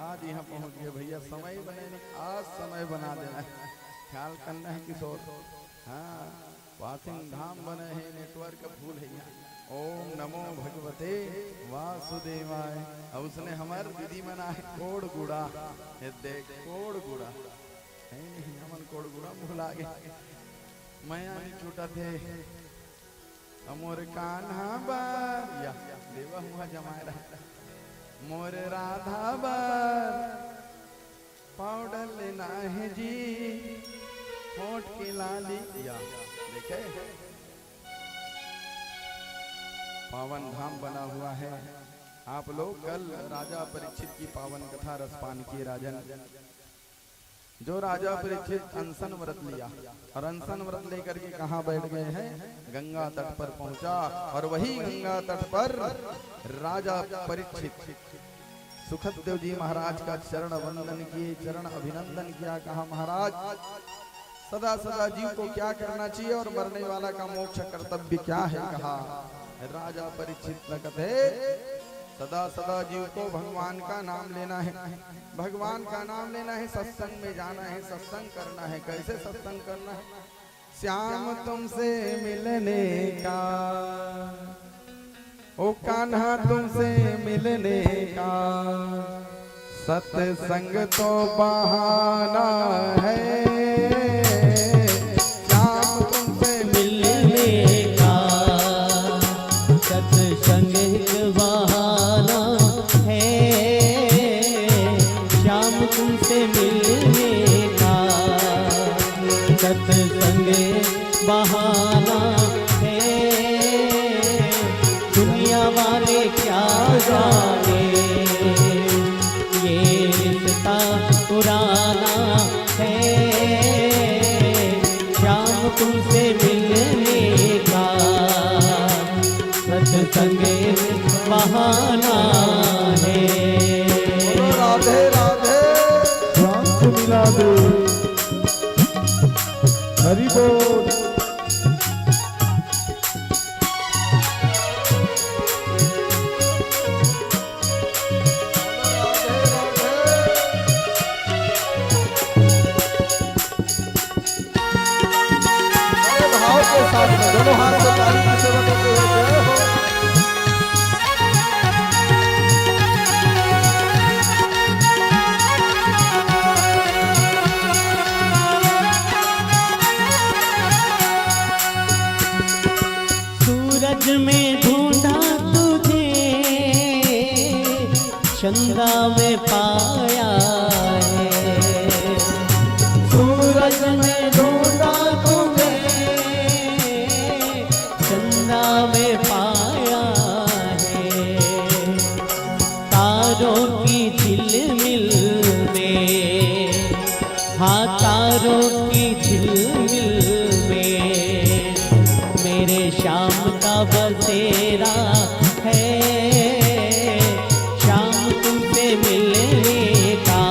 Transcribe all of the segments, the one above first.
आज यहाँ पहुँच गए भैया, समय बने नहीं, आज समय बना देना है, ख्याल करना है किशोर। हाँ, वासिंग धाम बने हैं, नेटवर्क फूल है यहाँ। ओम नमो भगवते वासुदेवाय। अब उसने हमार विधि मना है कोड़ गुड़ा, देख कोड़ गुड़ा है नहीं, हमन कोड़ गुड़ा मुँह लागे मैं नहीं छूटा थे। मोर कान्हा बार या देवा हुआ जमाए रहा, मोर राधा बार पाउडर लेना है जी, होठ की लाली या देखे पावन धाम बना हुआ है। आप लोग कल राजा परीक्षित की पावन कथा रसपान किए राजन। जो राजा परीक्षित अनशन व्रत लिया और अनशन व्रत लेकर के कहाँ बैठ गए हैं, गंगा तट पर पहुंचा। और वही गंगा तट पर राजा परीक्षित सुखदेव जी महाराज का चरण वंदन किए, चरण अभिनंदन किया। कहा महाराज सदा सदा जीव को क्या करना चाहिए और मरने वाला का मोक्ष कर्तव्य क्या है। कहा राजा परीक्षित लगते सदा सदा जीव को भगवान का नाम लेना है, भगवान का नाम लेना है, सत्संग में जाना है, सत्संग करना है। कैसे सत्संग करना है? श्याम तुमसे मिलने का, ओ कान्हा तुमसे मिलने का, सत्संग तो बहाना है। श्याम तुमसे मिलने का, सत्संग बहाना है। श्याम तुमसे मिलने का, सत्संग बहाना है। दुनिया वाले क्या जाने ये रिश्ता पुराना है। श्याम तुमसे मिलने का, सत्संग बहाना है। राधे राधे श्याम से मिला दो, हरि बोल। भाव के साथ दोनों हाथ से ताली की सेवा करते हुए जय हो। सूरज में ढूंढा तुझे, चंदा में पाया है। सूरज में ढूंढा तुझे, चंदा में पाया है। तारों की झिलमिल में, हाँ तारों की झिलमिल में मेरे श्याम का बसेरा है। श्याम तुमसे मिलने का,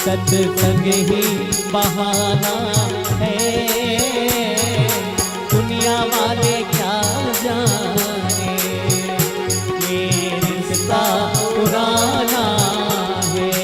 सत्संग ही बहाना है। दुनिया वाले क्या जाने ये रिश्ता पुराना है।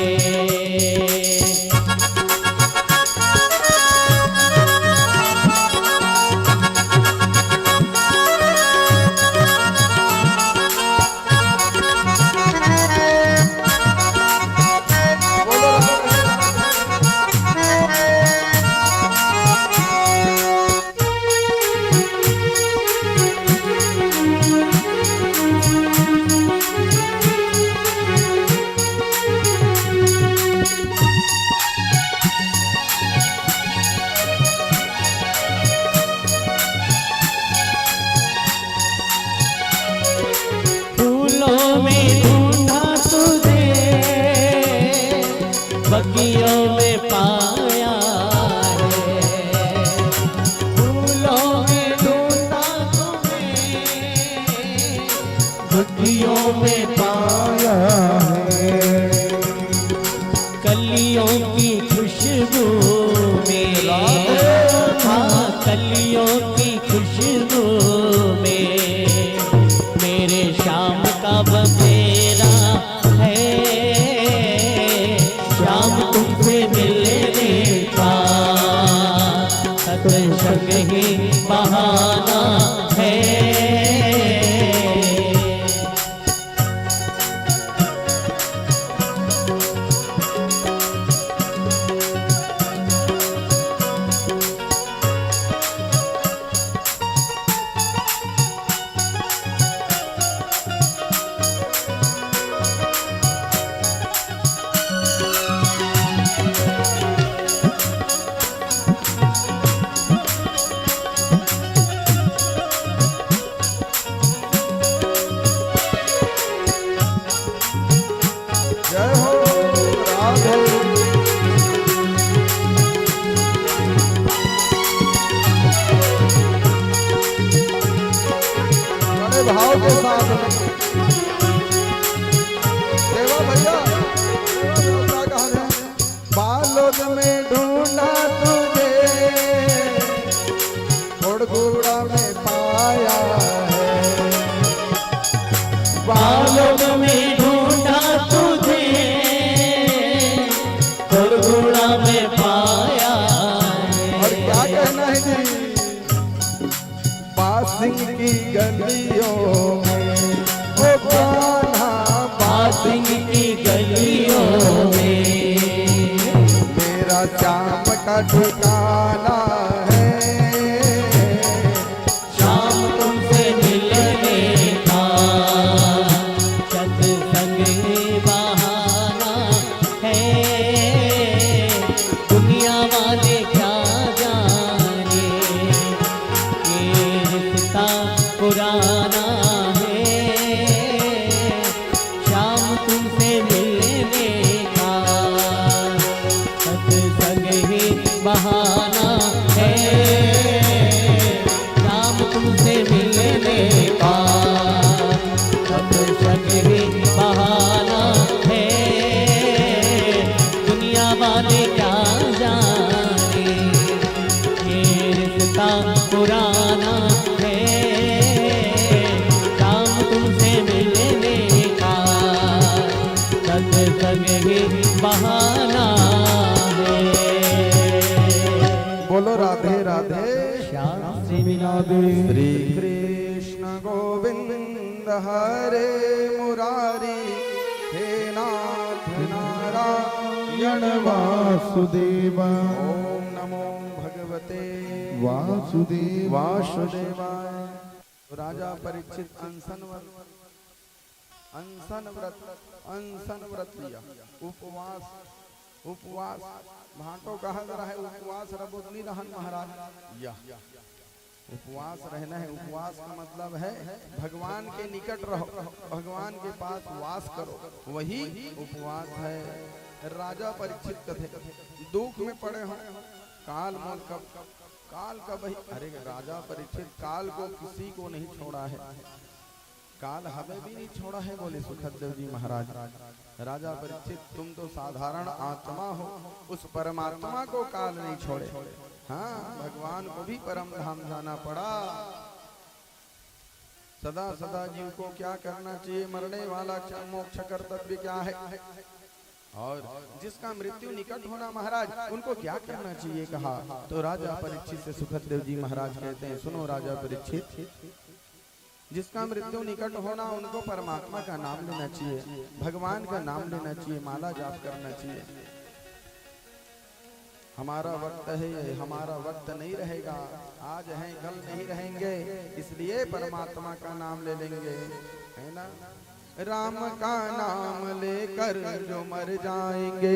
इनकी गलियों में। मेरा श्याम का ठिकाना है, शाम तुमसे मिलने का सत्संग बहाना है। दुनिया वाले क्या जाने ये रिश्ता पुराना है। शाम तुमसे मिलने का सत्संग ही बहाना है। शाम तुमसे मिलने का सत्संग ही बहाना है। दुनिया वाले क्या जाने ये रिश्ता पुराना है। शाम तुमसे मिलने का सत्संग ही बहाना है। बोलो राधे राधे श्याम श्याम मिला दे। श्री कृष्ण गोविंद हरे मुरारी, हे नाथ नारायण वासुदेव ओम नमो भगवते वासुदेव वासुदेवाय। राजा परीक्षित अनशन व्रत लिया। उपवास भाटो कहा जा रहा है, उपवास रबोदनी रहन महाराज। या उपवास रहना है। उपवास का मतलब है भगवान के निकट रहो, भगवान के पास वास करो, वही उपवास है। राजा परीक्षित कथे दुख में पड़े हो, काल मोल काल का वही। अरे राजा परीक्षित काल को किसी को नहीं छोड़ा है, काल हमें भी नहीं छोड़ा है, बोले सुखदेव जी महाराज। राजा परीक्षित तुम तो साधारण आत्मा हो, उस परमात्मा को काल नहीं छोड़े। हाँ, भगवान को भी परम धाम जाना पड़ा। सदा सदा जीव को क्या करना चाहिए, मरने वाला क्या मोक्ष कर्तव्य क्या है, और जिसका मृत्यु निकट होना महाराज उनको क्या करना चाहिए कहा। तो राजा परीक्षित से सुखदेव जी महाराज कहते हैं, सुनो राजा परीक्षित, जिसका मृत्यु निकट होना उनको परमात्मा का नाम लेना चाहिए, भगवान का नाम लेना चाहिए, माला जाप करना चाहिए। हमारा वक्त है, हमारा वक्त नहीं रहेगा, आज है कल नहीं रहेंगे, इसलिए परमात्मा का नाम ले लेंगे, है ना। राम का नाम लेकर जो मर जाएंगे,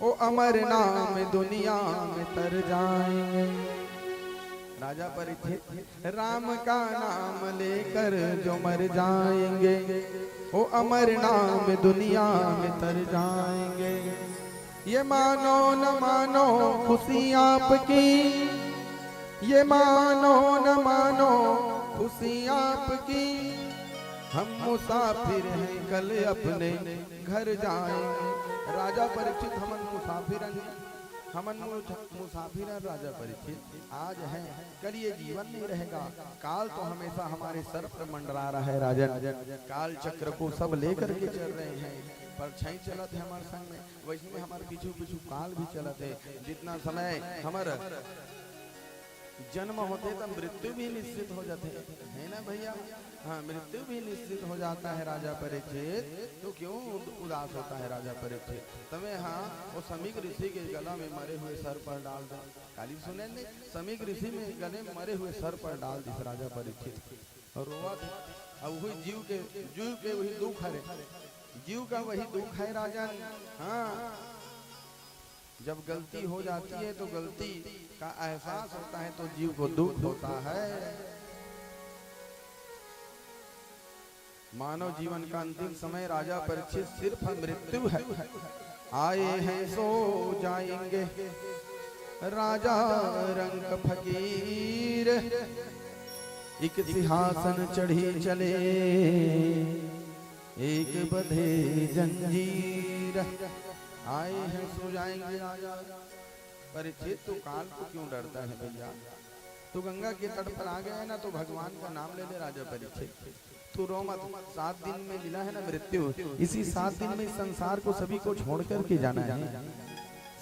वो अमर नाम दुनिया में तर जाएंगे। राजा परीक्षित राम का नाम लेकर जो मर जाएंगे, वो अमर नाम दुनिया में तर जाएंगे। ये मानो न मानो खुशी आपकी, ये मानो न मानो खुशी आपकी, हम मुसाफिर हैं कल अपने घर जाएंगे। राजा परीक्षित हमन मुसाफिर राजा परीक्षित आज है, कल ये जीवन नहीं रहेगा। काल तो हमेशा हमारे सर पर मंडरा रहा है राजन, काल चक्र को सब लेकर के चल रहे हैं, पर छई चलत है हमारे संग में, वैसे में हमारे पीछू पीछू काल भी चलत है। जितना समय हमारा जन्म होते तब मृत्यु भी निश्चित हो जाते है ना भैया। हाँ, मृत्यु भी निश्चित हो जाता है राजा परीक्षित, तो क्यों उदास होता है राजा परीक्षित। तमें हाँ वो समीक ऋषि के गला में मरे हुए सर पर डाल दो, खाली सुने नहीं, समीक ऋषि में गले में मरे हुए सर पर डाल दी राजा परीक्षित, और रोआ थे। अब वही जीव के वही दुख है, जीव का वही दुख है राजन। हाँ, जब गलती हो जाती है तो गलती का एहसास होता है तो जीव को दुख होता है। मानव जीवन का अंतिम समय राजा परीक्षित सिर्फ मृत्यु है, आए हैं सो जाएंगे राजा रंग फकीर, एक सिंहासन चढ़ी चले एक बंधे जंजीर, आए हैं सो जाएंगे राजा परीक्षित। तो काल को क्यों डरता है भैया, तो गंगा के तट पर आ गया है ना, तो भगवान का नाम ले ले राजा परीक्षित, तू रो मत। 7 दिन में मिला है ना मृत्यु, इसी 7 दिन में संसार को सभी को छोड़ करके जाना है।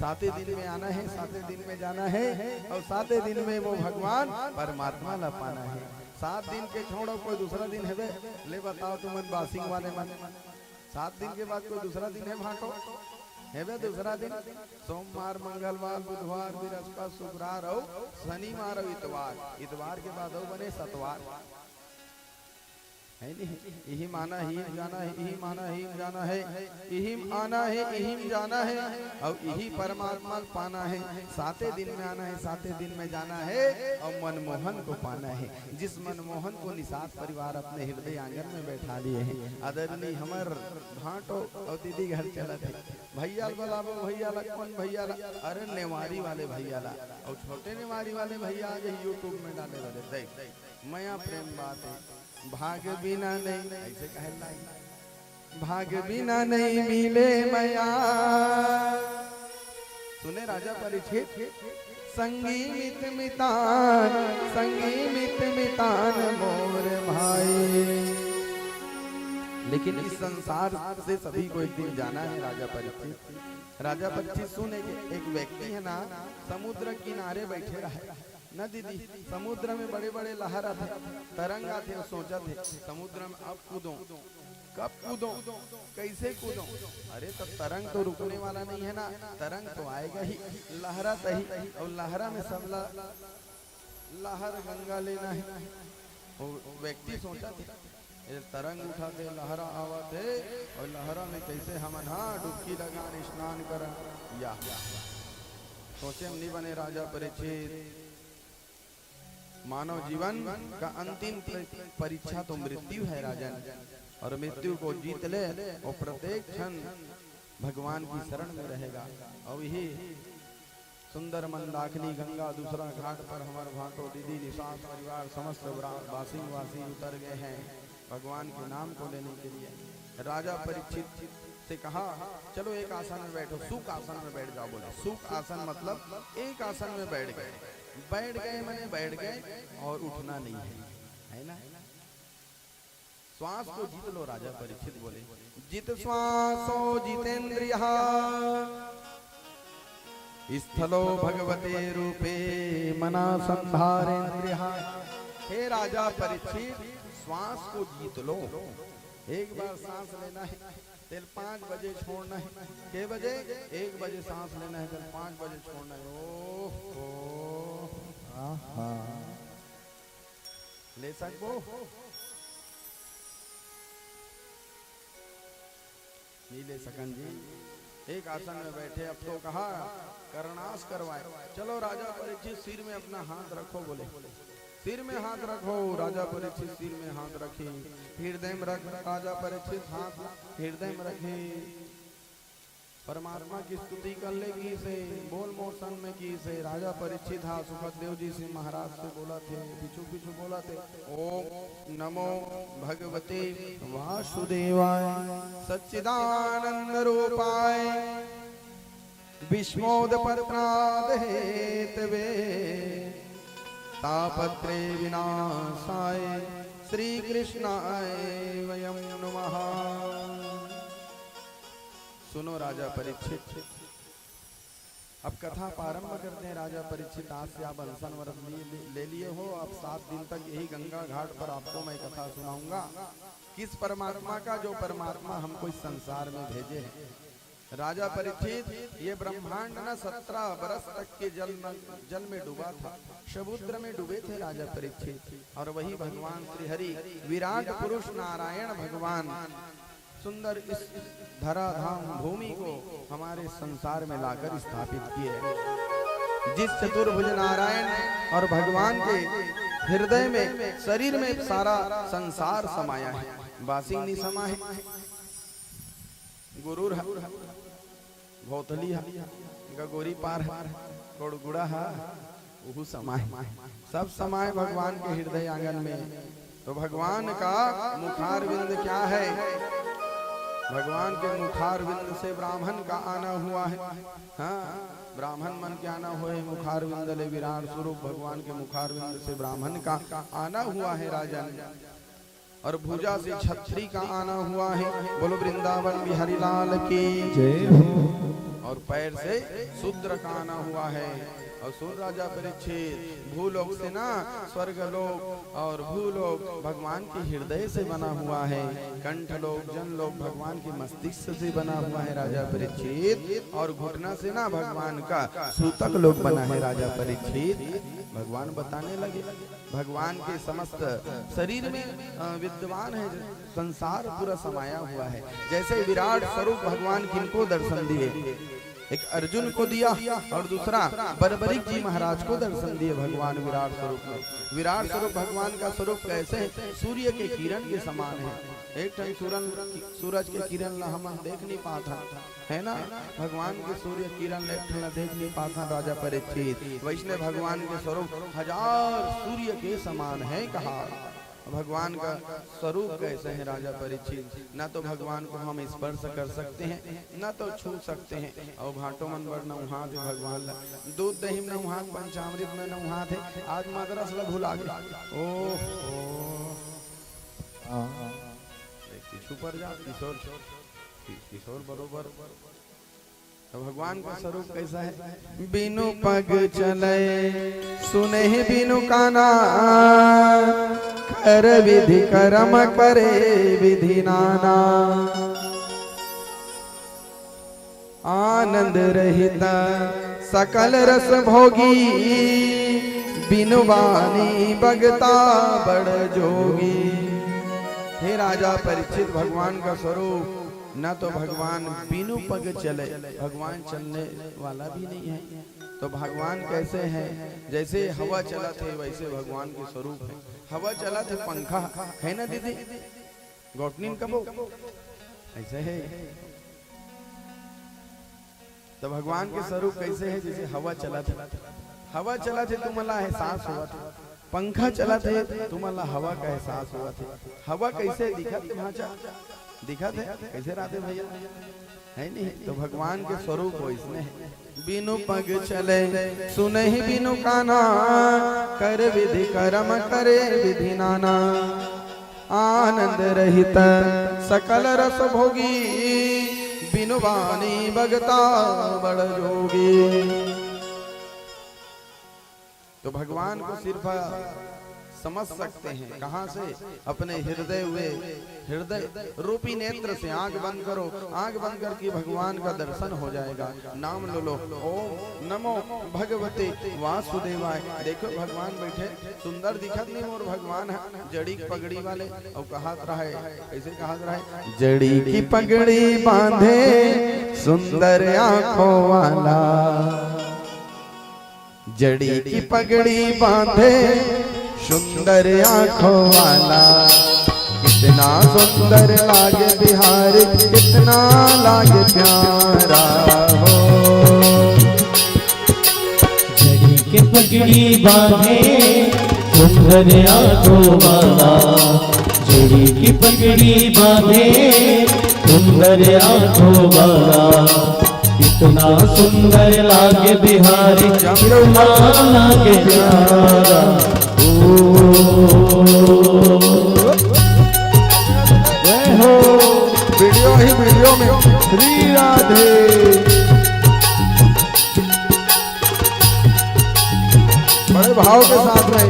7 दिन में आना है, 7 दिन में जाना है, और 7 दिन में वो भगवान परमात्मा ला पाना है। 7 दिन के छोड़ो कोई दूसरा दिन है ले बताओ तुम बासिंग वाले मन, 7 दिन के बाद कोई दूसरा दिन है भाटो है बे दूसरा दिन सोमवार मंगलवार बुधवार बृहस्पति शुक्रवार और शनिवार और इतवार के बाद और बने सतवार है नहीं। यही माना ही जाना है, यही माना ही जाना है, यही आना है, यही जाना है और यही परमात्मा पाना है। 7 दिन में आना है, 7 दिन में जाना है और मनमोहन को पाना है। जिस मनमोहन को निषाद परिवार अपने हृदय आंगन में बैठा लिए हैं। आदरणीय हमर भाटो और दीदी घर चला थे भैया बोलाबो भैया लक्ष्मण भैया अरे नेवारी वाले भैया ला और छोटे नेवारी वाले भैया आज यूट्यूब में डाले वाले देख मया प्रेम बात है। भाग बिना नहीं ऐसे कहला भाग बिना नहीं मिले मया सुने राजा परीक्षित संगीत मितान मोर भाई। लेकिन इस संसार से सभी को एक दिन जाना है। राजा परीक्षित सुने के एक व्यक्ति है ना समुद्र किनारे बैठे रहे न दीदी समुद्र में बड़े बड़े लहर थे तरंगा थे और सोचा थे समुद्र में अब कूदो कब कूदो कैसे कूदो। अरे तब तरंग तो रुकने वाला नहीं है ना तरंग तो आएगा ही लहरा सही और लहरा में सब लहर गंगा लेना है। और व्यक्ति सोचा थे तरंग उठाते लहरा आवाते और लहरा में कैसे हम डुबकी लगा स्नान कर या सोचे नहीं बने राजा परीक्षित। मानव जीवन का अंतिम परीक्षा तो मृत्यु है राजन और मृत्यु को जीत ले और प्रत्येक क्षण भगवान की शरण में रहेगा। और यही सुंदर मंदाकिनी गंगा दूसरा घाट पर हमारे भाटो दीदी निषाद परिवार समस्त वासी उतर गए हैं भगवान के नाम को लेने के लिए। राजा परीक्षित से कहा चलो एक आसन में बैठो सुख आसन में बैठ जाओ। बोले सुख आसन मतलब एक आसन में बैठ गए मैंने बैठ गए और उठना नहीं है ना। श्वास को जीत लो राजा परीक्षित बोले जित श्वासो जितेंद्रिय स्थलो भगवते रूपे मना संधारेंद्रिय। हे राजा परीक्षित श्वास को जीत लो। एक बार सांस लेना है फिर 5 बजे छोड़ना है। के बजे 1 बजे सांस लेना है फिर 5 बजे छोड़ना है। ओहो ले सको नहीं ले सकन जी। एक आसन में बैठे अब तो कहा करनाश करवाए। चलो राजा परीक्षित सिर में अपना हाथ रखो। बोले सिर में हाथ रखो। राजा परीक्षित सिर में हाथ रखे हृदय में रख। राजा परीक्षित हाथ हृदय में रखे परमात्मा की स्तुति कर लेगी से बोल मोशन में की से। राजा परीक्षित हा सुखदेव जी से महाराज से बोला थे पीछू बोला थे ओम नमो भगवते वासुदेवाय सच्चिदानंद रूपाय विष्णोदपत्राद हेतवे तापत्रे विनाशाय श्री कृष्णाय वयं नमः। सुनो राजा परीक्षित अब कथा प्रारंभ करते हैं। राजा परीक्षित आज से आप अनशन व्रत ले लिए हो। अब 7 दिन तक यही गंगा घाट पर आपको मैं कथा सुनाऊंगा किस परमात्मा का जो परमात्मा हमको इस संसार में भेजे हैं। राजा परीक्षित ये ब्रह्मांड ना 17 बरस तक के जल में डूबा था। समुद्र में डूबे थे राजा परीक्षित और वही भगवान श्री हरि विराट पुरुष नारायण भगवान सुंदर इस धराधाम भूमि को हमारे संसार में लाकर स्थापित किए। जिस चतुर्भुज नारायण और भगवान के हृदय में शरीर में सारा संसार समाया है। बासिंग समा है गुरुर भौतली गगोरी पार कोड़गुड़ा उहु समाय सब समाय भगवान के हृदय आंगन में। तो भगवान का मुखार बिंद क्या है? भगवान के मुखार बिंद से ब्राह्मण का आना हुआ है। हाँ ब्राह्मण मन के आना हुए मुखार बिंद ले विराट स्वरूप भगवान के मुखार बिंद से ब्राह्मण का आना हुआ है राजन। और भुजा से छत्री का आना हुआ है। बोलो वृंदावन बिहारी लाल की जय हो। और पैर से शूद्र का आना हुआ है। और सुन राजा परीक्षित, भूलोक से ना स्वर्गलोक और भूलोक भगवान के हृदय से बना हुआ है, कंठलोक जनलोक भगवान के मस्तिष्क से बना हुआ है राजा परीक्षित, और घुटना से ना भगवान का सूतक लोक बना है राजा परीक्षित। भगवान बताने लगे भगवान के समस्त शरीर में विद्यमान है, संसार पूरा समाया हुआ है। जैसे विराट स्वरूप भगवान किनको दर्शन दिए, एक अर्जुन को दिया और दूसरा बरबरीक जी महाराज को दर्शन दिए भगवान विराट स्वरूप में। विराट स्वरूप भगवान का स्वरूप कैसे है? सूर्य के किरण के समान है। एक टाइम सूरज के किरण ला हम देख नहीं पाता है ना, भगवान के सूर्य किरण देख नहीं पाता राजा परीक्षित। वैष्णव भगवान के स्वरूप हजार सूर्य के समान है कहा। भगवान का स्वरूप कैसे है राजा परीक्षित? ना तो भगवान को हम स्पर्श कर सकते हैं, ना तो छू सकते हैं। और भाटो मन बड़ नौहा थे भगवान ला, दूध दही में नौहा, पंचामृत में नौहा थे, आज मदरस ला भुला गया। किशोर पर जा किशोर बरोबर। तो भगवान का स्वरूप कैसा है? बिनु पग चले सुने बिनु काना, कर विधि कर्म करे विधि नाना, आनंद रहित सकल रस भोगी, बिनु वाणी बगता बड़ जोगी। हे राजा परीक्षित, भगवान का स्वरूप ना तो भगवान बिनु पग चले, भगवान चलने वाला भी नहीं है। तो भगवान कैसे है? जैसे हवा चला थे वैसे भगवान के स्वरूप है। हवा चला थे, पंखा है ना दीदी, गोटनीन कबो ऐसे है। तो भगवान के स्वरूप कैसे है? जैसे हवा चला थे, हवा चला थे तुम्हारा एहसास हुआ था, पंखा चला थे तुम्हारा हवा का एहसास हुआ था। हवा कैसे दिखा दिखा थे कैसे राधे भैया है नहीं? तो भगवान के स्वरूप हो इसमें है। बिनु पग चले सुने ही बिनु काना, कर विधि कर्म करे विधि नाना, आनंद रहित सकल रस भोगी, बिनु वाणी बगता बड़ जोगी। तो भगवान को सिर्फ समझ सकते हैं कहां से? अपने हृदय रूपी नेत्र से। आंख बंद करो, आंख बंद करके भगवान का दर्शन हो जाएगा। नाम लो लो, ओम नमो भगवते वासुदेवाय। देखो भगवान बैठे, सुंदर दिखत नहीं मोर भगवान है, जड़ी पगड़ी वाले। और कहत रहे, कैसे कहत रहे? जड़ी की पगड़ी बांधे सुंदर आंखों वाला, जड़ी की पगड़ी बांधे सुंदर आंखों वाला, कितना सुंदर लागे बिहारी, कितना लागे प्यारा हो। जड़ी के पगड़ी बांधे सुंदर आंखों वाला, जड़ी की पगड़ी बांधे सुंदर आंखों वाला, कितना सुंदर लागे बिहारी, कितना लागे प्यारा। वीडियो में श्री राधे। बड़े भाव के साथ में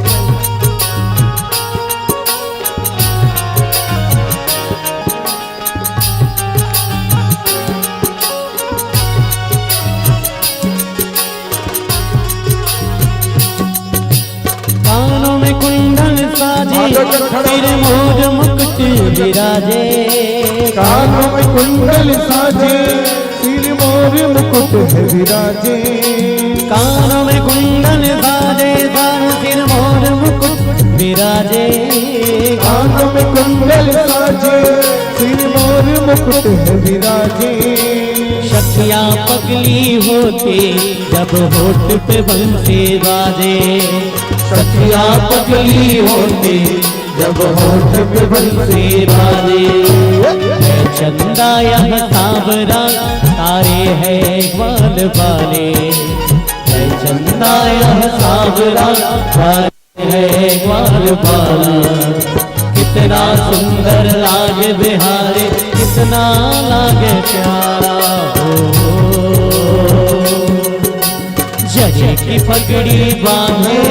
कानों में कुंडल साजे, सिर मोर मुकुट विराजे, कानों में कुंडल साजे, सिर मोर मुकुट है विराजे। कानों में कुंडल साजे, सिर मोर मुकुट विराजे, कानों में कुंडल साजे, सिर मोर मुकुट है विराजे। शक्तियाँ पगली होते जब होठ पे बंसी बाजे, शक्तियाँ पगली होते जब होठ पे बंसी बाजे। है चंदा यह सांवरा, तारे है ग्वाल वाले, है चंदा यह सांवरा, तारे है ग्वाल वाला। कितना सुंदर लागे बिहारी, कितना लागे प्यारा हो। की पगड़ी बांधे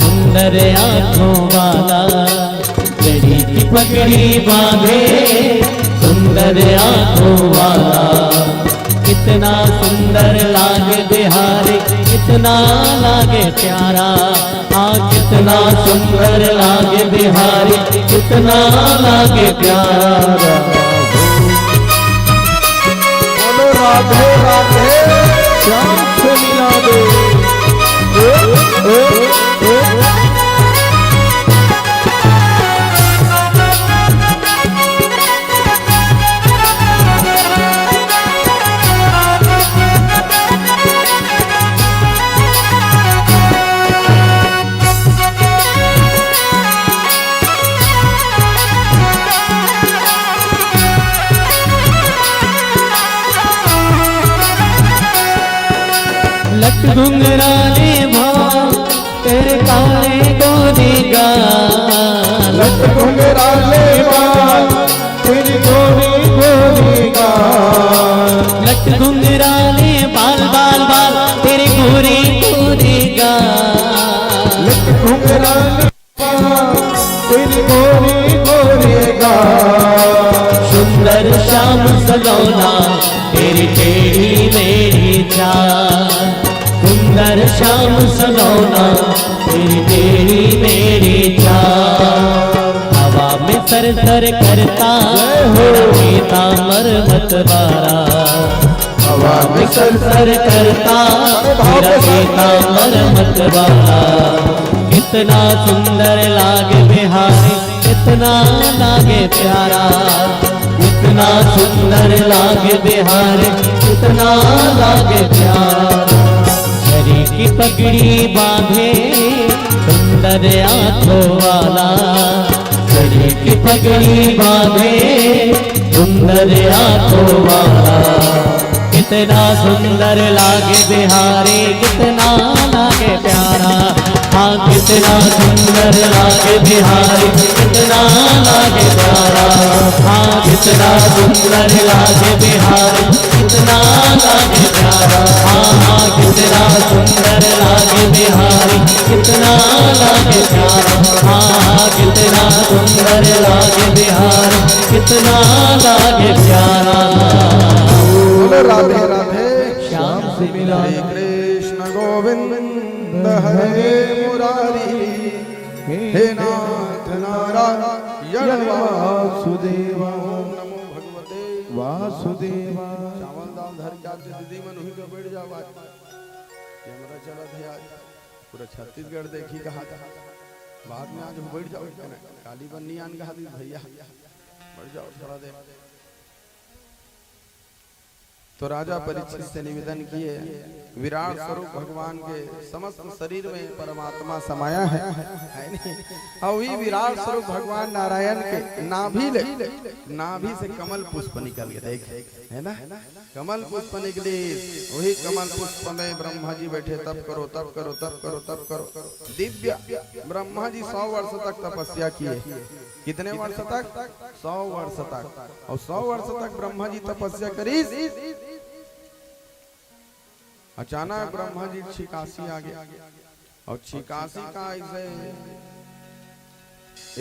सुंदर आँखों वाला, लड़ी की पगड़ी बांधे सुंदर आँखों वाला। कितना सुंदर लागे बिहारी, कितना लागे प्यारा, हाँ कितना सुंदर लागे बिहारी, कितना लागे प्यारा। बोलो राधे राधे श्याम से मिला दे। लट घुंघराले भाव तेरे काले गोरे गाल, लट घुंघराले बाल तेरी गोरी गोरी गाल, लट घुंघराले बाल बाल बाल तेरे गोरे गोरे गाल। लट घुंघराले बाल तेरी गोरी गोरी गाल। सुंदर श्याम सलोना तेरी टेढ़ी मेरी चाल, सुंदर श्याम सलोना तेरी टेढ़ी मेरी चाल। हवा में सर सर करता मेरा पीताम्बर मतवारा, हवा में सर सर करता मेरा पीताम्बर मतवारा। कितना सुंदर लागे बिहारी, कितना लागे प्यारा, कितना सुंदर लागे बिहारी, कितना लागे प्यारा। शरीर की पगड़ी बांधे सुंदर आँखों वाला, शरीर की पगड़ी बांधे सुंदर आँखों वाला। कितना सुंदर लागे बिहारी, कितना लागे प्यारा, हाँ कितना सुंदर लागे बिहारी, कितना लागे प्यारा, हाँ कितना सुंदर लागे बिहारी, कितना लागे प्यारा, हाँ कितना सुंदर लागे बिहारी, कितना लागे प्यारा, हाँ कितना सुंदर लागे बिहारी, कितना लागे प्यारा। बोलो राधे राधे श्याम से मिला। हरे कृष्ण गोविंद हरे मुरारी, हे नाथ नारायण वासुदेव। ओम नमो भगवते वासुदेवा। चावल दाल धर के आज दीदी मन हुई के बैठ जाओ। आज ये हमारा चला था आज पूरा छत्तीसगढ़ देखी कहा था। बाद में आज बैठ जाओ, काली बन्नी आन कहा भैया बैठ जाओ थोड़ा देर। तो राजा परीक्षित से निवेदन किए, विराट स्वरूप भगवान के समस्त शरीर में परमात्मा समाया है नहीं? और वही विराट स्वरूप भगवान नारायण के नाभि से कमल पुष्प निकल के देख है ना, कमल पुष्प निकले। वही कमल पुष्प में ब्रह्मा जी बैठे, तब करो तब करो तब करो तब करो। दिव्य ब्रह्मा जी 100 वर्ष तक तपस्या किए। कितने वर्ष तक? 100 वर्ष तक। और 100 वर्ष तक ब्रह्मा जी तपस्या करी। अचानक ब्रह्मा जी छिकासी आ गया और छिकासी का ऐसे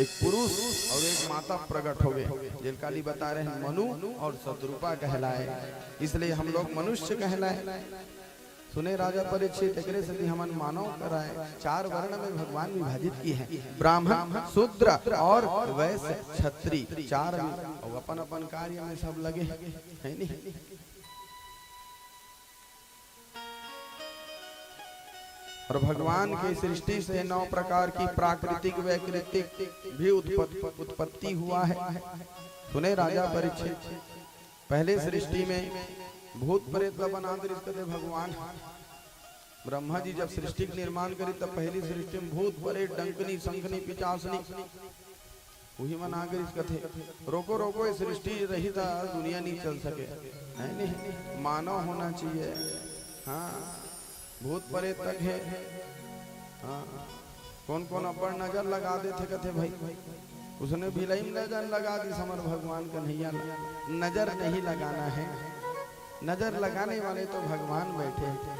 एक पुरुष और एक माता प्रकट हो गए। जेलकाली बता रहे हैं मनु और शत्रुपा कहलाए, इसलिए हम लोग मनुष्य कहलाए। सुने राजा परीक्षित, एकरे से हमन मानव कराए। 4 वर्ण में भगवान विभाजित की है, ब्राह्मण शूद्र और वैश्य क्षत्रिय। 4 और अपन अपन कार्य में सब लगे है नहीं। और भगवान की सृष्टि से 9 प्रकार की प्राकृतिक वैकृतिक भी उत्पत्ति हुआ है। सुने राजा परीक्षित, पहले सृष्टि में भूत प्रेत बनाते भगवान ब्रह्मा जी जब सृष्टि का निर्माण करी, तब पहली सृष्टि में भूत प्रेत डंकनी शंखनी पिचासनी वही मनाकर इसका थे। रोको रोको, सृष्टि रही था दुनिया नहीं चल सके है नहीं, मानव होना चाहिए। हाँ भूत प्रेत तक है। हाँ कौन कौन अपन नजर लगा देते कहते भाई उसने भिलाई में नजर लगा दी। समर भगवान कन्हैया नजर नहीं लगाना है, नजर लगाने वाले तो भगवान बैठे हैं।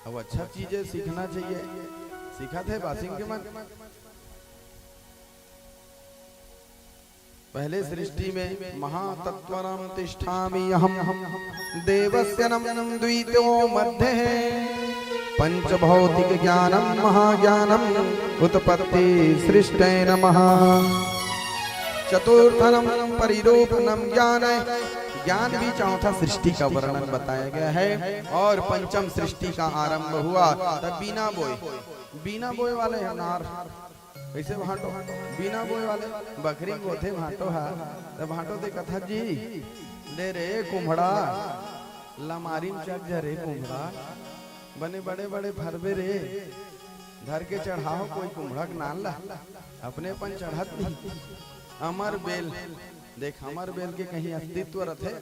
अब अच्छा चीजें सीखना चाहिए, सीखा थे बासिंग के मन। पहले सृष्टि में महातत्वरम तिष्ठामि अहम देवस्य नम द्वितो मध्ये पंचभौतिक ज्ञानम महाज्ञानम उत्पत्ति सृष्टै नमः। चतुर्थनम परिरूपणम ज्ञान, ज्ञान भी चौथा सृष्टि का वर्णन बताया गया है। और पंचम सृष्टि का आरंभ हुआ तब बीना बोए वाले नार कैसे भाटो बिना बोए वाले बकरी गोथे भाटो हा तो भाटो दे कथा जी ले रे कुम्हड़ा लमारी में चढ़ जा रे कुम्हड़ा बने बड़े बड़े फरबे रे धर के चढ़ाओ कोई कुम्हड़ा नान ला अपने पन चढ़त नहीं। अमर बेल देख अमर बेल के कहीं अस्तित्व रथे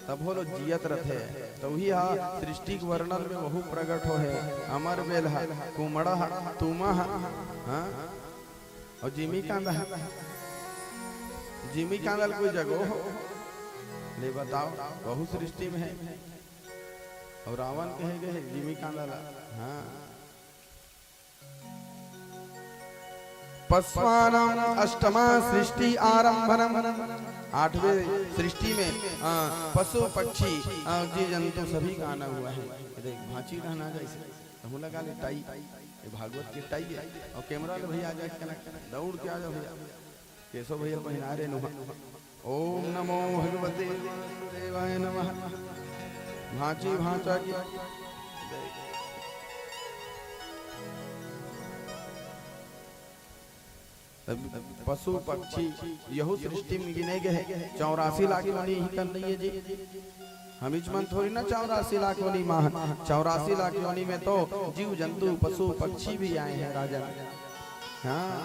तब हो लो जियत रथे तो वही हा सृष्टि के वर्णन में बहु प्रकट हो है। अमर बेल हा कुम्हड़ा हा तुमा हा और जिमी कांदा, जिमी कांदल कोई जगह हो ले बताओ बहु सृष्टि में है। और रावण कहे गए जिमी कांदल। हाँ पस्वानम अष्टमा सृष्टि आरंभनम, आठवें सृष्टि में पशु पक्षी जीव जंतु सभी का आना हुआ है। देख भांची रहना जैसे हम लगा ले टाई ये भागवत की टाई है। और कैमरा ले भैया आ जाए दौड़ के आ जाओ भैया केशव भैया पहना रे नुहा। ओम नमो भगवते देवाय नमः। भांची भांचा की पशु पक्षी यहू सृष्टि में गिने गए 84 लाख योनि ही कर रही है जी। हम मन थोड़ी ना 84 लाख योनि माह 84 लाख योनि में तो जीव जंतु पशु पक्षी भी आए हैं राजा। हाँ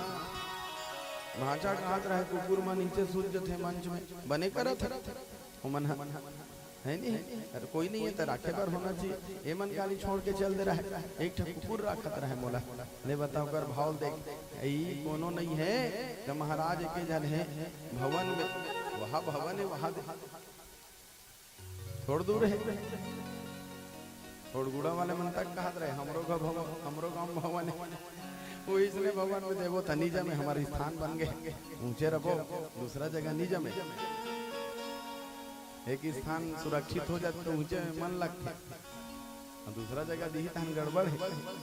भाषा कहत रहे कुकुर मन नीचे सूर्य थे मंच में बने करत मन है नहीं अरे कोई नहीं है तो राखे पर होना चाहिए। ए मन गाली छोड़ के चल दे रहा है एक कुकुर रखत रहे मोला ले बताओ कर भाव देख यही कोनो नहीं है तो महाराज के जन है भवन में वहाँ भवन है वहाँ थोड़ दूर है थोड़गुड़ा वाले मन तक कहत रहे हमरो गाँव भवन है वो इसलिए भवन में देवो तनीजा में हमारे स्थान बन गए ऊंचे रखो दूसरा जगह नहीं जमे एक स्थान सुरक्षित हो जाते तो ऊंचे में मन लगता दूसरा जगह दी तहन गड़बड़ है।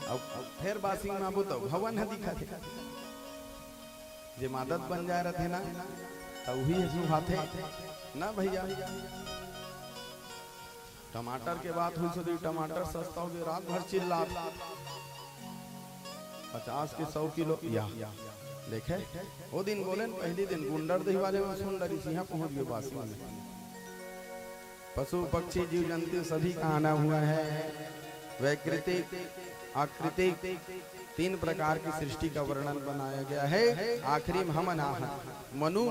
अब फिर बासिंग में आबो तो भवन है दिखा थे जे मादत बन जाए रहे ना तो वही सुहाते ना भैया। टमाटर के बात हुई सो टमाटर सस्ता हो गया रात भर चिल्ला 50 के 100 किलो या देखे वो दिन बोले पहली दिन गुंडर दही वाले में सुन डरी सिंहा पहुंच गए बासी में। पशु पक्षी जीव जंतु सभी का आना हुआ है। वैकृतिक आकृतिक 3 प्रकार की सृष्टि का वर्णन बनाया गया है। आखिरी में हम मनु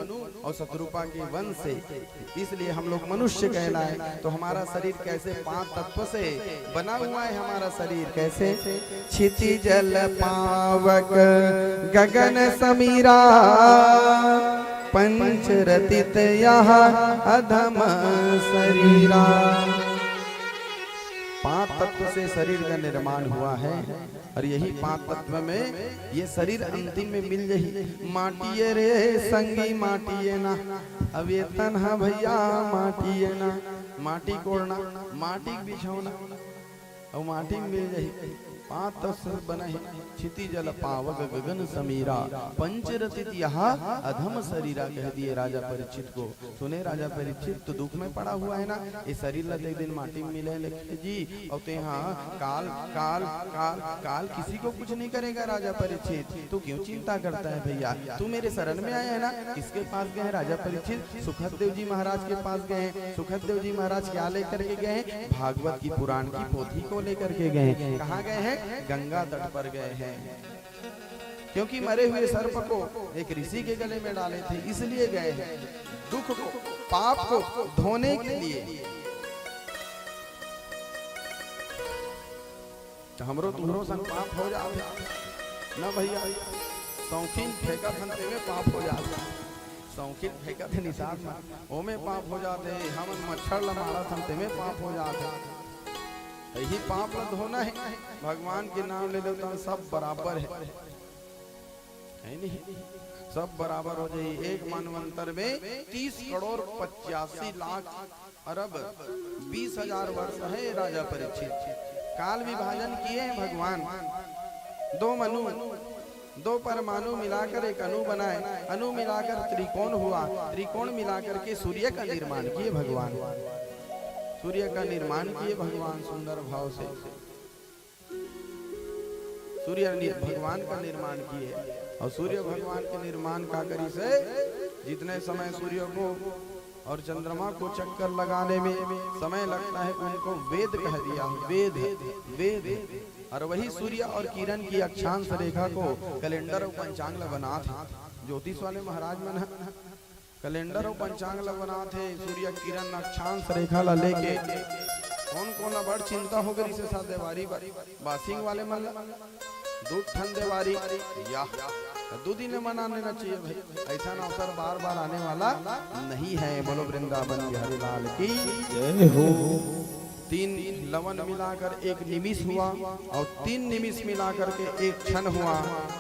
और शत्रुपा के वंश से इसलिए हम लोग मनुष्य कहलाए। तो हमारा शरीर कैसे 5 तत्व से बना हुआ है। हमारा शरीर कैसे क्षिति जल पावक गगन समीरा पंचरतित यहाँ अधम शरीरा। 5 तत्व से शरीर का निर्माण हुआ है और यही 5 तत्व में ये शरीर अंतिम में मिल जाही। माटिए रे संगी माटिए ना अब ये तन्हा भैया माटिए ना माटी कोड़ना माटी बिछौना और माटी में मिल जाही। 5 तत्व बना है क्षिति जल पावक गगन समीरा पंचरतित यहाँ अधम शरीरा कह दिए राजा परीक्षित को। सुने राजा परीक्षित तो दुख में पड़ा हुआ है ना ये शरीर एक दिन माटी में मिले लिखते जी और ते यहाँ काल काल काल काल किसी को कुछ नहीं करेगा। राजा परीक्षित तू क्यों चिंता करता है भैया तू मेरे शरण में आया है ना। किसके पास गए राजा परीक्षित सुखद देव जी महाराज के पास गए। सुखद देव जी महाराज क्या लेकर के गए भागवत की पुराण की पोथी को लेकर के गए। कहाँ गए हैं गंगा तट पर गए हैं क्योंकि मरे हुए सर्प को एक ऋषि के गले में डाले थे इसलिए गए हैं दुख को पाप को धोने के लिए। तो हमरो तुम्हारो संग पाप हो जाते ना भैया। शौकीन फेंका फनते में पाप हो जाता शौकीन फेंका थे निशान में ओ में पाप हो जाते। हम मच्छर लमाड़ा थमते में पाप हो जाते यही पाप न धोना है, भगवान के नाम ले लो तो सब बराबर है नहीं, सब बराबर हो जाए। एक मनवंतर में 30 करोड़ 85 लाख अरब 20,000 वर्ष है राजा परीक्षित। काल विभाजन किए हैं भगवान, दो मनु दो परमाणु मिलाकर एक अणु बनाए, अणु मिलाकर त्रिकोण हुआ, त्रिकोण मिलाकर के सूर्य का निर्माण किए भगवान, सूर्य का निर्माण किए भगवान सुंदर भाव से, सूर्य भगवान का निर्माण किए। और सूर्य भगवान के निर्माण का करी से जितने समय सूर्य को और चंद्रमा को चक्कर लगाने में समय लगता है उनको वेद कह दिया, वेद वेद। और वही सूर्य और किरण की अक्षांश रेखा को कैलेंडर और पंचांग बना थे ज्योतिष वाले महाराज मन, कैलेंडर और पंचांग बना थे सूर्य किरण अक्षांश रेखा ला लेके। कौन कौन बड़ चिंता हो गई से साथ देवारी बासिंग वाले मन दूध ठन देवारी या 2 दिन मनाने ना चाहिए भाई, ऐसा अवसर बार बार आने वाला नहीं है। बोलो वृंदावन बिहारी लाल की जय हो। 3 लवन मिलाकर एक निमिष हुआ और 3 निमिष मिलाकर के एक क्षण हुआ,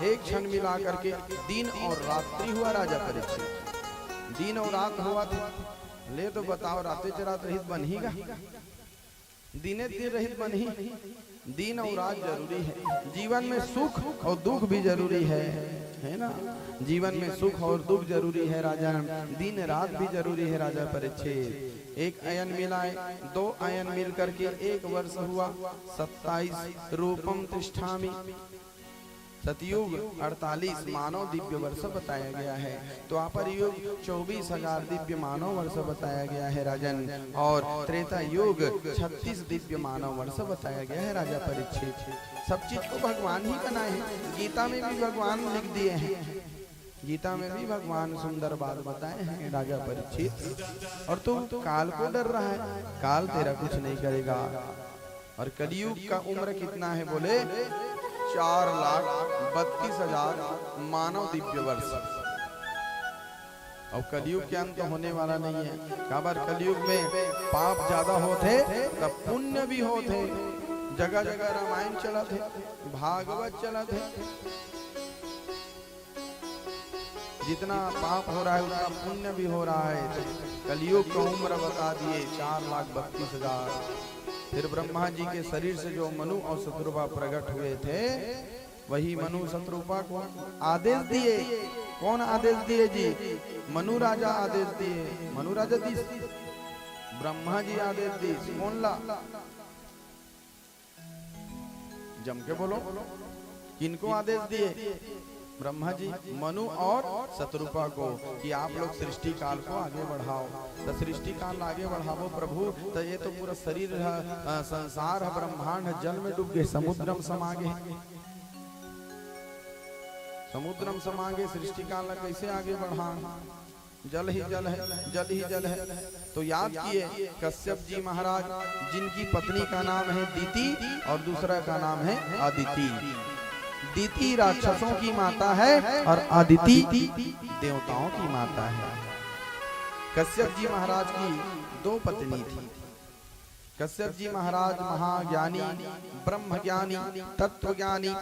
एक क्षण मिलाकर के दिन और रात्रि हुआ राजा परीक्षित। दिन और रात हुआ था, ले तो बताओ रातें च रात रहित बन ही गा, दिने दिन रहित बन ही। दिन और रात जरूरी है, जीवन में सुख और दुख भी जरूरी है ना, जीवन में सुख और दुख जरूरी है राजा, दिन रात भी जरूरी है राजा परीक्षित। एक अयन मिलाए, 2 अयन मिल करके 1 वर्ष हुआ, 27 रूपम तिष्ठामि। सतयुग 48 मानव दिव्य वर्ष बताया गया है, तो आपर युग 24,000 दिव्य मानव वर्ष बताया गया है राजन, और त्रेता युग 36 दिव्य मानव वर्ष बताया गया है राजा परीक्षित। सब चीज को भगवान ही बनाए हैं, गीता में भी भगवान लिख दिए हैं, गीता में भी भगवान सुंदर बात बताए हैं राजा परीक्षित। और तू काल को डर रहा है, काल तेरा कुछ नहीं करेगा। और कलयुग का उम्र कितना है बोले 4,32,000 मानव दिव्य वर्ष। और कलयुग के अंत होने वाला नहीं है, काबर कलयुग में पाप ज्यादा होते तब पुण्य भी होते। जगह जगह रामायण चला थे, भागवत चला थे, जितना पाप हो रहा है उतना पुण्य भी हो रहा है। तो कलयुग का उम्र बता दिए 4,32,000। फिर ब्रह्मा जी के शरीर से जो मनु और शत्रुपा प्रकट हुए थे, वही मनु शत्रुपा को आदेश दिए। कौन आदेश दिए जी? मनु राजा आदेश दिए, मनु राजा दी, ब्रह्मा जी आदेश दी। कौन ला? जम के बोलो, किनको आदेश दिए? ब्रह्मा जी मनु और शत्रुपा को, कि आप लोग सृष्टि काल को आगे बढ़ाओ। तो सृष्टि काल आगे बढ़ाओ प्रभु, तो ये तो पूरा शरीर संसार है, ब्रह्मांड जल में डूब गए, समुद्रम समागे, समुद्रम समागे, सृष्टि काल कैसे आगे बढ़ा? जल ही जल है, जल ही जल है। तो याद किए कश्यप जी महाराज, जिनकी पत्नी का नाम है दीति और दूसरा का नाम है आदिति। दीति राक्षसों की माता है और आदिति देवताओं की माता है। कश्यप जी महाराज की 2 पत्नी थी। कश्यप जी महाराज महाज्ञानी, ब्रह्मज्ञानी, तत्वज्ञानी,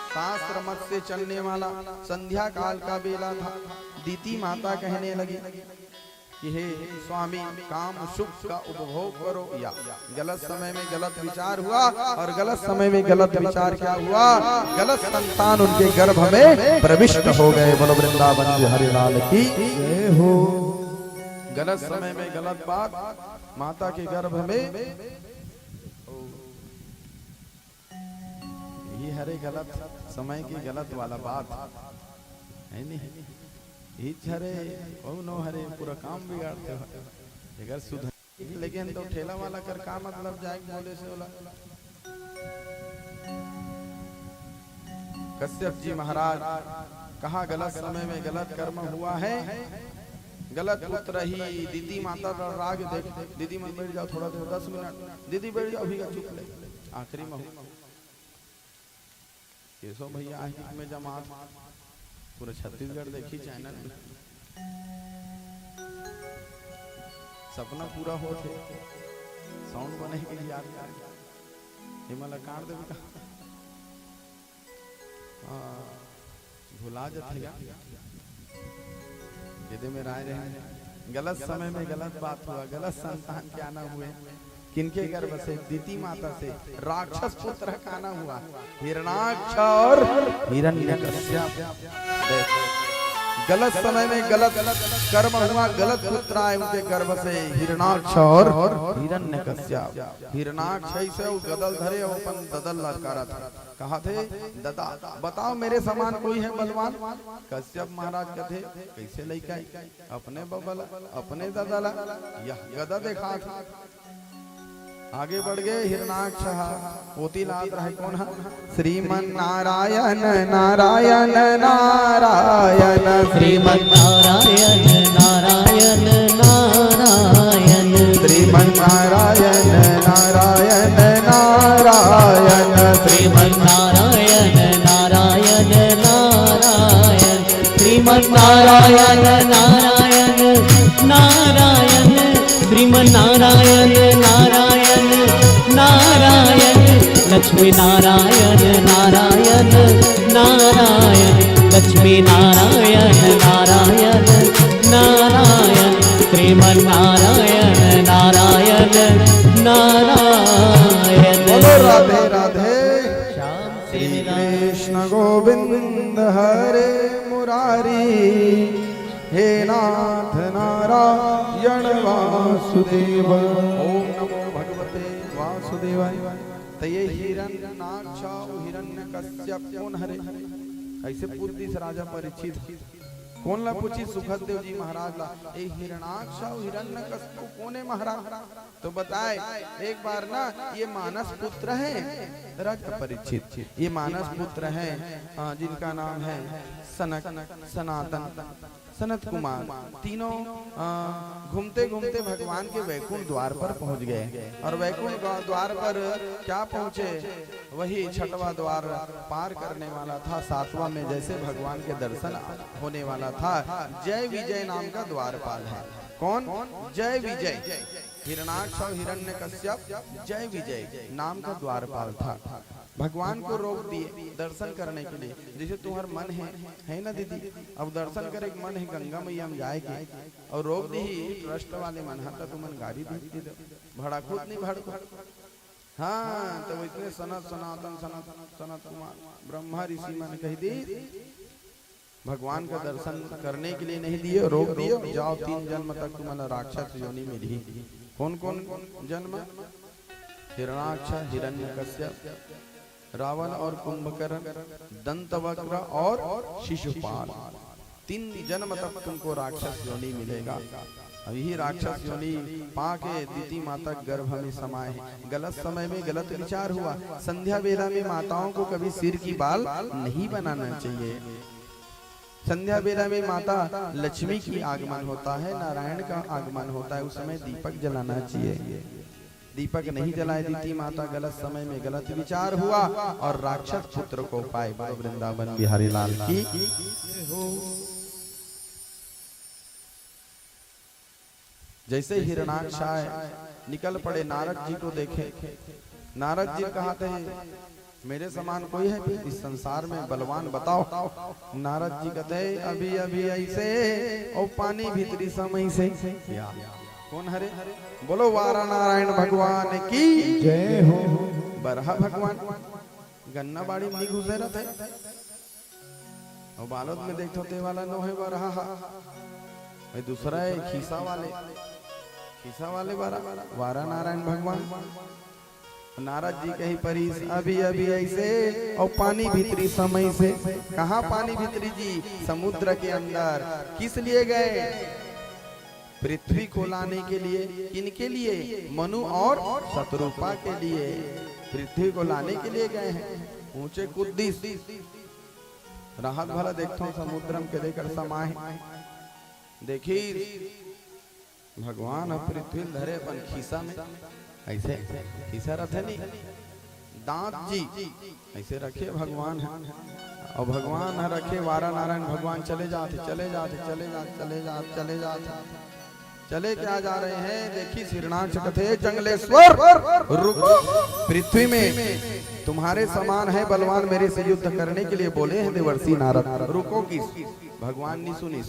शास्त्र मत से चलने वाला। संध्या काल का बेला था, दीति माता कहने लगी कि हे स्वामी, काम सुख का उपभोग करो। या गलत समय में गलत विचार हुआ, और गलत समय में गलत विचार क्या हुआ? गलत संतान उनके गर्भ में प्रविष्ट हो गए। बोलो वृंदावन बिहारी लाल की जय हो। गलत समय में गलत बात माता के गर्भ में, ये हरे गलत समय की गलत वाला बात है नहीं, हरे ओ नो हरे पूरा काम बिगाड़ते हो। अगर सुधर लेकिन तो ठेला वाला कर का मतलब जाए बोले से बोला। कश्यप जी महाराज कहा गलत समय में गलत कर्म हुआ है, गलत पुत्र ही। दीदी माता का राग देख, दीदी मन बैठ जाओ थोड़ा देर 10 मिनट, दीदी बैठ जाओ, भी चुप ले। आखिरी में केशव भैया आहिर में जमात पूरा छत्तीसगढ़ देखी चैनल में, सपना पूरा हो थे। साउंड बनेगी यार हिमालय काट दे बेटा भुला जाते यदि में राय रहे गलत समय में गलत बात हुआ, गलत संतान क्या ना हुए, किनके गर्भ से? दीति माता से राक्षस पुत्र का ना हुआ, हिरणाक्ष और हिरण्यकश्यप। गलत समय में गलत कर्म हुआ, गलत पुत्र आए उनके गर्भ से, हिरणाक्ष और हिरण्यकश्यप। हिरणाक्ष से वो गदल धरे और अपन ददल लड़का था, कहा थे ददा बताओ मेरे समान कोई है बलवान? कश्यप महाराज कहते कैसे लइका अपने बबल अपने ददला यह गदा देखा था। आगे बढ़ गए, हिरणाक्ष पोती लाद रहा है कौन है? श्रीमन नारायण नारायण नारायण श्रीमन नारायण नारायण नारायण श्रीमन नारायण नारायण नारायण श्रीमन नारायण नारायण नारायण श्रीमन नारायण नारायण नारायण श्रीमन नारायण नारायण नारायण लक्ष्मी नारायण नारायण नारायण लक्ष्मी नारायण नारायण नारायण श्रीमन नारायण नारायण नारायण। बोलो राधे राधे। श्याम श्री कृष्ण गोविंद हरे मुरारी, हे नाथ नारायण वासुदेव। ओम नमो भगवते वासुदेवाय। तो ये हिरण्याक्ष हिरण्यकश्यप कौन हरे? ऐसे पूर्दिश राजा परीक्षित कौन ला पूछी? सुखद देव जी महाराज ला ए हिरण्याक्ष हिरण्यकश्यप कौन है महाराज? तो बताए एक बार ना ये मानस पुत्र है राजा परीक्षित, ये मानस पुत्र है जिनका नाम है सनक सनातन सनत कुमार। तीनों घूमते घूमते भगवान के वैकुंठ द्वार पर पहुंच गए और वैकुंठ द्वार पर क्या पहुंचे? वही छठवां द्वार पार करने वाला था, सातवां में जैसे भगवान के दर्शन होने वाला था। जय विजय नाम का द्वारपाल है। कौन? जय विजय। हिरणाक्ष और हिरण्यकश्यप जय विजय नाम का द्वारपाल था। भगवान को रोक दिए दर्शन करने के लिए। जैसे तुम्हार मन है ना दीदी, अब दर्शन करे मन है गंगा मैया में जाएगी और रोक दी ट्रस्ट वाले मन है तो तुमन गाड़ी दी भाड़ा खुद नहीं भाड़। हाँ तो इसने सनत सनातन सनातन सनत कुमार ब्रह्मा ऋषि मन कह दी भगवान का दर्शन करने के लिए नहीं दिए, रोक दिए। जाओ 3 जन्म तक तुम्हारा राक्षस योनि में रही। कौन कौन जन्म? हिरणाक्ष हिरण्यकश्यप, रावण और कुंभकर्ण, दंतवक्र और शिशुपाल। 3 जन्म तक तुमको राक्षस योनि मिलेगा। अब यही राक्षस योनि पाके दीति माता गर्भ में समाये। गलत समय में गलत विचार हुआ। संध्या बेला में माताओं को कभी सिर की बाल नहीं बनाना चाहिए। संध्या बेला में माता लक्ष्मी की आगमन होता है, नारायण का आगमन होता है, उस समय दीपक जलाना चाहिए। दीपक नहीं जलाए दीति माता, गलत समय में गलत विचार हुआ और राक्षस पुत्र को पाए। वृंदावन बिहारी लाल की जैसे हिरणाक्ष आए निकल पड़े, नारद जी को देखे। नारद जी कहते हैं मेरे समान कोई है इस संसार में बलवान बताओ। नारद जी कहते हैं अभी अभी ऐसे और पानी भीतरी समय से। कौन हरे? बोलो वारा नारायण भगवान की जय हो। बरहा भगवान गन्ना बाड़ी में घुसे रहते और बालोद में देखो ते वाला नो है बरहा। दूसरा है खीसा वाले वारा नारायण भगवान। नारद जी कही परीस अभी अभी ऐसे और पानी भीतरी समय से। कहा पानी भीतरी जी? समुद्र के अंदर। किस लिए गए? पृथ्वी को लाने के लिए। किनके लिए? मनु और शत्रुपा के लिए पृथ्वी को लाने के लिए गए हैं। ऊंचे कुद्दिस राहत भला देखो समुद्रम के लेकर समाये। देखी भगवान पृथ्वी धरे अपन खीसा में ऐसे खीसा रखे नहीं, दांत जी ऐसे रखे भगवान है और भगवान रखे वारा नारायण भगवान चले जाते चले क्या जा रहे हैं? देखी हिरणाक्ष कथे जंगलेश्वर रुको, पृथ्वी में तुम्हारे समान है बलवान, मेरे से युद्ध करने के लिए बोले हैं देवर्षि नारद। रुको किस भगवान नहीं सुनी,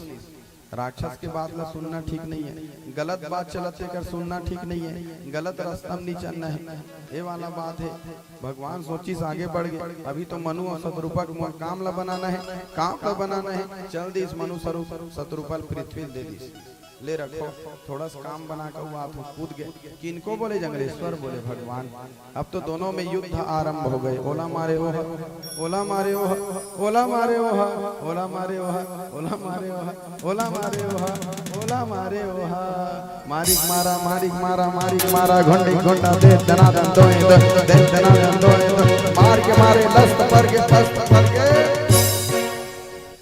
राक्षस के बात ला सुनना ठीक नहीं है, गलत बात चलते कर सुनना ठीक नहीं है, गलत रास्ता में नहीं चलना है, ये वाला बात है। भगवान सोची से आगे बढ़ गए। अभी तो मनु और शत्रुपल काम ला बनाना है, काम ला बनाना है, चल दी इस मनु शत्रुपल पृथ्वी दे दी, ले रखो, थोड़ा सा काम बना कर हुआ तो कूद गए। किनको बोले? जंगलेश्वर बोले भगवान। अब तो दोनों में युद्ध आरंभ हो गए। ओला मारे ओह, ओला मारे ओह, ओला मारे ओह, ओला मारे ओह, ओला मारे ओह, ओला मारे ओह, ओला मारे ओह, मारिक मारा मारिक मारा मारिक मारा, घोंडी घोंडा दे दना दन दोए दे दना दन दोए, मार के मारे दस्त पर के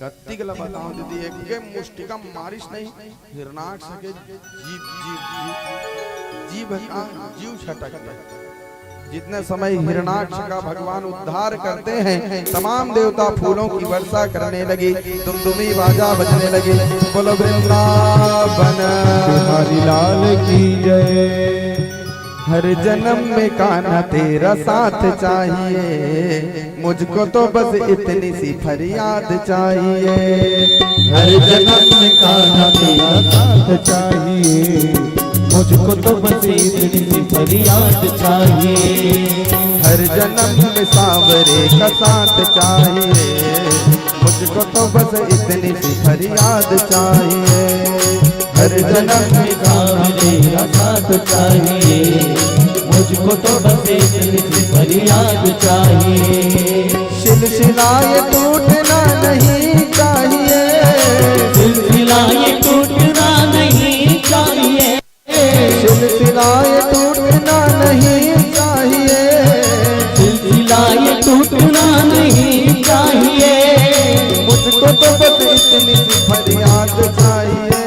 कत्ती गला बताऊं दीदी, एक के मुष्टिका मारिश नहीं, हिरणाक्ष के जीव छटक गए। जितने समय हिरणाक्ष का भगवान उद्धार करते हैं, तमाम देवता फूलों की वर्षा करने लगे, दुमदुमी बाजा बजने लगे, बोलो वृंदावन बिहारी लाल की जय। हर जन्म में कान्हा तेरा साथ चाहिए, मुझको तो बस इतनी सी फरियाद चाहिए। हर जन्म में कान्हा तेरा साथ चाहिए, मुझको तो बस इतनी सी फरियाद चाहिए। हर जन्म में सांवरे का साथ चाहिए, मुझको तो बस इतनी सी फरियाद चाहिए। हर जन्म में कान्हा तेरा साथ चाहिए, मुझको तो बस इतनी सी फरियाद चाहिए। सिलसिलाए टूटना नहीं चाहिए, सिलसिलाए टूटना नहीं चाहिए, सिलसिलाए टूटना नहीं चाहिए, सिलसिलाए टूटना नहीं चाहिए। मुझको तो बस इतनी सी फरियाद चाहिए।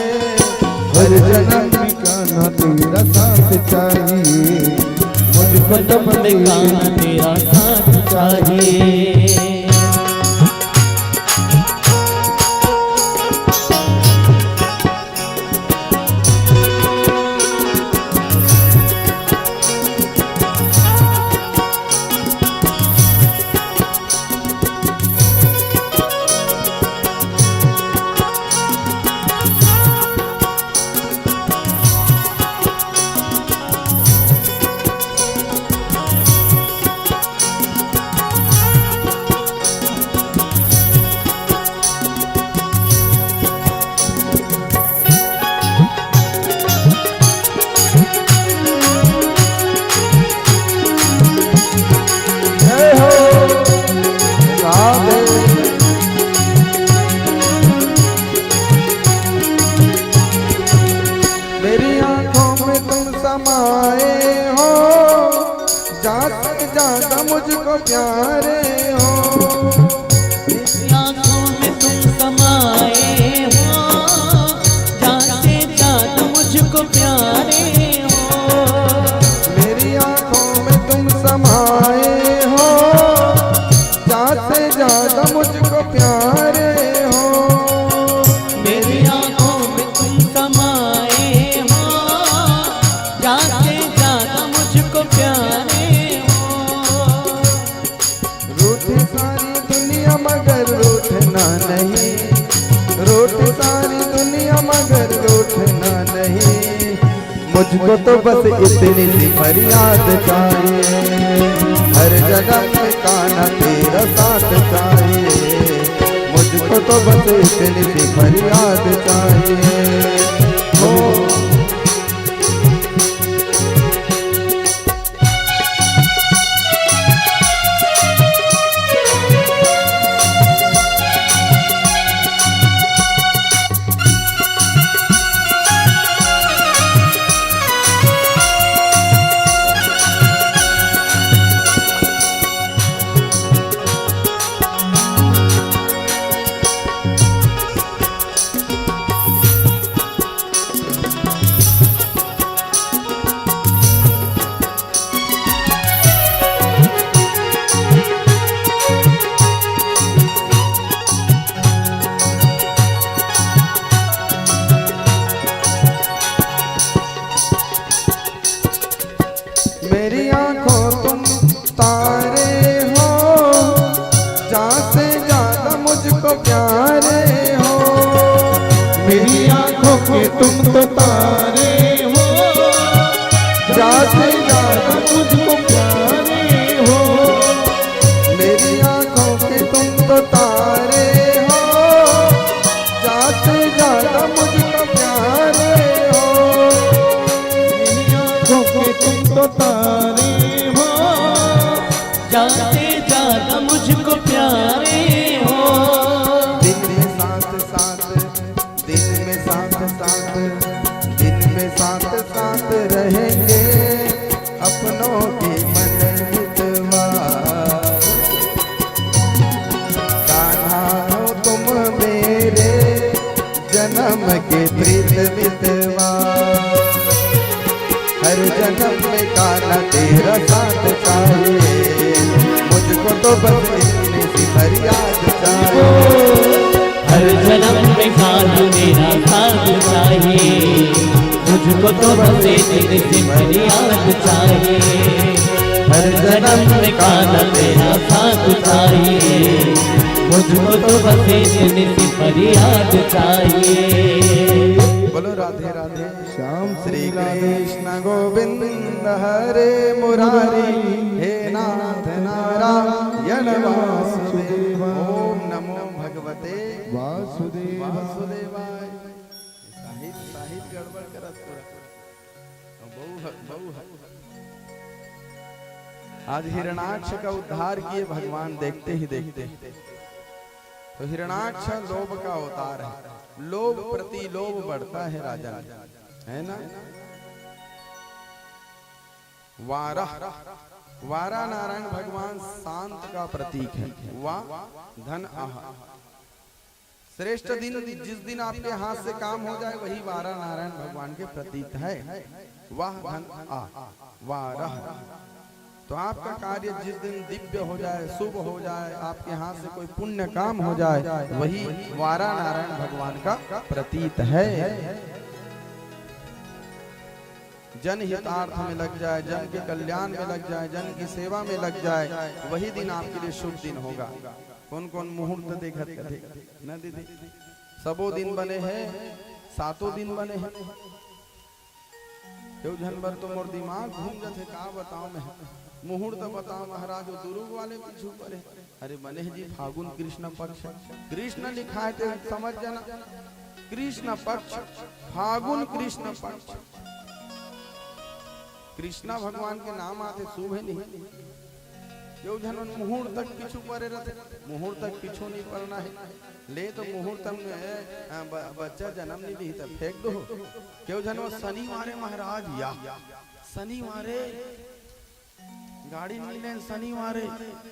हर जन्म में कान्हा तेरा साथ चाहिए, मुझको तो जन्म में कान्हा तेरा साथ चाहिए। मेरी आंखों में तुम समाए हो, ज्यादा से ज्यादा मुझको प्यारे हो। आँखों में तुम समाए हो, जाते जाते मुझको प्यारे हो। मेरी आंखों में तुम समाए हो, ज्यादा से ज्यादा मुझको प्यारे हो। मेरी आँखों में तुम समाए हो, जाते जाते मुझको प्यारे हो। रूठी सारी दुनिया मगर रूठना नहीं, रूठी सारी दुनिया मगर रूठना नहीं। मुझको तो बस इतनी सी फरियाद चाहिए। हर जगह में कान्हा तेरा साथ चाहिए, मुझको तो बस इतनी सी फरियाद चाहिए। हो जाते जाते मुझको प्यारे हो, मेरी आंखों के तुम तो तारे हो, जाते जाते मुझको प्यारे हो, मेरी आंखों के तुम तो तारे हो, जाते जाता मुझको प्यारे हो। दिन में साथ साथ, दिन में साथ साथ, दिन में साथ साथ रहेंगे अपनों के मन मितवा, कान्हा हो तुम मेरे जन्म के प्रीत मितवा, हर जन्म में कान्हा तेरा साथ चाहिए, मुझको तो बस इतनी सी फरियाद चाहिए, हर जन्म में कान्हा मेरा साथ चाहिए, मुझको तो बस इतनी सी फरियाद चाहिए, हर जन्म में कान्हा मेरा साथ चाहिए, मुझको तो बस इतनी सी फरियाद चाहिए। बोलो राधे राधे श्याम श्री कृष्ण गोविंद हरे मुरारी, हे नाथ नारायण वासुदेव, ओम नमो भगवते वासुदेव वासुदेवाय। साहित्य साहित्य गड़बड़ करत बहु आज हिरणाक्ष का उद्धार किए भगवान देखते ही देखते। तो हिरणाक्ष लोभ का अवतार है, लोभ प्रति लोभ बढ़ता है राजा, है ना। वारा वारा नारायण भगवान शांत का प्रतीक है, वा धन आह, श्रेष्ठ दिन जिस दिन आपके हाथ से काम हो जाए वही वारा नारायण भगवान के प्रतीक है, वाह धन आ वारा। तो आपका कार्य जिस दिन दिव्य हो जाए, शुभ हो जाए, आपके हाथ से कोई पुण्य काम हो जाए, वही वारा नारायण भगवान का प्रतीक है। जन हितार्थ में लग जाए, जन के कल्याण में लग जाए, जन की सेवा में लग जाए, वही दिन आपके लिए शुभ दिन होगा। कौन कौन मुहूर्त देखा न दीदी, सबो दिन बने हैं, सातों दिन बने हैं। क्यों जनवर तो मोर दिमाग घूम जाते, का बताओ मैं मुहूर्त बताओ महाराज, वो दुर्ग वाले पीछू पर है। अरे बने जी फागुन कृष्ण पक्ष, कृष्ण लिखा है तो समझ जाना, कृष्ण पक्ष फागुन कृष्ण पक्ष, कृष्णा भगवान के नाम आते शुभ है नहीं। क्यों जन मुहूर्त तक पीछू परे रहते, मुहूर्त तक पीछू नहीं पड़ना है। ले तो मुहूर्त में बच्चा जन्म नहीं ली तब फेंक दो। क्यों जन शनिवार महाराज, या शनिवार गाड़ी नहीं लेना, शनिवार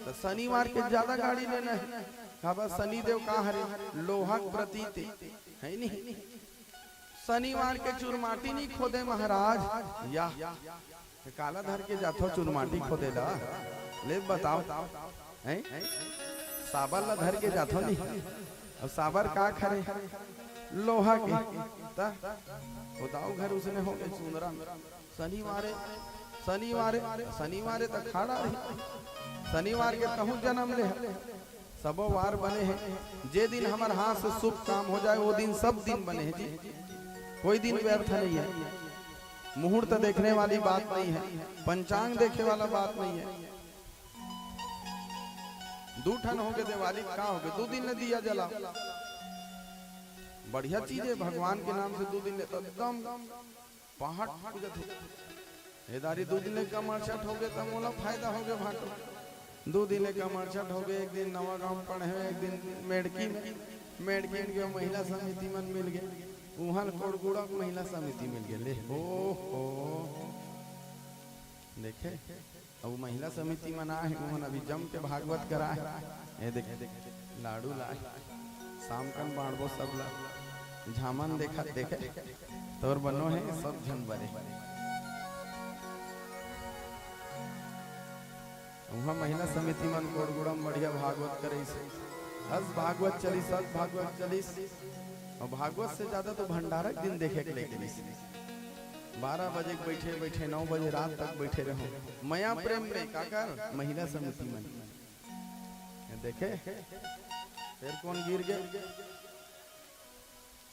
तो शनिवार के ज्यादा गाड़ी लेना है। कहा शनिदेव का हरे लोहा प्रतीत है नहीं, शनिवार के चुरमाटी नहीं खोदे महाराज, या काला धर के जाथो चुरमाटी खोदे ला। ले बताओ हैं, साबर ला धर के जाथो नहीं, अब साबर का खरे लोहा के बताओ घर उसने हो गए सुंदरा। शनिवार शनिवार शनिवार तक खाड़ा रही, शनिवार के कहूँ जन्म ले, सबो वार बने हैं। जे दिन हमारे हाथ से शुभ काम हो जाए वो दिन सब दिन बने हैं जी, कोई दिन व्यर्थ नहीं है। मुहूर्त देखने वाली बात नहीं है, पंचांग देखे वाला बात नहीं है। दूठन हो गए दिवाली का हो गए, 2 दिन ने दिया जला, बढ़िया चीज है। भगवान के नाम से 2 दिन एकदम पहाड़ हेदारी 2 दिन का मरछट हो गए तो मोला फायदा हो गया भाटो। 2 दिन का मरछट हो गए, एक दिन नवा गांव पढ़े हुए, एक दिन मेडकी के महिला समिति मन मिल गए, वहाँ कोड़गुड़ा महिला समिति मिल गए। ले हो देखे अब महिला समिति मना है, उन्होंने अभी जम के भागवत करा है। ये देखे लाडू लाए, शामकन बाढ़बो सब ला झामन देखा देखे तोर बनो है सब जन बने। वहाँ महिला समिति मन कोड़गुड़म बढ़िया भागवत करे, हस भागवत चली, सब भागवत चली। और भागवत से ज्यादा तो भंडारक दिन देखे के लेके 12 बजे बैठे बैठे 9 बजे रात तक बैठे रहो मया प्रेम में काकर महिला समिति में देखे। फिर कौन गिर गए,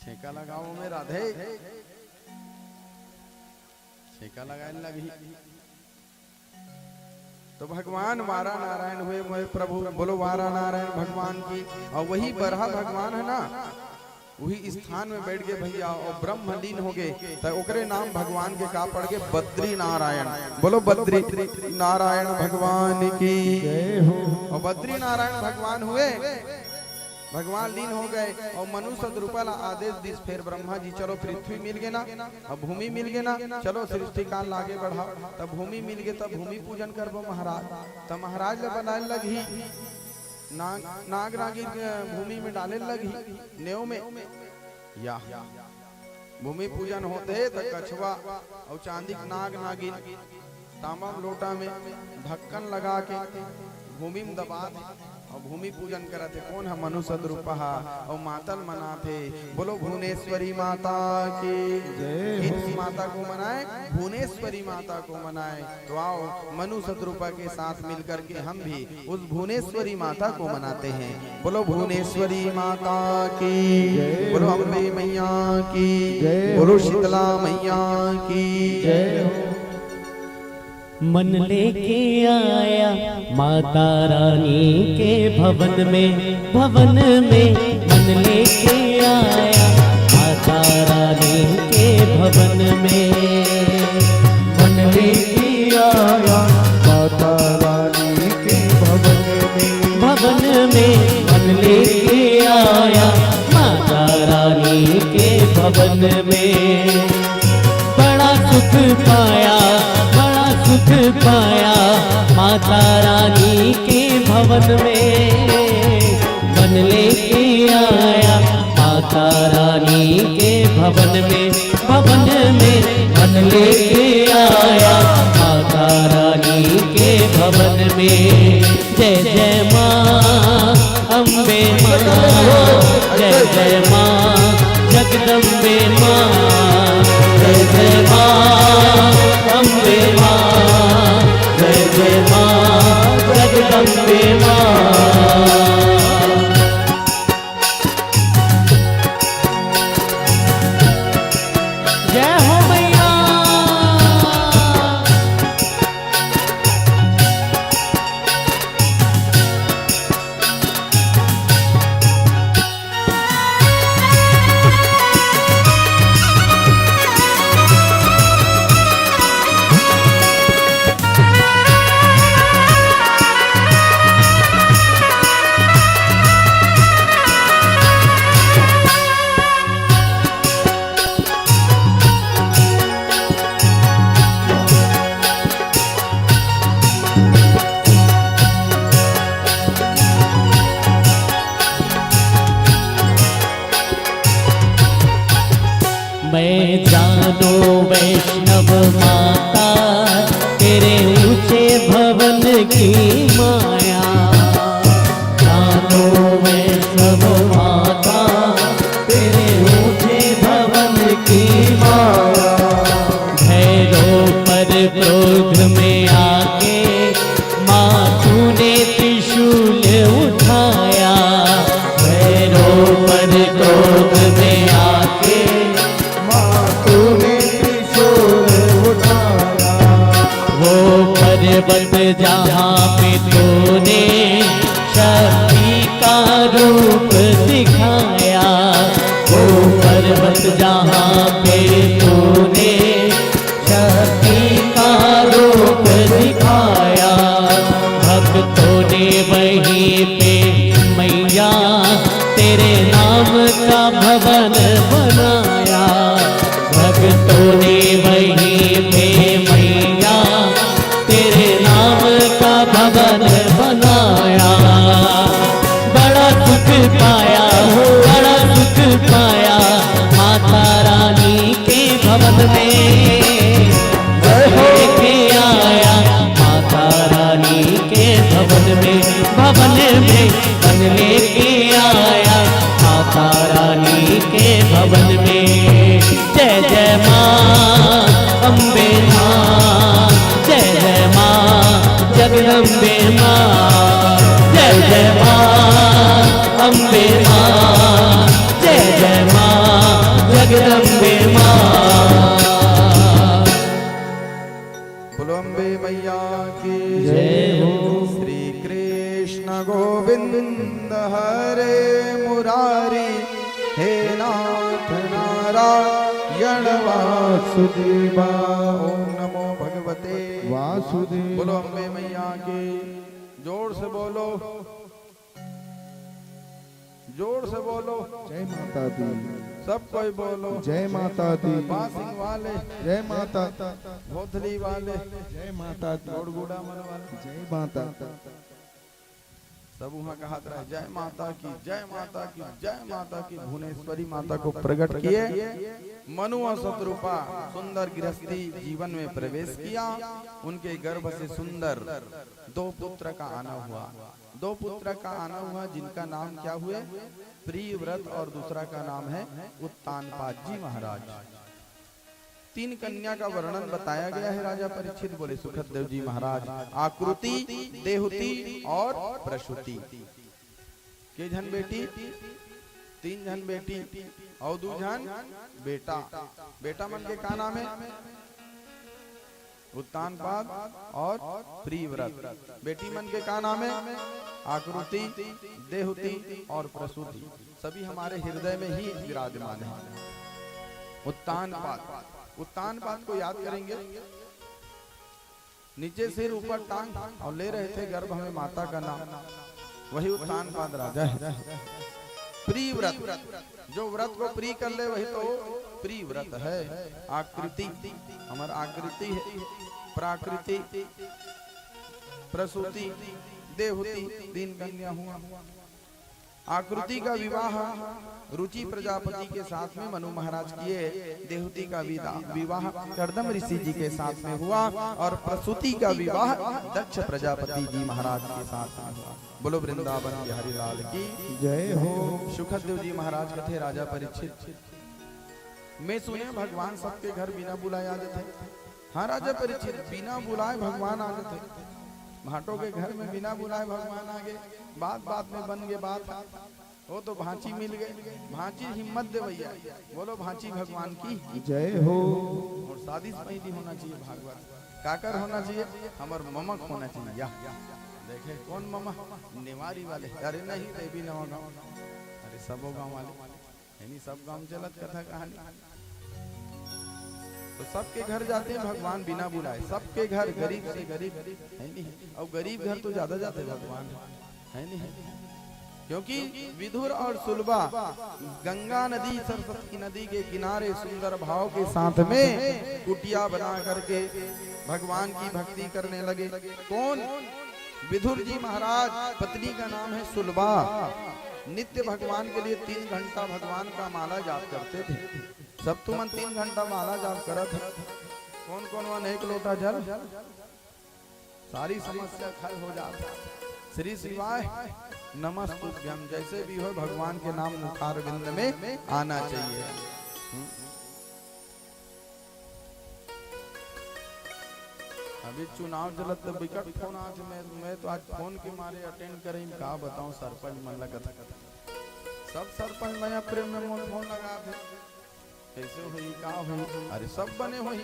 छेका लगाओ में राधे छेका लगाने लगी। तो भगवान वारा नारायण हुए मोहे प्रभु, बोलो वारा नारायण भगवान की। और वही बरहा भगवान है ना, वही स्थान में बैठ गए भैया और ब्रह्म लीन हो गए। तो ओकरे नाम भगवान के का पड़ गए बद्री नारायण। बोलो बद्री नारायण भगवान की। और बद्री नारायण भगवान हुए, भगवान लीन हो गए और मनुष्य रूपा आदेश दिस। फिर ब्रह्मा जी चलो पृथ्वी मिल गए ना, अब भूमि मिल गए ना, चलो सृष्टि काल आगे बढ़ाओ। तब भूमि मिल गए, तब भूमि पूजन करबो महाराज। तब महाराज ने बनाने लगी नाग नागी भूमि में डाले लगी नेव में। या भूमि पूजन होते तो कछवा और चांदी नाग नागिन तांबा लोटा में ढक्कन लगा के भूमि में दबा और भूमि पूजन करते। कौन है मनुष्य रूपा और मातल मनाते। बोलो भुवनेश्वरी माता की। किस माता को मनाए? भुवनेश्वरी माता को मनाए। तो आओ मनुष्य रूपा के साथ मिलकर के हम भी उस भुवनेश्वरी माता को मनाते हैं। बोलो भुवनेश्वरी माता की, बोलो अम्बे मैया की, बोलो शीतला मैया की। मन लेके आया माता रानी के भवन में, भवन में मन लेके आया माता रानी के भवन में। मन लेके आया माता रानी के भवन में, भवन में मन लेके आया माता रानी के भवन में। बड़ा सुख पाया, सुख पाया माता रानी के भवन में। मन लेके आया माता रानी के भवन में, भवन में मन लेके आया माता रानी के भवन में। जय जय माँ अम्बे माँ, जय जय माँ जगदम्बे माँ, जय जय माँ अम्बे माँ, जय जय माँ जगदम्बे माँ। जय हो मैया। मैं जानो वैष्णव माता तेरे ऊंचे भवन की माया। जानो वैष्णव माता तेरे ऊंचे भवन की माया। भैरव पर क्रोध में आके माँ तूने त्रिशूल उठाया। भैरव पर क्रोध में आके पर्वत जहाँ पे तूने शक्ति का रूप दिखाया। वो पर्वत जहाँ पे तूने शक्ति का रूप दिखाया। भक्तों ने वहीं पे मैया तेरे नाम का भवन बनाया। भक्तों ने वहीं पे मैया तेरे नाम का भवन बनाया। बड़ा सुख पाया, बड़ा सुख पाया माता रानी के भवन में। अम्बे मैया की जय हो। श्री कृष्ण गोविंद हरे मुरारी हे नाथ नारायण वासुदेवा। ओम नमो भगवते वासुदेव। बोलो अम्बे मैया की। जोर से बोलो, जोर से बोलो। जय माता दी। सब कोई बोलो। जय माता दी। बासिंग वाले, जय माता। भोथली वाले, जय माता दी। गोड़गुड़ा मन वाले, जय माता। सब वहाँ कहा था जय माता की, जय माता की, जय माता की। भुवनेश्वरी माता को प्रकट किए। मनु और शत्रुपा सुंदर गृहस्थी जीवन में प्रवेश किया। उनके गर्भ से सुंदर 2 पुत्र का आना हुआ। 2 पुत्र का आना हुआ जिनका नाम क्या हुए? प्रियव्रत और दूसरा का नाम है उत्तानपाद जी महाराज। 3 कन्या का वर्णन बताया गया है। राजा परीक्षित बोले सुखद देव जी महाराज आकृति, देहुति और प्रसूति। के जन बेटी? 3 जन बेटी और 2 जन बेटा। बेटा मन के का नाम है? उत्तानपाद और प्रियव्रत। बेटी मन के का नाम है? आकृति, देहुति और प्रसूति। सभी हमारे हृदय में ही विराजमान है। उत्तानपाद, उत्तानपाद को याद करेंगे। नीचे सिर ऊपर टांग और ले रहे थे गर्भ में माता का नाम, वही उत्तानपाद राजा है। प्रियव्रत, जो व्रत को प्रिय कर ले वही तो प्रियव्रत है। आकृति, हमारा आकृति है। प्राकृति, प्रसूति, देहुति, 3 कन्या हुआ। आकृति का विवाह रुचि प्रजापति के साथ में मनु महाराज किए। देहुति का विवाह कर्दम ऋषि जी के साथ में हुआ और प्रसूति का विवाह दक्ष प्रजापति जी महाराज के साथ में हुआ। बोलो वृंदावन बिहारी लाल की जय हो। सुखदेव जी महाराज के थे राजा परीक्षित। मैं सुने भगवान सबके घर बिना बुलाए आ जाते। हाँ राजा परीक्षित, बिना बुलाए भगवान आ जाते। भाटों के घर में बिना बुलाए भगवान आ गए। बात बात में बन गए बात। वो तो भांची मिल गए। भांची हिम्मत दे भैया। बोलो भांची भगवान की जय हो। और शादी पहली होना चाहिए। भागवत काकर होना चाहिए? हमार ममक होना चाहिए। या देखे कौन ममा? नेवारी वाले। अरे नहीं, देवी नवा गाँव। अरे सबो गाँव वाले नहीं, सब गाँव चलत कथा कहानी। तो सबके घर जाते हैं भगवान बिना बुलाए। सबके घर, गरीब से गरीब है नहीं। और गरीब घर तो ज्यादा जाते भगवान है नहीं, क्योंकि विधुर और सुलभा गंगा नदी, सरस्वती नदी के किनारे सुंदर भाव के साथ में कुटिया बना करके भगवान की भक्ति करने लगे। कौन? विधुर जी महाराज। पत्नी का नाम है सुलभा। नित्य भगवान के लिए 3 घंटा भगवान का माला जाप करते थे। सब तुमन 3 घंटा माला जाप करत है। कौन कौन वन 1 लोटा जल, सारी समस्या खल हो जाता। श्री शिवाय नमस्तुभ्यम। जैसे भी हो भगवान के नाम मुखार बिंद में आना चाहिए। अभी चुनाव चलत तो विकट फोन आज मैं तो आज फोन के मारे अटेंड करें। का बताऊं, सरपंच मन लगा था। सब सरपंच नया प्रेम में फोन लगा थे। कैसे हुई, का हुई? अरे सब बने हुई,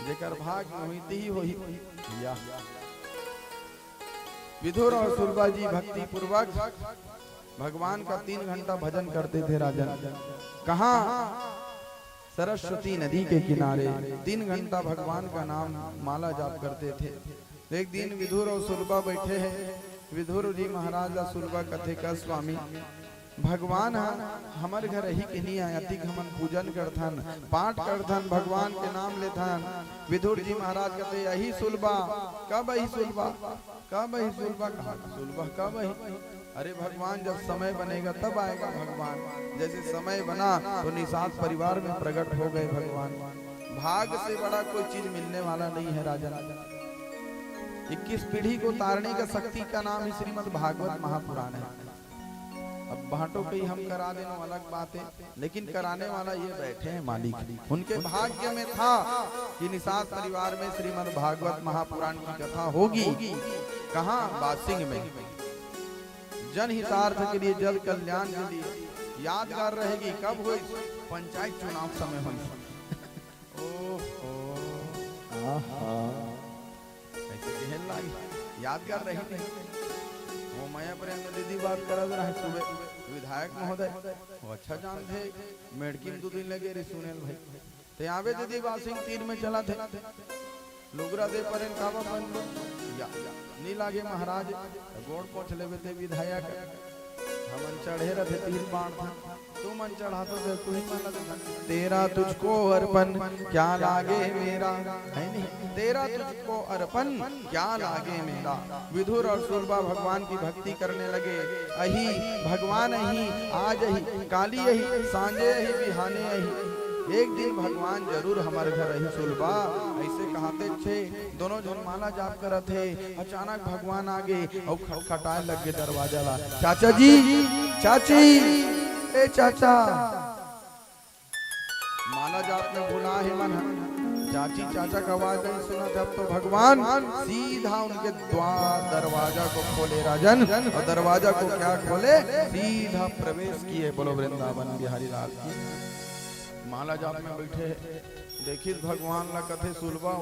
जेकर भाग में हुई ती हुई। या विधुर और सुलभा जी भक्ति पूर्वक भगवान का 3 घंटा भजन करते थे। राजन कहाँ? सरस्वती नदी के किनारे 3 घंटा भगवान का नाम माला जाप करते थे। एक दिन विधुर और सुलभा बैठे हैं। विधुर जी महाराज सुलभा कथे का स्वामी भगवान हमारे घर ही के नहीं आया थी। हमन पूजन करथन, पाठ करथन, भगवान के नाम लेथन। विधुर जी महाराज कहते यही सुलभा। कब ही सुलभा? कब ही सुलभा? सुलभा कब ही? अरे भगवान जब समय बनेगा तब आएगा भगवान। जैसे समय बना तो निषाद परिवार में प्रकट हो गए भगवान। भाग से बड़ा कोई चीज मिलने वाला नहीं है राजा। 21 पीढ़ी को तारने का शक्ति का नाम ही श्रीमद् भागवत महापुराण है। अब बांटो कहीं हम करा देना अलग बात है, लेकिन कराने वाला ये बैठे हैं मालिक। उनके भाग्य में था कि निषाद परिवार में श्रीमद् भागवत महापुराण की कथा होगी। कहाँ? बासिंग में। जनहितार्थ के लिए, जन कल्याण के लिए यादगार रहेगी। कब हुई? पंचायत चुनाव समय हुई। याद कर रही थी वो माया प्रेम में दीदी बात कर रहा है सुबह विधायक महोदय वो अच्छा जानते मेडकिन 2 दिन लगे रे सुनील भाई ते आवे दीदी बासिंग तीर में चला थे लोगरा दे पर काबा बन या नी लागे महाराज गोड़ पोछ लेवे ते विधायक हमन चढ़े रहे तीर बाण था तू मन चढ़ा तो तू ही मन लगा तेरा तुझको अर्पण क्या लागे मेरा है नहीं तेरा तुझको अर्पण क्या लागे मेरा। विधुर और सुरबा भगवान की भक्ति करने लगे। अही भगवान अही आज अही काली अही सांझे अही बिहाने अही एक दिन भगवान जरूर हमारे घर रही सुलभा ऐसे कहते छे। दोनों जन माला जाप करत थे अचानक भगवान आगे और खटखटाए लग गए दरवाजा ला। चाचा जी चाची ए चाचा माला जाप में बुला है मन चाची चाचा का आवाज नहीं सुना जब तो भगवान सीधा उनके द्वार दरवाजा को खोले राजन और दरवाजा को क्या खोले सीधा प्रवेश किए। बोलो वृंदावन बिहारी लाल की। माला जाप में बैठे देखिए भगवान ला कथे सुलभा ओ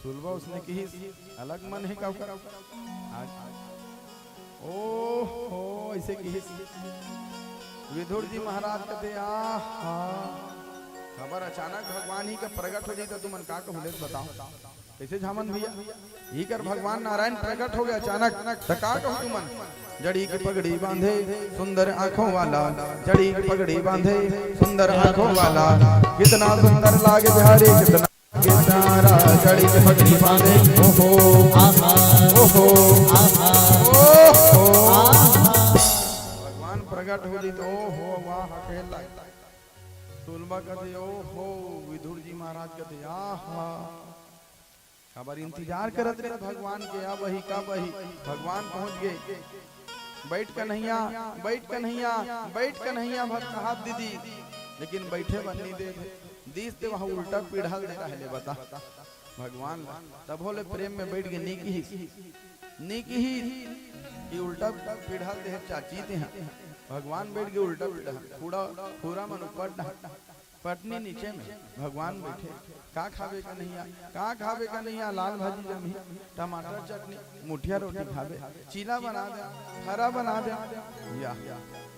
सुलभा उसने की अलग मन है का ओ ऐसे की विधुर जी महाराज कहते खबर अचानक भगवान ही का प्रकट हो जाए तो तुम का कहले बताओ कैसे झामन भैया ही कर भगवान नारायण प्रकट हो गया अचानक तो का कहूं तुमन जड़ी की पगड़ी बांधे सुंदर आंखों वाला जड़ी की पगड़ी बांधे सुंदर आंखों वाला कितना सुंदर लागे बिहारी कितना किनारा जड़ी की पगड़ी बांधे ओहो आहा ओहो आहा ओहो भगवान प्रकट हो जी तो ओहो वाह कहला सुलभा कहते ओहो विधुर जी महाराज कहते आहा खबर इंतजार करत रहे भगवान के अब वही कब वही भगवान पहुंच गए। बैठ कन्हैया भक्त हाथ दीदी लेकिन बैठे बनी दे दीस ते वहां उल्टा पीढ़ल दे रहले बता भगवान तब बोले प्रेम में बैठ गए नीकी ही कि उल्टा पीढ़ल दे चाची ते भगवान बैठ गए उल्टा पीढ़ा पूरा मन ऊपर पटनी नीचे में भगवान बैठे का खावे का नहीं लाल भाजी जमी टमाटर चटनी मुठिया रोटी खावे चीला बना दे हरा बना दे या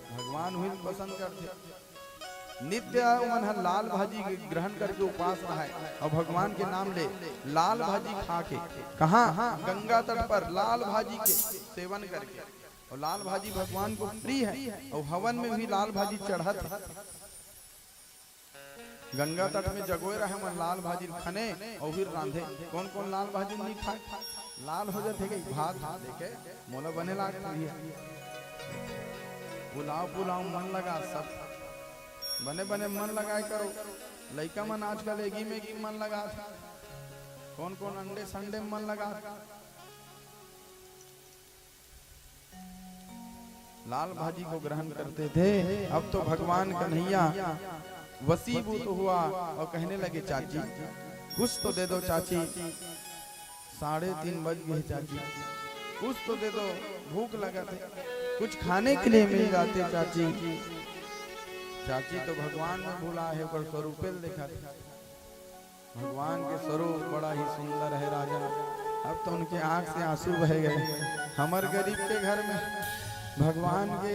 भगवान हुई पसंद करते नित्य मन लाल भाजी ग्रहण करके उपास रहा है और भगवान के नाम ले लाल भाजी खा के कहा गंगा तट पर लाल भाजी के सेवन करके और लाल भाजी भगवान को प्रिय है और हवन में भी लाल भाजी चढ़त है। गंगा तट में जगोए रहे मन लाल भाजी खने और फिर रांधे कौन कौन लाल भाजी नहीं खाए लाल हो जाते गई भात देखे मोला बने लागती है पुलाव मन लगा सब बने मन लगाए करो लड़का मन आजकल एगी में की मन लगा कौन कौन अंडे संडे मन लगा लाल भाजी को ग्रहण करते थे। अब तो भगवान कन्हैया वसीभूत हुआ और कहने लगे चाची कुछ तो दे दो चाची 3:30 बज गए चाची कुछ तो दे दो भूख लगा थे कुछ खाने के लिए मिल जाते चाची तो भगवान में भूला है पर स्वरूप देखा भगवान के स्वरूप बड़ा ही सुंदर है राजा। अब तो उनके आंख से आंसू बह गए। हमारे गरीब के घर में भगवान के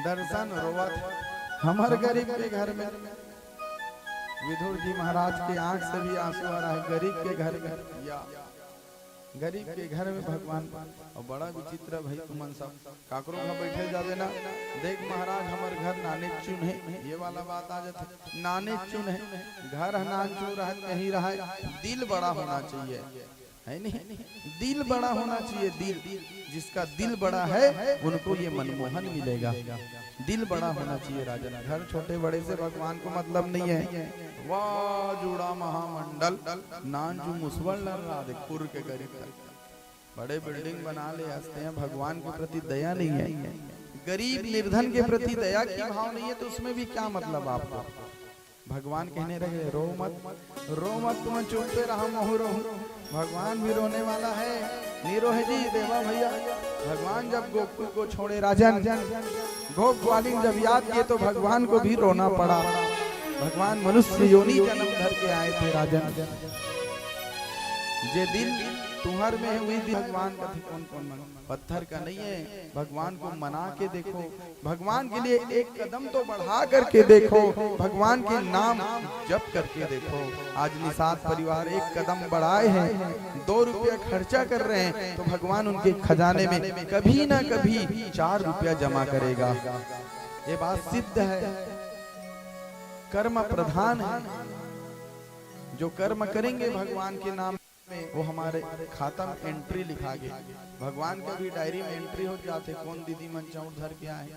दर्शन रोवत हमारे गरीब के घर में विधुर जी महाराज के आंख से भी आंसू आ रहा है। गरीब के घर में या गरीब के घर में भगवान और बड़ा विचित्र भाई तुमन सब काकरो घर बैठे जावे ना देख महाराज हमारे घर नाने चुन है ये वाला बात आ जाते नाने चुन है घर नान चुन रहा कहीं रहा दिल बड़ा होना चाहिए है नहीं दिल बड़ा होना चाहिए। दिल जिसका दिल बड़ा है उनको ये मनमोहन मिलेगा। दिल बड़ा होना चाहिए राजन। घर छोटे बड़े से भगवान को मतलब नहीं है। वाह जुड़ा महामंडल नानजू मुसवल राधिकपुर के गरीब बड़े बिल्डिंग बना ले हंसते हैं। भगवान के प्रति दया नहीं है। गरीब निर्धन के प्रति दया की भाव नहीं है तो उसमें भी क्या मतलब आपको। भगवान कहने लगे रो मत तुम चुप पे रहा महू रो। भगवान भी रोने वाला है नीरो है जी देवा भैया। भगवान जब गोकुल को छोड़े राजन गोप ग्वालिन जब याद किए तो भगवान को भी रोना पड़ा। भगवान मनुष्य योनि जन्म धर के आए थे राजन। जे दिल तुम्हार में है वही दिल भगवान का कौन कौन मन पत्थर का नहीं है। भगवान को मना के देखो, भगवान के लिए एक कदम तो बढ़ा करके देखो, भगवान के नाम जप करके देखो। आज निषाद परिवार एक कदम बढ़ाए हैं, 2 रुपया खर्चा कर रहे हैं, तो भगवान उनके खजाने में कभी ना कभी 4 रुपया जमा करेगा। ये बात सिद्ध है। कर्म प्रधान है, जो कर्म करेंगे भगवान के नाम वो हमारे खाता में एंट्री लिखा गया। भगवान का भी डायरी में एंट्री हो जाते, कौन दीदी मन चाउर धर के आए,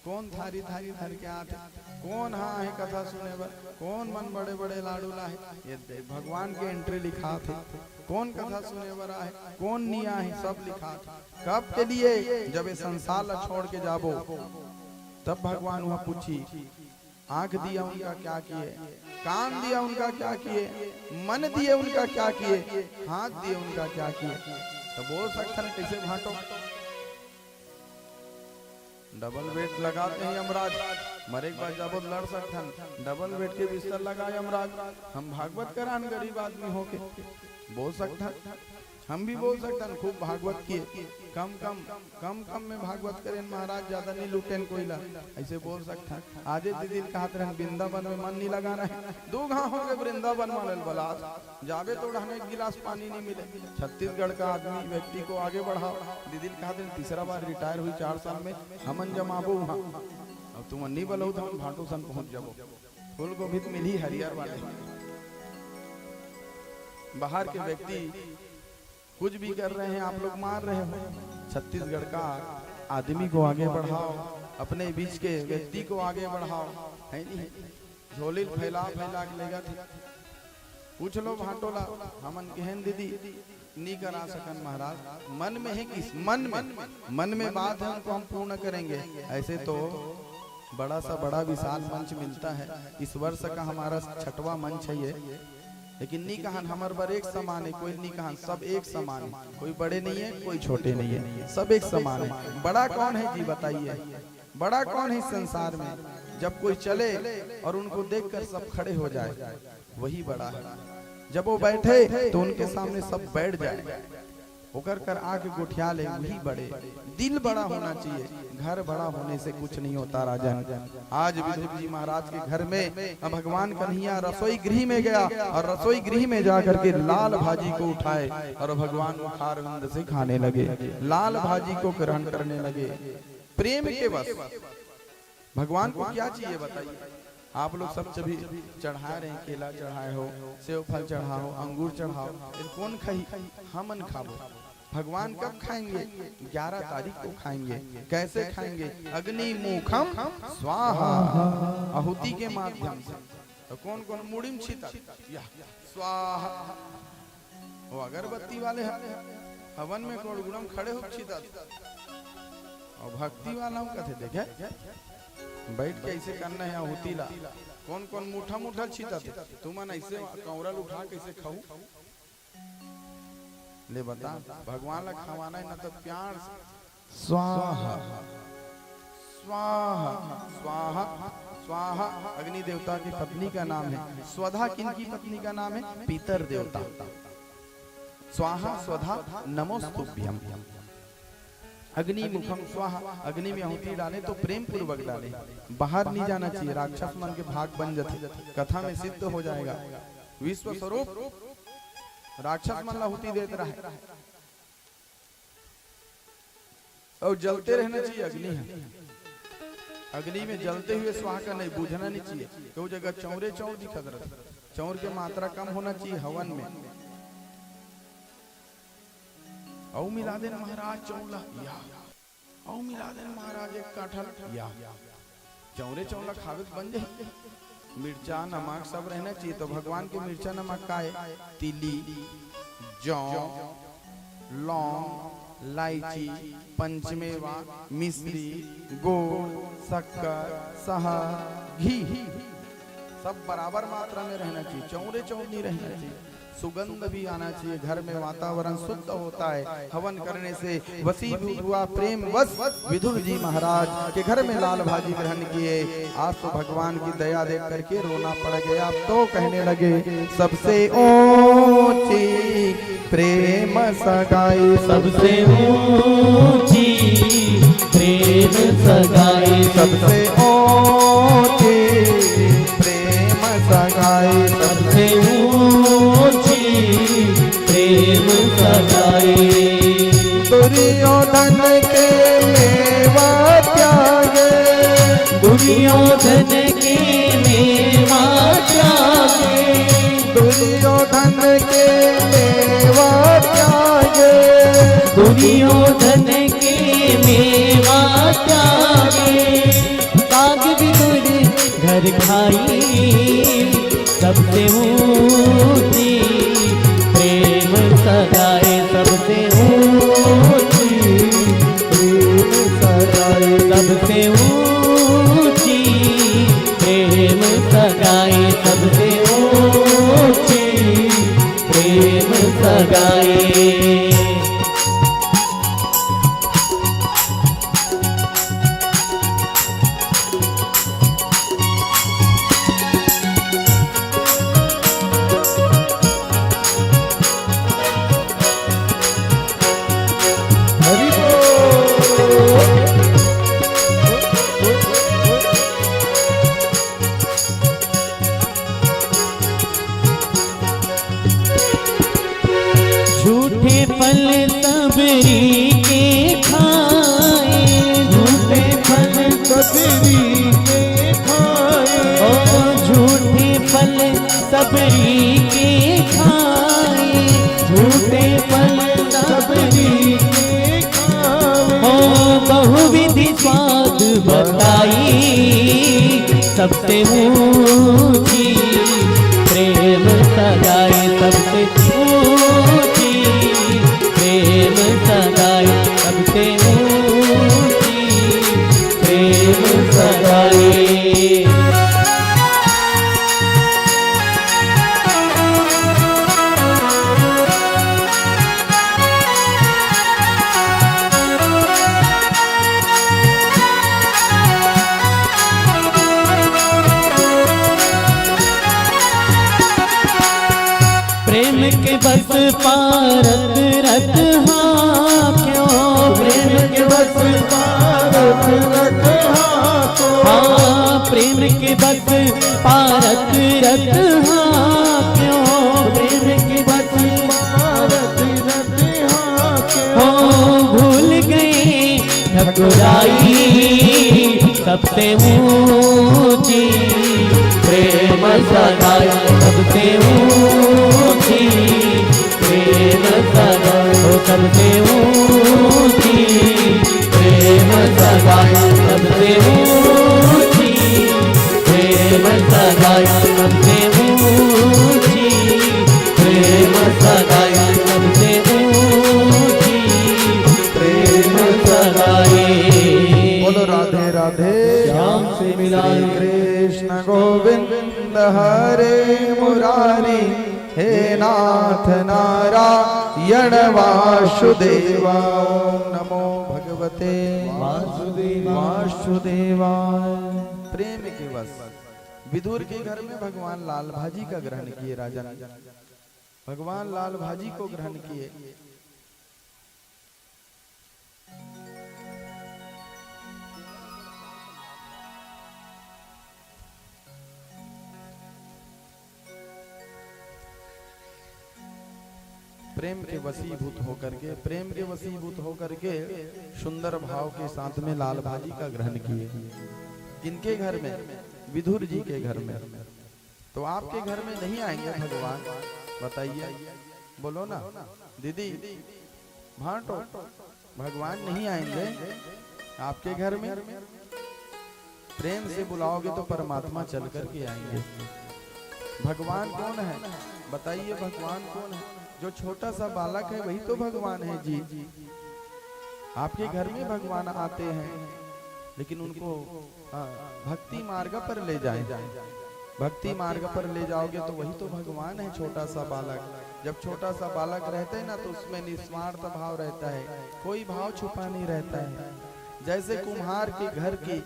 कौन थारी थारी धर के आते, कौन हाँ है कथा सुने बर, कौन मन बड़े बड़े लाडू लाए। ये भगवान के एंट्री लिखा था। कौन कथा सुने बर आए, कौन निया है, सब लिखा था। कब के लिए? जब ये संसार ला छोड़ के जाबो, तब भगवान वहाँ पूछी आंख दिया उनका क्या किए, कान दिया उनका क्या किए, मन दिए उनका क्या किए, हाथ दिए उनका क्या किए। तो बोल सकते हैं कैसे भाटो। डबल बेड लगाते हैं यमराज, मरे के बाद जब लड़ सकते हैं। डबल बेड के बिस्तर लगाए यमराज, हम भागवत करान गरीब आदमी होके बोल सकते हैं। हम भी बोल सकते हैं खूब भागवत किए, कम कम कम कम में भागवत करें महाराज, ज्यादा नहीं लुटेन कोई ला, ऐसे बोल सकते हैं। आजे दीदी कहते हैं वृंदावन में मन नहीं लगाना है, 2 घाव हो गए वृंदावन वाले बलास जावे तो हमें एक गिलास पानी नहीं मिले। छत्तीसगढ़ का आदमी व्यक्ति को आगे बढ़ाओ। दीदी कहते हैं तीसरा बार रिटायर हुई 4 साल में, हमन जमाबो वहाँ, अब तुम नहीं बोलो तो हम भाटू सन पहुंच जाबो। फूल गोभी मिली हरियर वाले। बाहर के व्यक्ति कुछ भी कर रहे हैं, आप लोग मार रहे हो। छत्तीसगढ़ का आदमी को आगे बढ़ाओ, अपने बीच के व्यक्ति को आगे बढ़ाओ, है नहीं? झोली फैला फैला के लेगा थी। पूछ लो भाटोला, हमन केहन दीदी नहीं करा सकन महाराज। मन में है किस मन में बात है, उनको हम पूर्ण करेंगे। ऐसे तो बड़ा सा बड़ा विशाल मंच मिलता है। इस वर्ष का हमारा 6वां मंच है ये, लेकिन नहीं कहान हमारे बार एक समान है, कोई नहीं कहान, सब एक समान है। कोई बड़े नहीं है, कोई छोटे नहीं है, सब एक समान है। बड़ा कौन है जी बताइए? बड़ा कौन है इस संसार में? जब कोई चले और उनको देखकर सब खड़े हो जाए, वही बड़ा है। जब वो बैठे तो उनके सामने सब बैठ जाए, होकर कर आके गोठिया ले, वही बड़े। दिल बड़ा होना चाहिए, घर बड़ा होने से कुछ नहीं होता राजन। आज विदुर जी महाराज के घर में भगवान कन्हैया रसोई गृह में गया और रसोई गृह में जाकर के लाल भाजी को उठाए और भगवान को खारविंद से खाने लगे, लाल भाजी को ग्रहण करने लगे। प्रेम के बस भगवान को क्या चाहिए बताइए? आप लोग सब सभी चढ़ा रहे हैं, केला चढ़ाए हो, सेव फल चढ़ाओ, अंगूर चढ़ाओ, कौन खाई? हमन खाबो। भगवान कब खाएंगे? 11 तारीख को खाएंगे। कैसे खाएंगे? अग्नि मुखम स्वाहा, आहुति के माध्यम से। तो कौन कौन मुड़िम छिता स्वाहा, वो अगरबत्ती वाले हवन में कोड़गुड़म खड़े हो छिता, और भक्ति वाला हूँ कथे देखे बैठ के ऐसे करना है आहुति ला। कौन कौन मुठा मुठा छिता तुमन ऐसे कौरल उठा कैसे खाऊ? ले बता, भगवान ला खवाना है ना तो प्यार से स्वाहा स्वाहा स्वाहा स्वाहा। अग्नि देवता की पत्नी का नाम है स्वधा। किनकी पत्नी का नाम है? पितर देवता। स्वाहा स्वधा नमोस्तुभ्यम। अग्नि मुखम स्वाहा, अग्नि में आहुति डाले तो प्रेम पूर्वक डाले, बाहर नहीं जाना चाहिए, राक्षस मन के भाग बन जाते। कथा में सिद्ध हो जाएगा। विश्व स्वरूप राक्षस मन आहुति देते रहे और जलते रहना चाहिए। अग्नि है, अग्नि में जलते हुए स्वाहा का नहीं बुझना नहीं चाहिए। तो जगह चौरे चौर दिखत रहता, चौर की मात्रा कम होना चाहिए हवन में। औ मिला देना महाराज चौला या, औ मिला देना महाराज एक काठल या। चौरे चौला खावे बन जाए। मिर्चा नमक सब रहना चाहिए। तो भगवान के मिर्चा नमक का है? तिली, जौ, लौंग, इलायची, पंचमेवा, मिश्री, गुड़, शक्कर, शहद, घी, सब बराबर मात्रा में रहना चाहिए। चौरे चौर नहीं रहना चाहिए। सुगंध भी आना चाहिए, घर में वातावरण शुद्ध होता है। हवन करने से वसीभूत हुआ प्रेम वश विदुर जी महाराज के घर में लाल भाजी ग्रहण किए। आज तो भगवान की दया देख करके रोना पड़ गया। अब तो कहने लगे सबसे ऊंची प्रेम सगाई, सबसे ऊंची प्रेम सगाई, सबसे ऊंची प्रेम सगाई, सबसे ऊंची प्रेम सगाई। दुर्योधन के मेवा त्यागे, दुर्योधन के मेवा त्यागे, दुर्योधन के मेवा त्यागे, दुर्योधन के मेवा त्यागे। काग विदुर घर खाई, सबसे ऊंची प्रेम सगाई, सबसे ऊंची प्रेम सगाई, सबसे ऊंची प्रेम सगाई, सबसे ऊंची प्रेम सगाई। हरि बोल। झूठे फल सबरी के खाए, झूठे फल कदरी के खाए, ओ झूठे फल सबरी के खाए, झूठे फल सबरी के खाए, ओ बहुविधि स्वाद बताई, सबसे ऊंची प्रेम सगाई, सबसे ऊंची प्रेम सगाई, सबसे ऊंची प्रेम सगाई। प्रेम के बस पारत रत हाँ क्यों, प्रेम के बस पारत रत हाँ, प्रेम के बस पारत रत हाँ क्यों, प्रेम के बस पारत रत हाँ क्यों। हो भूल गए ठकुराई, सबसे ऊंची प्रेम सगाई, सबसे ऊंची प्रेम सगाई, हो सबसे ऊंची प्रेम सगाई, सबसे ऊंची प्रेम सगाई, सबसे ऊंची प्रेम सगाई, सबसे ऊंची प्रेम सगाई। बोलो राधे राधे श्याम से मिलाए कृष्ण गोविंद हरे मुरारी, हे नाथ नारायण वासुदेवा। नमो भगवते वासुदेवाय। प्रेम के वश विदुर के घर में भगवान लाल भाजी का ग्रहण किए। राजन भगवान लाल भाजी को ग्रहण किए। प्रेम के वशीभूत होकर के, प्रेम के वशीभूत होकर के सुंदर भाव के साथ में लाल भाजी का ग्रहण किए। किनके घर में? विदुर जी के घर में। तो आपके घर में नहीं आएंगे भगवान? बताइए, बोलो ना दीदी, भाटो भगवान नहीं आएंगे आपके घर में? प्रेम से बुलाओगे तो परमात्मा चल कर के आएंगे। भगवान कौन है बताइए? भगवान कौन है? जो छोटा सा बालक है वही तो भगवान है जी। आपके घर में भगवान आते हैं, लेकिन उनको भक्ति मार्ग पर ले जाएं। भक्ति मार्ग पर ले जाओगे तो वही तो भगवान है। छोटा सा बालक, जब छोटा सा बालक रहते हैं ना तो उसमें निस्वार्थ भाव रहता है, कोई भाव छुपा नहीं रहता है। जैसे कुम्हार के घर की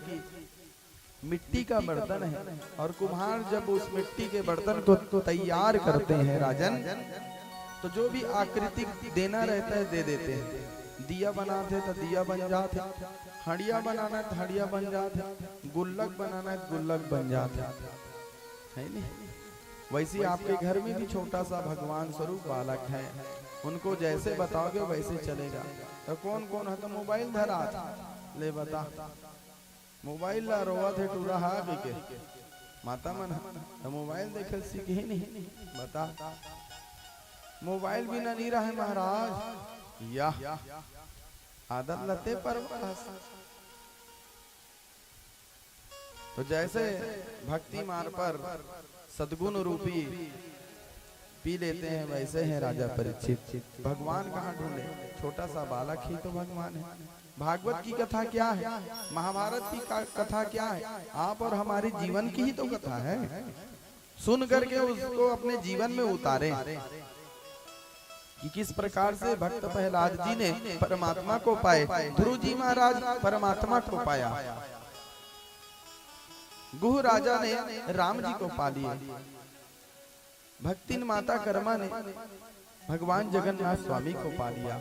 मिट्टी का बर्तन है और कुम्हार जब उस मिट्टी के बर्तन को तैयार करते हैं राजन, तो जो भी आकृति देना रहता है दे देते हैं। दिया बनाते तो दिया बन जाते, हड़िया बनाना है तो हड़िया बन जाते, गुल्लक बनाना है तो गुल्लक बन जाते, है नहीं? वैसे आपके घर में भी छोटा सा भगवान स्वरूप बालक है, उनको जैसे बताओगे वैसे चलेगा। तो कौन कौन है तो मोबाइल धरा ले बता, मोबाइल ला रोवा थे टूरा हा के माता मन तो मोबाइल देखे सीखे ही नहीं, बता मोबाइल भी नहीं रहा है महाराज, या आदत लते पर। तो जैसे भक्ति मार्ग पर सद्गुण रूपी पी लेते हैं वैसे हैं राजा परीक्षित। भगवान कहाँ ढूंढे, छोटा सा बालक ही तो भगवान है। भागवत की कथा क्या है, महाभारत की कथा क्या है, आप और हमारे जीवन की ही तो कथा है। सुन करके उसको अपने जीवन में उतारे कि किस प्रकार से भक्त प्रहलाद जी ने परमात्मा को पाए, ध्रुव जी महाराज परमात्मा को पाया, गुह राजा ने राम जी को पा लिया, भक्तिन माता कर्मा ने भगवान जगन्नाथ स्वामी को पा लिया।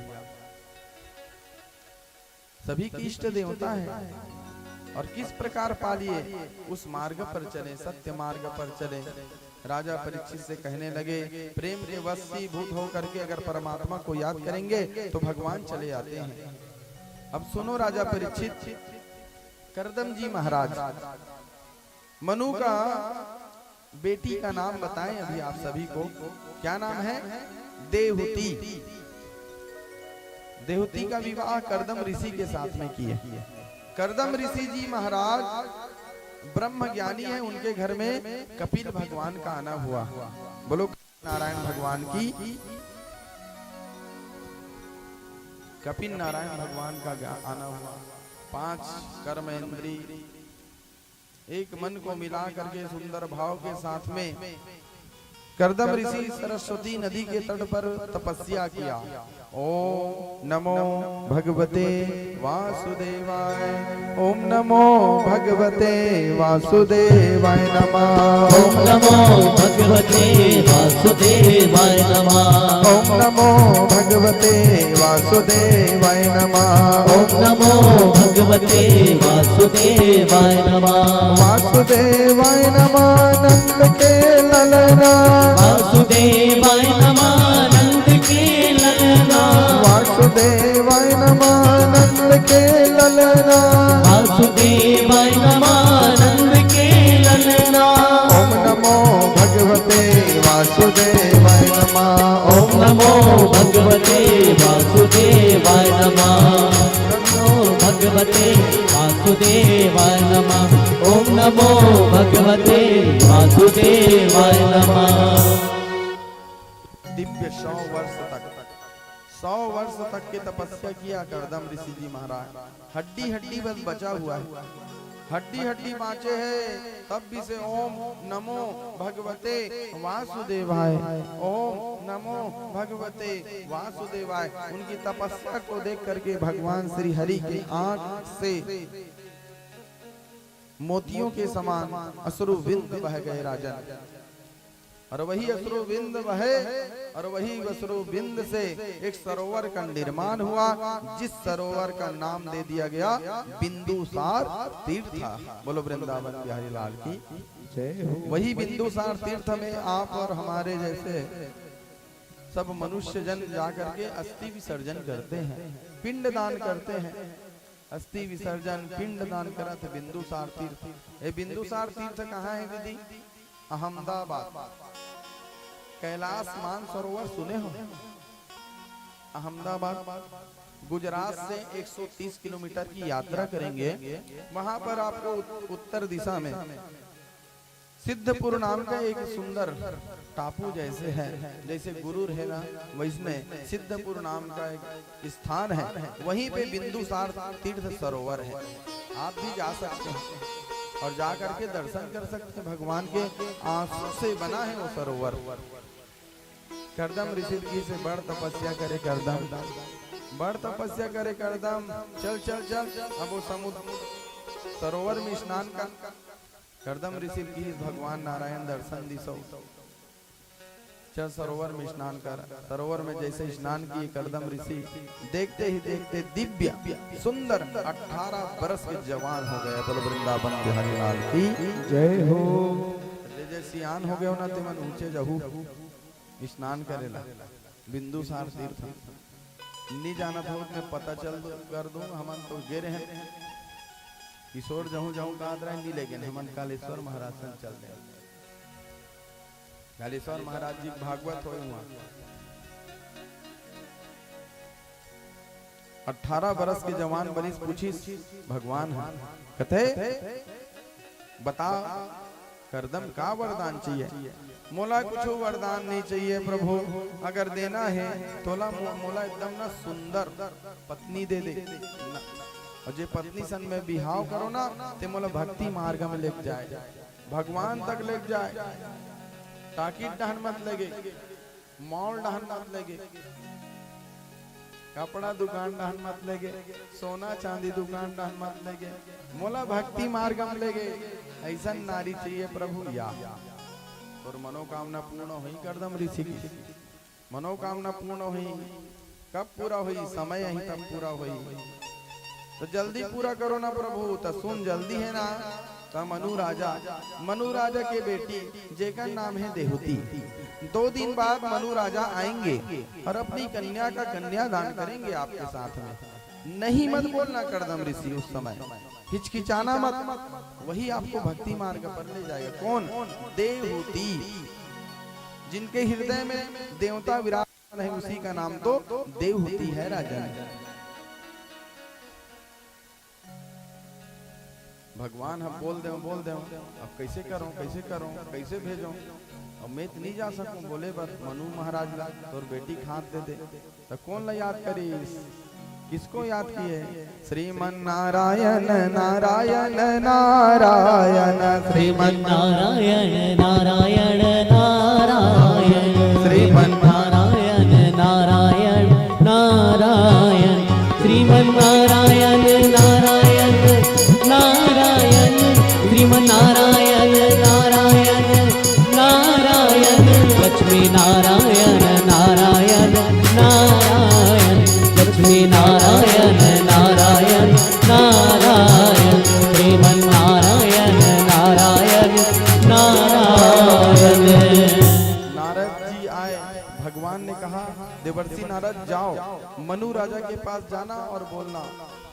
सभी की इष्ट देवता है और किस प्रकार पा लिए, उस मार्ग पर चले, सत्य मार्ग पर चले। राजा परीक्षित से कहने लगे प्रेम के वशीभूत होकर के अगर परमात्मा को याद करेंगे तो भगवान चले आते हैं। अब सुनो राजा परीक्षित, करदम जी महाराज मनु का बेटी का नाम बताएं अभी आप सभी को, क्या नाम है? देवहूति। देवहूति का विवाह करदम ऋषि के साथ में किए। करदम ऋषि जी महाराज ब्रह्म ज्ञानी है, उनके घर में कपिल भगवान का आना हुआ। बोलो नारायण भगवान की, कपिल नारायण भगवान का आना हुआ। 5 कर्म इंद्रिय एक मन को मिला करके सुंदर भाव के साथ में करदम ऋषि सरस्वती नदी के तट पर तपस्या किया। ओम नमो भगवते वासुदेवाय, ओम नमो भगवते वासुदेवाय नमः, ओम नमो भगवते वासुदेवाय नमः, ओम नमो भगवते वासुदेवाय नमः, ओम नमो भगवते वासुदेवाय नमः, वासुदेवाय नमः नंद के ललना, वासुदेवाय नमः नंद के ललना, वासुदेवाय नमः नंद के ललना, वासुदेवाय नमः नंद के ललना, ओम नमो भगवते वासुदेवाय नमः, ओम नमो भगवते वासुदेवाय नमः, नमो भगवते वासुदेवाय नमः, ओम नमो भगवते वासुदेवाय नमः। दिव्य 100 वर्ष तक की तपस्या किया करदम ऋषि जी महाराज। हड्डी हड्डी बस बचा हुआ है, हड्डी हड्डी बाँचे है, तब भी से ओम नमो भगवते वासुदेवाय, ओम नमो भगवते वासुदेवाय। उनकी तपस्या को देख करके भगवान श्री हरि की आंख से मोतियों के समान अश्रु बिंद बह गए राजन। और वही अश्रु बिंद बहे और वही अश्रु बिंद से एक सरोवर का निर्माण हुआ, जिस सरोवर का नाम दे दिया गया बिंदुसार तीर्थ। बोलो वृंदावन बिहारी लाल की जय हो। वही बिंदुसार तीर्थ में आप और हमारे जैसे सब मनुष्य जन जाकर के अस्थि विसर्जन करते हैं, पिंड दान करते हैं। अस्थि विसर्जन पिंड दान करत बिंदुसार तीर्थ। ये बिंदुसार तीर्थ कहाँ है दीदी? अहमदाबाद। कैलाश मानसरोवर सुने हो? अहमदाबाद गुजरात से 130 किलोमीटर की यात्रा करेंगे, वहां पर आपको उत्तर दिशा में सिद्धपुर नाम का एक सुंदर टापू जैसे है, जैसे गुरूर है ना, वैसमें सिद्धपुर नाम का एक स्थान है, वहीं पे बिंदुसार तीर्थ सरोवर है। आप भी जा सकते हैं। और जा करके दर्शन कर सकते हैं। भगवान के आंसू से बना है वो सरोवर। करदम ऋषि से बड़ तपस्या करे करदम, बड़ तपस्या करे करदम। चल चल चल अब वो समुद्र सरोवर में स्नान कर। करदम ऋषि की भगवान नारायण दर्शन दिसो। चल सरोवर में स्नान कर। सरोवर में जैसे स्नान किए करदम ऋषि, देखते ही देखते दिव्य सुंदर 18 बरस के जवान हो गए। बोलो वृंदावन बिहारी लाल की जय हो। जैसे सियान हो गए ना तिमन ऊंचे जहू स्नान करेला बिंदुसार तीर्थ। नहीं जाना था उसमें पता चल कर दूं हमन तो गिरे हैं किशोर जहूं जहूं का रहे नहीं, लेकिन हमन कालेश्वर महाराज से चल रहे। कालेश्वर महाराज जी भागवत हो 18 बरस के जवान बनिस पूछी भगवान है कथे बता करदम का वरदान चाहिए। मोला कुछ वरदान नहीं चाहिए प्रभु, अगर देना है तोला मोला एकदम ना सुंदर पत्नी दे दे, और जे पत्नी सन में बिहाव करो ना ते मोला भक्ति मार्ग में लेके जाए, भगवान तक लेके जाए। ताकि डहन मत लगे, मॉल डहन मत लगे, कपड़ा दुकान डहन मत लगे, सोना चांदी दुकान डहन मत लगे, मोला भक्ति मार्ग में लगे। ऐसा नारी चाहिए प्रभु या और मनोकामना पूर्ण हुई। करदम ऋषि की मनोकामना पूर्ण हुई। कब पूरा हुई? समय यही तब पूरा हुई। तो जल्दी पूरा करो ना प्रभु। तो सुन जल्दी है ना। तो मनु राजा के बेटी जेका नाम है देहूती, 2 दिन बाद मनु राजा आएंगे और अपनी कन्या का कन्यादान करेंगे आपके साथ में। नहीं मत बोलना करदम ऋषि, उस समय हिचकिचाना मत, वही आपको भक्ति मार्ग पर ले जाएगा। कौन? देवहूति, जिनके हृदय में देवता विराजमान है, उसी का नाम तो देवहूति है राजन। भगवान हम बोल दे अब कैसे करो कैसे भेजो, अब मैं तो नहीं जा सकूं। बोले बस मनु महाराज ला तोर बेटी खात दे दे। तो कौन ला याद करीस? किसको याद किए? श्रीमन नारायण नारायण नारायण, श्रीमन नारायण नारायण नारायण, श्रीमन नारायण नारायण नारायण, श्रीमन नारायण नारायण नारायण, श्रीमन नारायण नारायण नारायण, लक्ष्मी नारायण नारायण नारायण, लक्ष्मी नारायण नारायण नारायण, श्रीमन नारायण नारायण नारायण। नारद जी आए। भगवान ने कहा देवर्षि नारद जाओ, मनु राजा के पास जाना और बोलना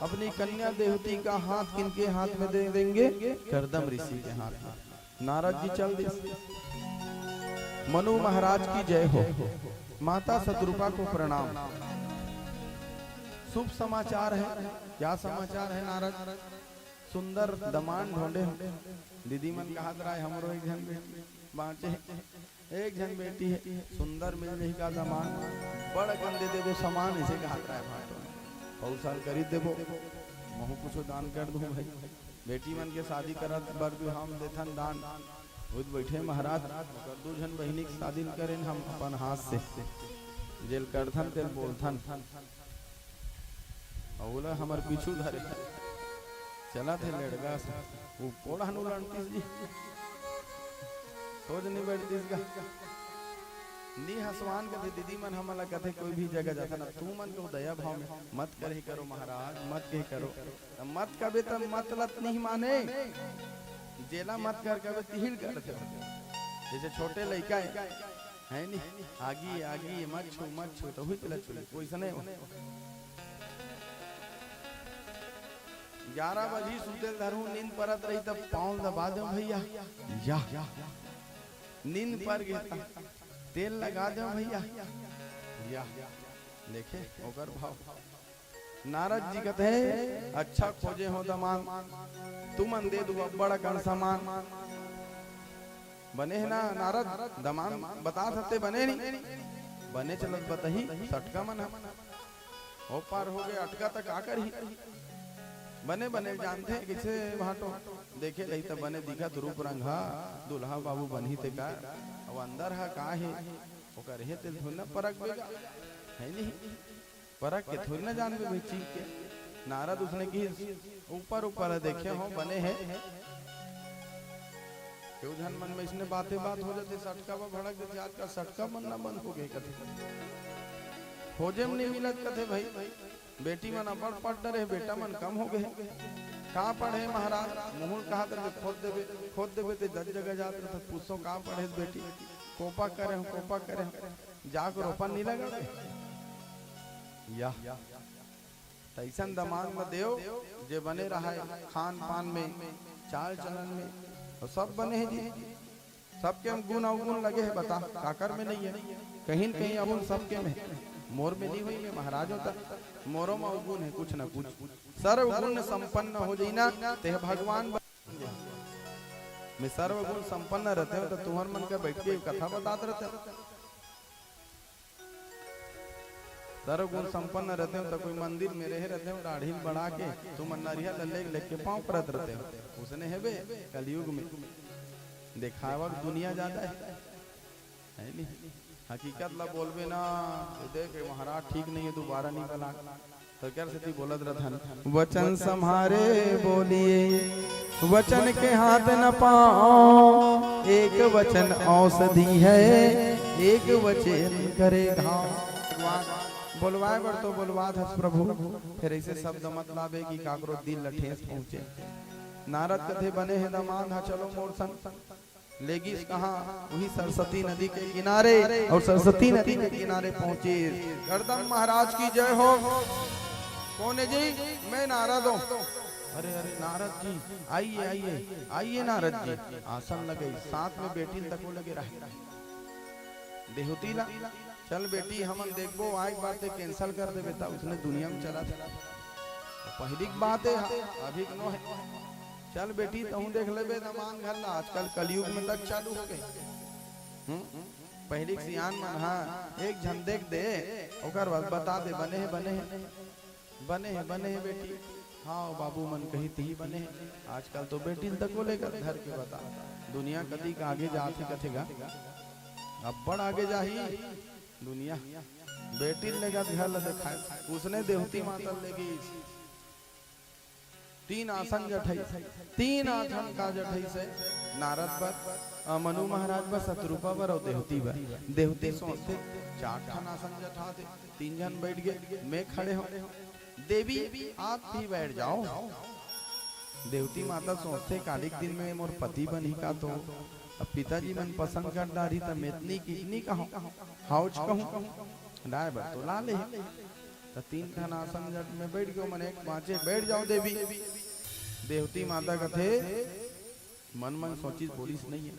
अपनी कन्या देवती का हाथ किनके हाथ में दे देंगे? करदम ऋषि के हाथ में। नारद जी चल दिए। मनु महाराज की जय हो। माता शत्रुपा को प्रणाम। शुभ समाचार है। क्या समाचार है नारद? सुंदर दमान ढूंढे। दीदी मन कहा रहा है हमरो एक जन बाँचे, एक जन बेटी है सुंदर मिल रही का दमान, बड़ गंदे देवो सामान इसे कहा रहा है। बहुत साल खरीद देवो, महू कुछ दान कर दूं भाई। बेटी मन के शादी करत बर भी हम देथन दान। खुद बैठे महाराज कर 2 जन बहिनी की शादी करें हम अपन हाथ से, जेल करथन तेल बोलथन औला हमर पीछू धरे चला थे लड़का से वो कोड़ा नु लंटीस जी सोच नहीं बैठतीस का नी हसवान के दीदी मन हमला कथे कोई भी जगह जाता ना तू मन को दया भाव में मत कर ही करो महाराज, मत कही करो। मत कबे तो मतलत नहीं माने, जेला मत कर कबे तिहिड़ कर दे। जैसे छोटे लड़का है नहीं आगी आगी मत छू तो हुई तला चले कोई सने 11 बजे सुते धरू नींद परत रही तब पाँव दबा दो भैया या नींद पर गया तेल लगा दो भैया या देखे ओकर भाव। नारद जी कहते हैं अच्छा खोजे हो दमान तुमन दे दो बड़ा कण सामान। बने है ना नारद दमान बता सकते बने नहीं बने चलत बताही सटका मन हो पार हो गए अटका तक आकर ही बने बने जानते हैं किसे भाटो देखे रही तो बने दिखत रूप रंग हा दुल्हा बाबू बनी ते का अब अंदर हा का है ओकर हे ते थोड़ी ना परख बेगा है नहीं परख के थोड़ी ना जानबे भाई चीज के नारद उसने की ऊपर ऊपर देखे हो बने हैं क्यों धन मन में इसने बातें बात हो जाते सटका में भड़क देते आज का सटका बनना बंद हो गए कथे खोजे में नहीं मिलत कथे भाई बेटी मन अपर पढ़ रहे बेटा मन कम हो गए कहाँ पढ़े महाराज मुहुल कहा तो खोद देवे तो 10 जगह जाते तो पूछो कहाँ पढ़े बेटी कोपा करे जाकर रोपन नहीं लगा या तैसन दमाग में देव जे बने रहा है खान पान में चाल चलन में और सब बने हैं जी सबके हम गुण अवगुण लगे हैं बता काकर में नहीं है कहीं न कहीं अवगुण सबके में मोर में नहीं हुई में महाराजों तक मोरों में अवगुण है कुछ न कुछ सर्वगुण संपन्न हो जाइना ते भगवान में सर्वगुण संपन्न रहते हो तो तुम्हार मन का बैठ के कथा बताते रहते हो सर्वगुण संपन्न रहते हो तो कोई मंदिर में रह रहते हो दाढ़ी बढ़ा के तुम नरिया लल्ले लेके पांव परत रहते हो उसने है बे कलयुग में दिखावा दुनिया ज्यादा है नहीं हकीकत ला बोलबे ना देख महाराज ठीक नहीं है दोबारा नहीं बना तो क्या से बोलत रहन वचन संहारे बोलिए वचन के हाथ न पाओ एक वचन औषधि है एक वचन करे घाव बोलवाए बर तो बोलवा धस प्रभु फिर ऐसे शब्द मत लावे कि काकरो दिल लठेस पहुंचे नारद कथे बने हैं दमाद हा चलो मोर संग लेगिस कहा वही सरस्वती नदी के किनारे और सरस्वती नदी के किनारे पहुंचे गर्दन महाराज की जय हो कौन है जी मैं नारद हूँ अरे अरे नारद जी आइए आइए आइए नारद जी आसन लगे साथ में बेटी तको लगे रहे देहूती ला चल बेटी हम देखबो आज बात कैंसिल कर दे बेटा उसने दुनिया में चला पहली बात है अभी नो है चल बेटी तहू देख लेबे दमान घर ला आजकल कलयुग में तक चालू हो गए पहली सियान मन हाँ एक झन देख दे ओकर बाद बता दे बने हैं बेटी हाँ बाबू मन कही ती बने हैं आजकल तो बेटी तक को लेकर घर के बता दुनिया कदी का आगे जाते कथेगा अब बड़ आगे जाही दुनिया बेटी लेगा घर ला देखा उसने देवती माता लेगी 3 आसन जठाई 3 आसन का जठाई से नारद पर मनु महाराज पर शत्रुपा पर और देवती सोचते 4 आसन जठा दे 3 जन बैठ गए मैं खड़े हो देवी आप भी बैठ जाओ देवती माता सोचते कालिक दिन में मोर पति बनी का तो अब पिताजी मन पसंद कर डारी तो मेतनी कितनी कहूँ हाउच कहूँ ड्राइवर तो ला ले तो 3 खन आसन जट में बैठ गयो मन एक पांचे बैठ जाओ देवी देवती माता कथे मन मन सोची बोलिस नहीं है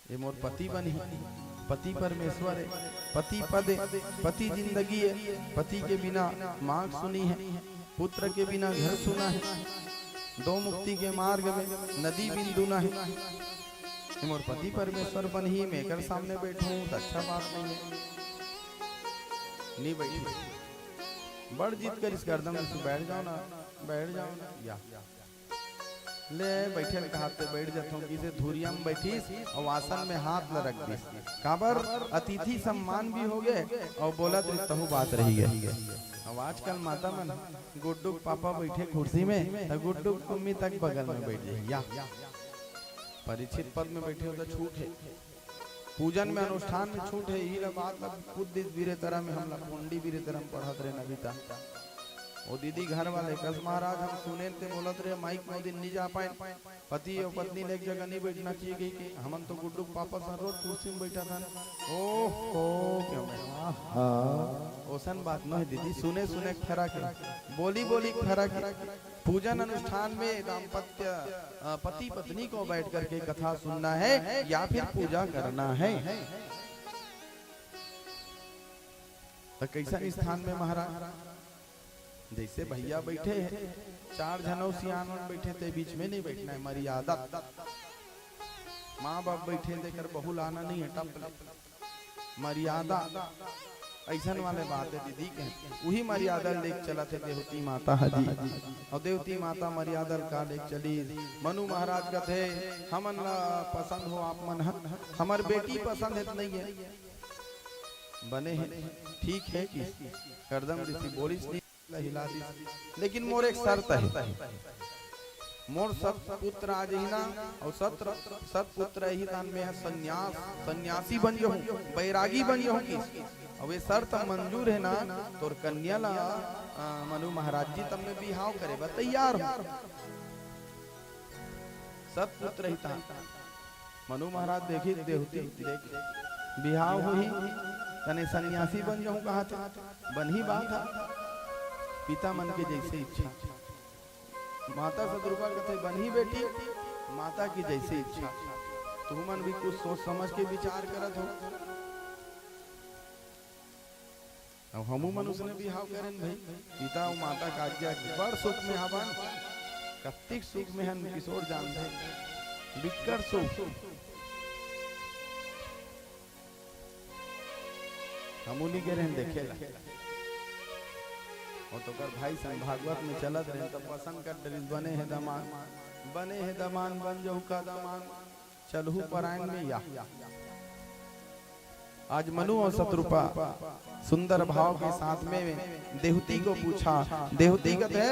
ये मोर पति बनी पति परमेश्वर है पति पद है पति जिंदगी है पति के बिना मांग सुनी है पुत्र के बिना घर सुना है 2 मुक्ति के मार्ग में नदी बिंदु ना है मोर पति परमेश्वर बन ही मैं कर सामने बैठूं तो अच्छा बात नहीं है नहीं बैठी बड़ जीत कर इस गर्दन में बैठ जाओ ना या ले बैठे हाथ पे बैठ जाता हूँ किसे धुरिया में बैठीस और आसन में हाथ ल रख दीस काबर अतिथि सम्मान भी हो गए और बोला तहु बात रही गई अब आजकल माता मन गुड्डू पापा बैठे कुर्सी में तो गुड्डू मम्मी तक बगल में बैठ जाए या परीक्षित पद में बैठे हो तो छूट है पूजन में अनुष्ठान में छूट है ये बात खुद वीरे तरह में हम कुंडी वीरे तरह पढ़त रहे नबीता ओ दीदी घर वाले कस महाराज हम सुने थे बोलत रहे माइक में दिन नहीं जा पाए पति और पत्नी ने एक जगह नहीं बैठना चाहिए गई कि हमन तो गुड्डू पापा सर रोज कुर्सी में बैठा था ओह क्यों ओसन बात न है दीदी सुने सुने फरक बोली बोली फरक पूजन अनुष्ठान में दाम्पत्य पति पत्नी को बैठ करके कथा सुनना है या फिर पूजा करना है तो कैसा स्थान में महाराज जैसे भैया बैठे हैं 4 जनों सियान बैठे थे बीच में नहीं बैठना है मर्यादा माँ बाप बैठे देकर बहु लाना नहीं है टप मर्यादा ऐसा वाले बात है दीदी के वही मर्यादा लेक चला थे देवती माता हजी और देवती माता मर्यादा का लेक चली। मनु महाराज का थे हमन ला पसंद हो आप मन हमार बेटी पसंद है नहीं है बने हैं ठीक है कि करदम ऋषि बोलिस नहीं हिला दी लेकिन मोर एक शर्त है मोर सत पुत्र आज ही ना और सत पुत्र ही दान में है संन्यास सन्यासी बन जो बैरागी बन जो की और ये शर्त मंजूर है ना तो कन्या ला मनु महाराज जी तब में बिहाव करे बा तैयार हो सत पुत्र ही था मनु महाराज देखी देवती देख बिहाव हुई तने सन्यासी बन जाऊं कहा था बन ही बात था पिता मन के जैसे इच्छा माता सदरूपा कहते बन ही बेटी माता की जैसे इच्छा तुम मन भी कुछ सोच समझ के विचार करत हो अब हमू मनुष्य ने बिहाव करें भाई पिता और माता का आज्ञा बड़ सुख में हवन कत्तिक सुख में हम किशोर जानते बिक्कर सुख हमूली के रहन देखेला और तो कर भाई संग भागवत में चलत रहे तो पसंद कर ड्रेस बने हैं दमान बन जाऊ का दमान चलहू परायण में या आज मनु और शत्रुपा सुंदर भाव के साथ में देवती को पूछा देवती कहते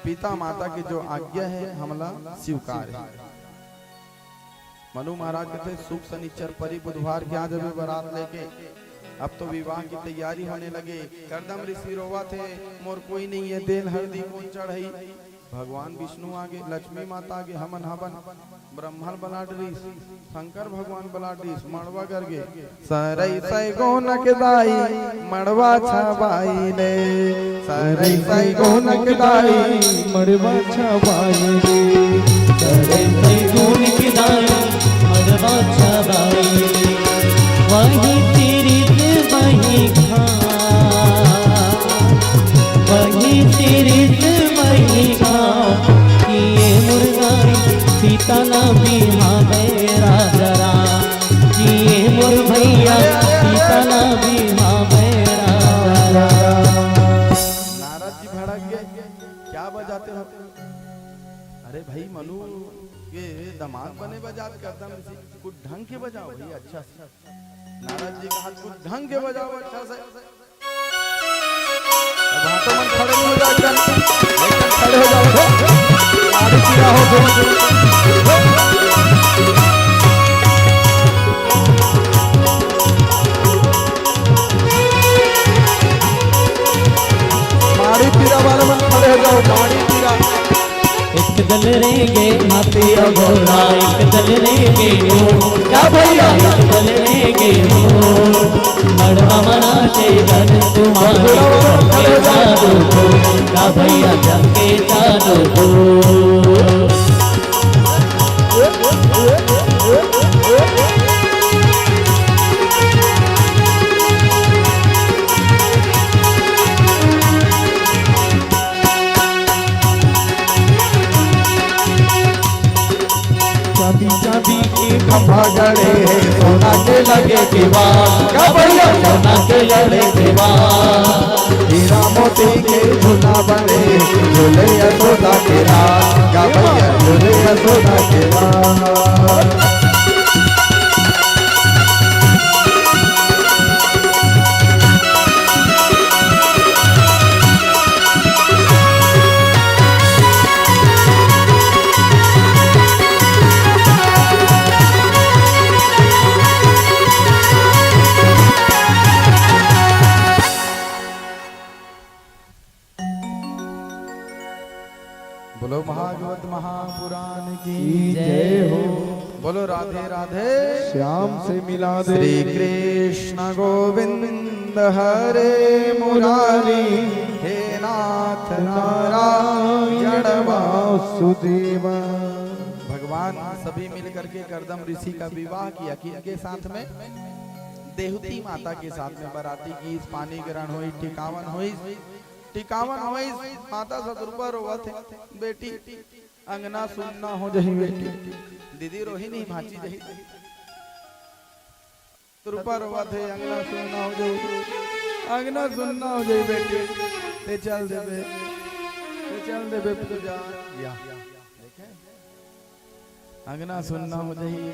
पिता माता की जो आज्ञा है हमला स्वीकार है। मनु महाराज कहते सुख शनिचर परी बुधवार के आज अभी बारात लेके अब तो विवाह की तैयारी होने लगे। करदम ऋषि रोवा थे मोर कोई नहीं है तेल हल्दी कौन चढ़ाई भगवान विष्णु आगे लक्ष्मी माता आगे हमन हवन ब्रह्मण बलाडरीस शंकर भगवान बलाडरीस मड़वा करके सरई सई गोनक दाई मड़वा छबाई ले सरई सई गोनक दाई मड़वा छबाई रे सरई सई गोनक दाई मड़वा छबाई रे वही तेरी वही खा वही तेरी वही खा किए मुर्गाई सीता ना बिहावे राजरा किए मुर भैया सीता ना बिहावे राजरा। नारद जी भड़क गए क्या बजाते हो अरे भाई मनु के दामाद बने बजात करदम ऋषि कुछ ढंग के बजाओ भाई अच्छा से। नारद जी कहा कुछ ढंग के बजाओ अच्छा से। अब तो मन खड़े हो जाओ एकदम खड़े हो जाओ आगे पूरा हो माड़ी पीरा वाले मन खड़े हो जाओ माड़ी पीरा एक दल रेंगे हाथी घोड़ा एक दल रेंगे क्या भैया एक दल रेंगे मड़वा मनाते गन तुम्हारे जादू को क्या भैया जंगे जादू को। चाबी के खंभा गड़े सोना के लगे दीवार क्या भैया सोना के लड़े दीवार हीरा मोती के झूला बने झूले यशोदा के रात का भैया झूले यशोदा के रात। बोलो भागवत महापुराण की जय हो। बोलो राधे राधे श्याम से मिला दे श्री कृष्ण गोविंद हरे मुरारी हे नाथ नारायण वासुदेव। भगवान सभी मिलकर के करदम ऋषि का विवाह किया किनके साथ में देवती माता के साथ में बराती की पानी ग्रहण हुई टिकावन हुई माता सदरूपा रोवा थे बेटी अंगना सुनना हो जही बेटी दीदी रोहिणी भाची जही शत्रुपा रोवा थे अंगना सुनना हो जाए, अंगना सुनना हो जाए बेटी ते चल देबे पूजा या देखे अंगना सुनना हो जाए।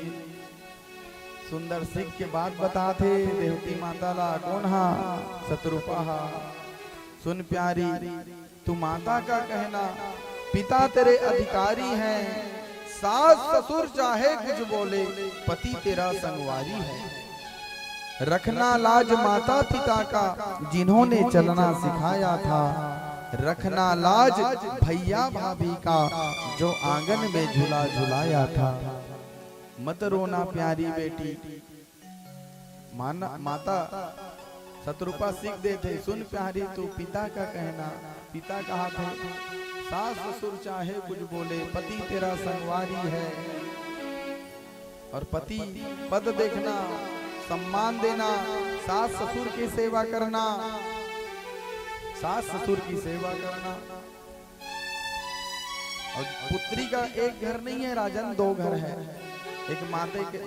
सुंदर सिख के बात बताते देवती माता ला कौन हा शत्रुपा हा। सुन प्यारी तू माता का कहना, पिता तेरे अधिकारी हैं, सास ससुर चाहे कुछ बोले पति तेरा संगवारी है। रखना लाज माता पिता का जिन्होंने चलना सिखाया था, रखना लाज भैया भाभी का जो आंगन में झूला झुलाया था। मत रोना प्यारी बेटी माता शत्रुपा सीख देते। सुन प्यारी तू पिता का कहना, पिता कहा थे सास ससुर चाहे कुछ बोले पति तेरा संगवारी है। और पति पद देखना, सम्मान देना, सास ससुर की सेवा करना, सास ससुर की सेवा करना। और पुत्री का एक घर नहीं है राजन, दो घर है। एक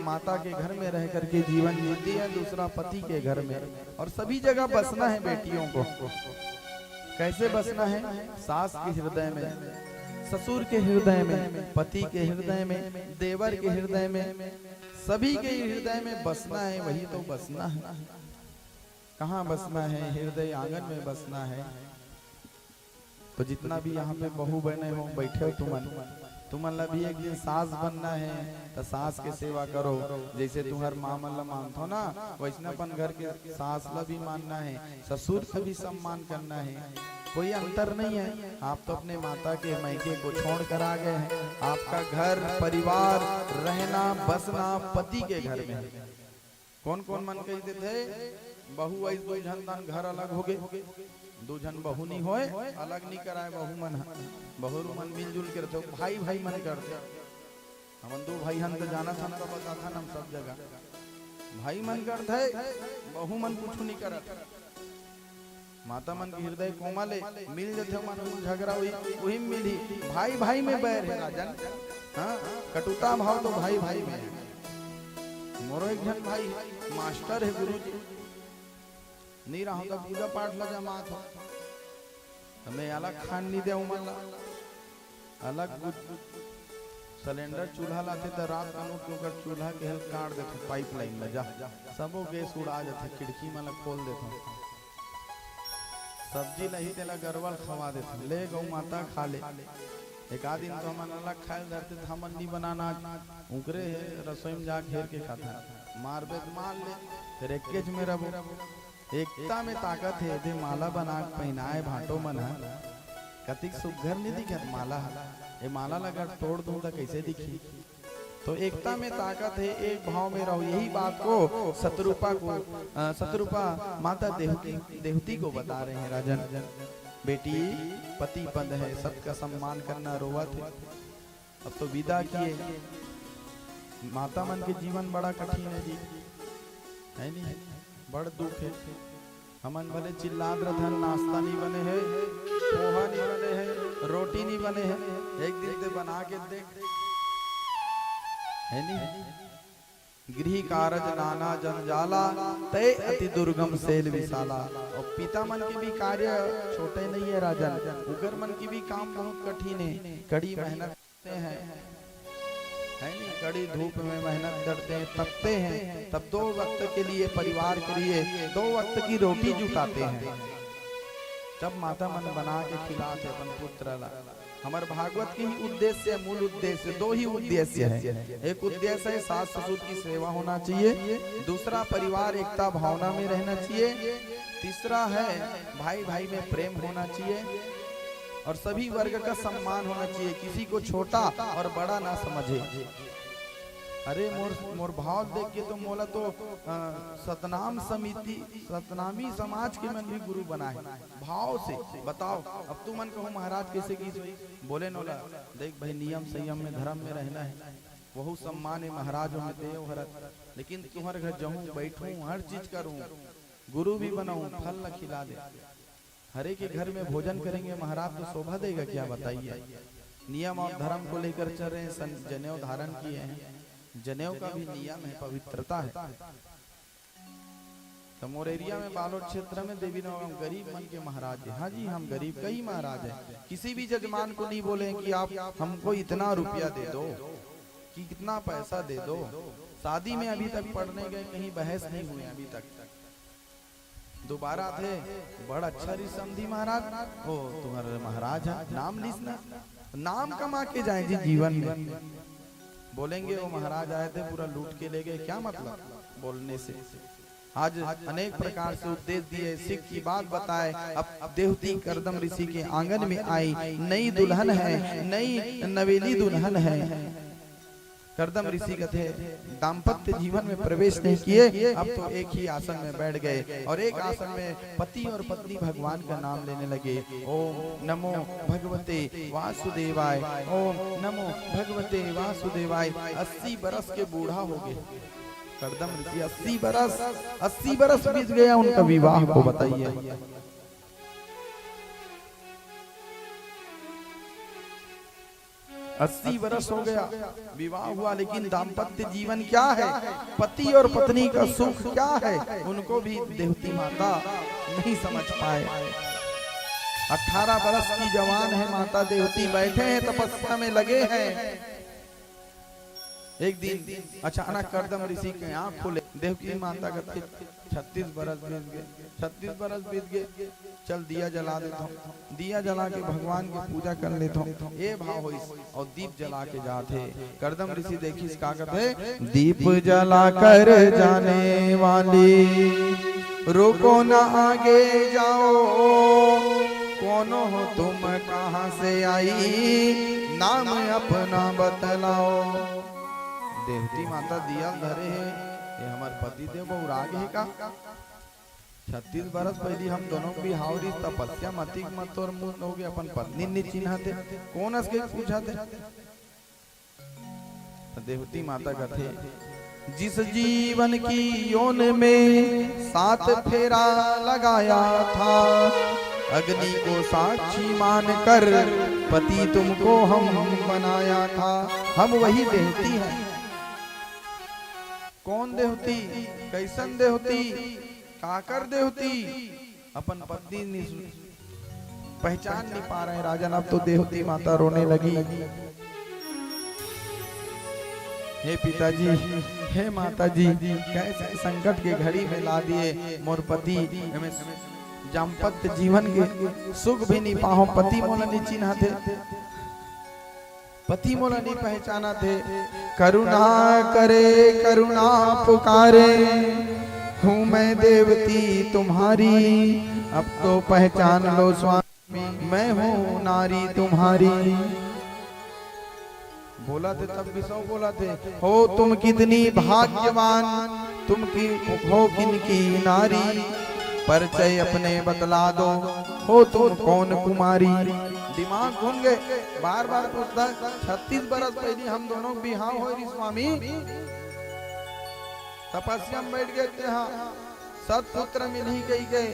माता के घर में रह करके जीवन जीती है, दूसरा पति के घर में। और सभी जगह बसना है बेटियों को। कैसे बसना है? सास के हृदय में, ससुर के हृदय में, पति के हृदय में, देवर के हृदय में, सभी के हृदय में बसना है। वही तो बसना है। कहाँ बसना है? हृदय आंगन में बसना है। तो जितना भी यहाँ पे बहू बने हो, बैठे हो तुमन ला भी एक दिन सास बनना है तो सास के सेवा करो। जैसे तुम्हार मामन ला मानतो ना, वैसे अपन घर के सास ला भी मानना है, ससुर से भी सम्मान करना है। कोई अंतर नहीं है। आप तो अपने माता के मैके को छोड़ कर आ गए हैं। आपका घर परिवार रहना बसना पति के घर में है। कौन कौन मन कहते थे बहू आई दो जन घर अलग हो गए, दो जन बहू नहीं होए, अलग नहीं कराए बहू मन, बहू मन मिलजुल के रहते, भाई भाई मन करते। हम दो भाई हम तो जाना था, तो पता था हम सब जगह भाई मन करते, बहू मन कुछ नहीं करत। माता मन के हृदय कोमल है, मिल जाते मन झगड़ा हुई वही मिली। भाई भाई में बैर है राजन। हाँ, कटुता भाव तो भाई भाई में है। मोरो एक जन भाई मास्टर है, गुरु जी नहीं रहा तो पूजा पाठ ला जमात हो, हमें अलग खान नहीं दे मन अलग सिलेंडर चूल्हा लाते तो रात का चूल्हा के हेल्प काट देते, पाइपलाइन में जा सबो गैस उड़ा जाते, खिड़की में खोल देते, सब्जी नहीं देला गरवल खवा देते, ले गौ माता खा ले। एक आध दिन तो हम अलग खाए धरते तो हमन नहीं बनाना, उकरे है रसोई में जा घेर के खाता है, मार बेद मार ले फिर एक में रहो। एकता में ताकत है। दे माला बना पहनाए भाटो मन है, कतिक सुघर नहीं दिखत माला। ये माला लगा तोड़ दूं तो कैसे दिखी? तो एकता में ताकत है, एक भाव में रहो। यही बात को शत्रुपा माता देवती को बता रहे हैं राजन। बेटी पति पद है, सबका सम्मान करना रोवत है। अब तो विदा किए, माता मन के जीवन बड़ा कठिन है जी, है नहीं? बड़ दुख है। हमन भले चिल्लाद रथन, नाश्ता नहीं बने है, पोहा नहीं बने है, रोटी नहीं बने है, एक दिन से बना के देख, है नहीं? गृह कारज नाना जंजाला, तय अति दुर्गम सेल विशाला। और पिता मन के भी कार्य छोटे नहीं है राजन, उगर मन की भी काम बहुत कठिन है, कड़ी मेहनत करते हैं, है नहीं? कड़ी धूप में मेहनत करते हैं, तपते हैं, तब 2 वक्त के लिए परिवार के लिए 2 वक्त की रोटी जुटाते हैं। जब माता मन बना के खिलाते अपन पुत्र ला। हमारे भागवत की ही उद्देश्य, मूल उद्देश्य 2 ही उद्देश्य है। एक उद्देश्य है सास ससुर की सेवा होना चाहिए, दूसरा परिवार एकता भावना में रहना चाहिए, तीसरा है भाई भाई में प्रेम होना चाहिए, और सभी वर्ग का सम्मान होना चाहिए, किसी को छोटा और बड़ा ना समझे। अरे मोर भाव देख के तो मोला तो सतनाम समिति, सतनामी समाज के मन भी गुरु बनाए भाव से। बताओ अब तू मन कहो महाराज कैसे की बोले नोला, देख भाई नियम संयम में धर्म में रहना है, वहु सम्मान है महाराजों में दे हरत, लेकिन तुम्हारे घर जाऊं बैठूं हर चीज करूं, गुरु भी बनाऊं, फल न खिला दे। हरे के घर में भोजन करेंगे महाराज तो शोभा देगा क्या? बताइए। नियम और धर्म को लेकर चल रहे हैं, जनेऊ धारण किए हैं, जनेऊ का भी नियम है, पवित्रता है। तो मोरेरिया में बालोद क्षेत्र में देवी नवम गरीब मन के महाराज है। हाँ जी, हम गरीब का ही महाराज है। किसी भी जजमान को नहीं बोले कि आप हमको इतना रुपया दे दो, कि कितना पैसा दे दो। शादी में अभी तक पढ़ने गए, कहीं बहस नहीं हुए अभी तक। दोबारा थे, बड़ा अच्छा रिसमधी महाराज, ओ तुम्हारे महाराज है, नाम लिखना, नाम कमा के जाए जी जीवन में। बोलेंगे वो महाराज आए थे पूरा लूट के ले गए, क्या मतलब बोलने से। आज अनेक प्रकार से उपदेश दिए, सिख की बात बताए। अब देवती करदम ऋषि के आंगन में आई, नई दुल्हन है, नई नवेली दुल्हन है। करदम ऋषि कहते दाम्पत्य जीवन में प्रवेश नहीं किए, अब तो एक ही आसन में बैठ गए और एक आसन में पति और पत्नी भगवान का नाम लेने लगे। ओम नमो भगवते वासुदेवाय, ओम नमो भगवते वासुदेवाय। 80 बरस के बूढ़ा हो गए करदम ऋषि। 80 बरस बीत गया उनका विवाह को, बताइए। अस्सी बरस हो गया विवाह हुआ, लेकिन दाम्पत्य जीवन क्या है, पति और पत्नी का सुख क्या है, उनको भी देवती माता नहीं समझ पाए। 18 बरस की जवान है माता देवती, बैठे हैं तपस्या में लगे हैं। एक दिन अचानक करदम ऋषि के आंख खुले, देवकी माता कहते 36 बरस बीत गए, 36 बरस बीत गए, चल दिया जला देता हूँ। दिया जला के भगवान की पूजा कर लेता हूँ, ये भाव हो। और दीप जला के जाते करदम ऋषि देखी क्या कहते, दीप जला कर जाने वाली रुको न आगे जाओ, कौन हो तुम कहाँ से आई, नाम अपना बतलाओ। देवती माता दिया धरे है, ये हमारे पति देव बहुराग है का। 36 बरस पहले हम दोनों भी हावरी तपस्या मतिक मत और मुंह हो गए, अपन पत्नी ने चिन्हा थे, कौन असके पूछा थे। देवती माता कहते, जिस जीवन की योन में 7 फेरा लगाया था, अग्नि को साक्षी मान कर पति तुमको हम बनाया था। हम वही देवती हैं। कौन देवती, कैसन देवती, काकर देवती, अपन पत्नी पहचान नहीं पा रहे राजन। अब तो देवती माता रोने लगी, हे पिताजी, हे माताजी, कैसे संकट के घड़ी में ला दिए मोर पति। दाम्पत्य जीवन के सुख भी नहीं पाओ, पति मोला नहीं चिन्हा थे, पति मोला नहीं पहचाना थे। करुणा करे करुणा पुकारे, हूँ मैं देवती तुम्हारी, अब तो पहचान लो स्वामी, मैं हूँ नारी तुम्हारी। बोला थे तब भी सब बोला थे, हो तुम कितनी भाग्यवान, तुम की हो किनकी नारी, परिचय अपने बतला दो, हो तुम कौन कुमारी। दिमाग घूम गए, बार बार पूछता। 36 बरस पहले हम दोनों बिहाव हो रही स्वामी, तपस्या में बैठ गए थे, हाँ सत्पुत्र मिल ही गए।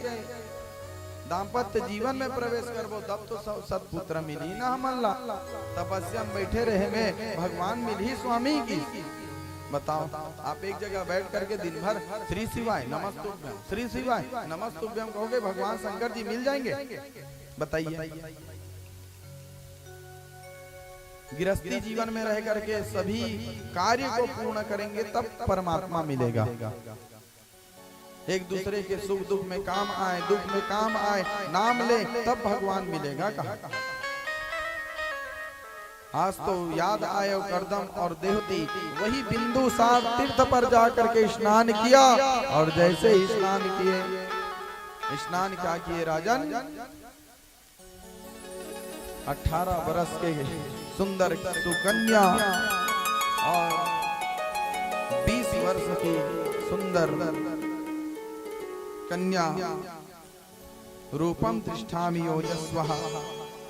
दाम्पत्य जीवन में प्रवेश करबो तब तो सत्पुत्र मिली ना हमला। तपस्या में बैठे रहे में भगवान मिली स्वामी की। बताओ, आप एक जगह बैठ करके दिन भर श्री शिवाय नमस्तुभ्यम, श्री शिवाय नमस्तुभ्यम कहोगे, भगवान शंकर जी मिल जाएंगे? बताइए। गृहस्थी जीवन में रह करके सभी कार्य को पूर्ण करेंगे तब परमात्मा मिलेगा। एक दूसरे के सुख दुख में काम आए, दुख में काम आए, नाम ले तब भगवान मिलेगा। कहा आज तो याद आए करदम और देवती वही बिंदु साध तीर्थ पर जाकर के स्नान किया, और जैसे स्नान किए, स्नान क्या किए राजन, 18 बरस के सुंदर सुकन्या और 20 वर्ष की सुंदर कन्या, रूपम तिष्ठामि ओजस्वः,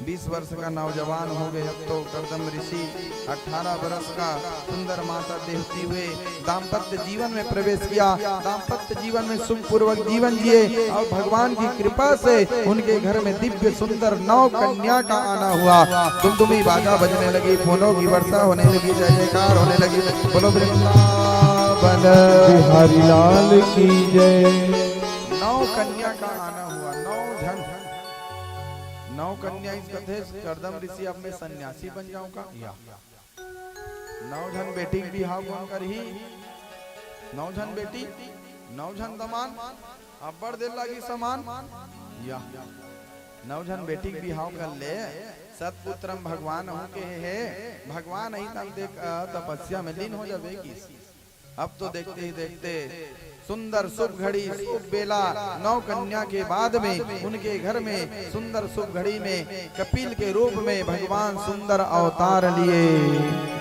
20 वर्ष का नौजवान हो गए। अब तो करदम ऋषि 18 वर्ष का सुंदर माता देवती हुए, दाम्पत्य जीवन में प्रवेश किया, दाम्पत्य जीवन में सुख पूर्वक जीवन जिए, और भगवान की कृपा से उनके घर में दिव्य सुंदर 9 कन्या का आना हुआ। दुमदुमी बाजा बजने लगी, फूलों की वर्षा होने लगी, जय जयकार होने लगी। बोलो वृंदावन वृंदावन बिहारी लाल की जय। 9 कन्या का आना हुआ, 9 कन्या इस कथे करदम ऋषि अब मैं सन्यासी बन जाऊं का या 9 जन बेटी की बिहाव कौन कर ही 9 जन बेटी 9 जन दमान अब बड़ दिल लगी समान या 9 जन बेटी की बिहाव कर ले सतपुत्रम भगवान हूँ के है भगवान ही तम देख तपस्या में लीन हो जाएगी। अब तो देखते ही देखते सुंदर शुभ घड़ी शुभ बेला 9 कन्या के बाद में उनके घर में सुंदर शुभ घड़ी में कपिल के रूप में भगवान सुंदर अवतार लिए।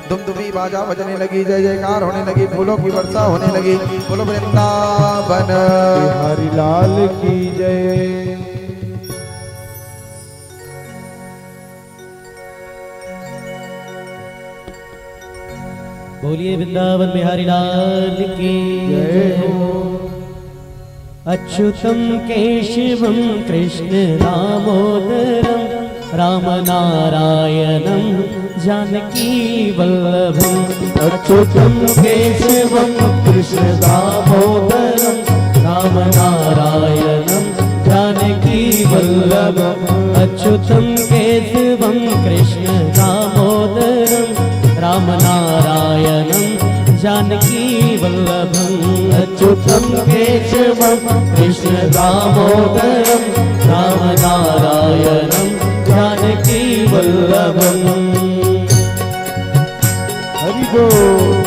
दुमदुमी बाजा बजने लगी, जय जयकार होने लगी, फूलों की वर्षा होने लगी। बोलो वृंदावन बिहारी लाल की जय। बोलिए वृंदावन बिहारी लाल की जय हो। अच्युतम केशवम कृष्ण दामोदरम राम नारायणम जानकी वल्लभम। अच्युतम केशवम कृष्ण दामोदरम राम नारायणम जानकी वल्लभम। अच्युतम केशवम कृष्ण दामोदरम राम नारायणम जानकी वल्लभम। अच्युतम केशवम कृष्ण दामोदरम राम नारायणम जानकी वल्लभम। हरि बोल।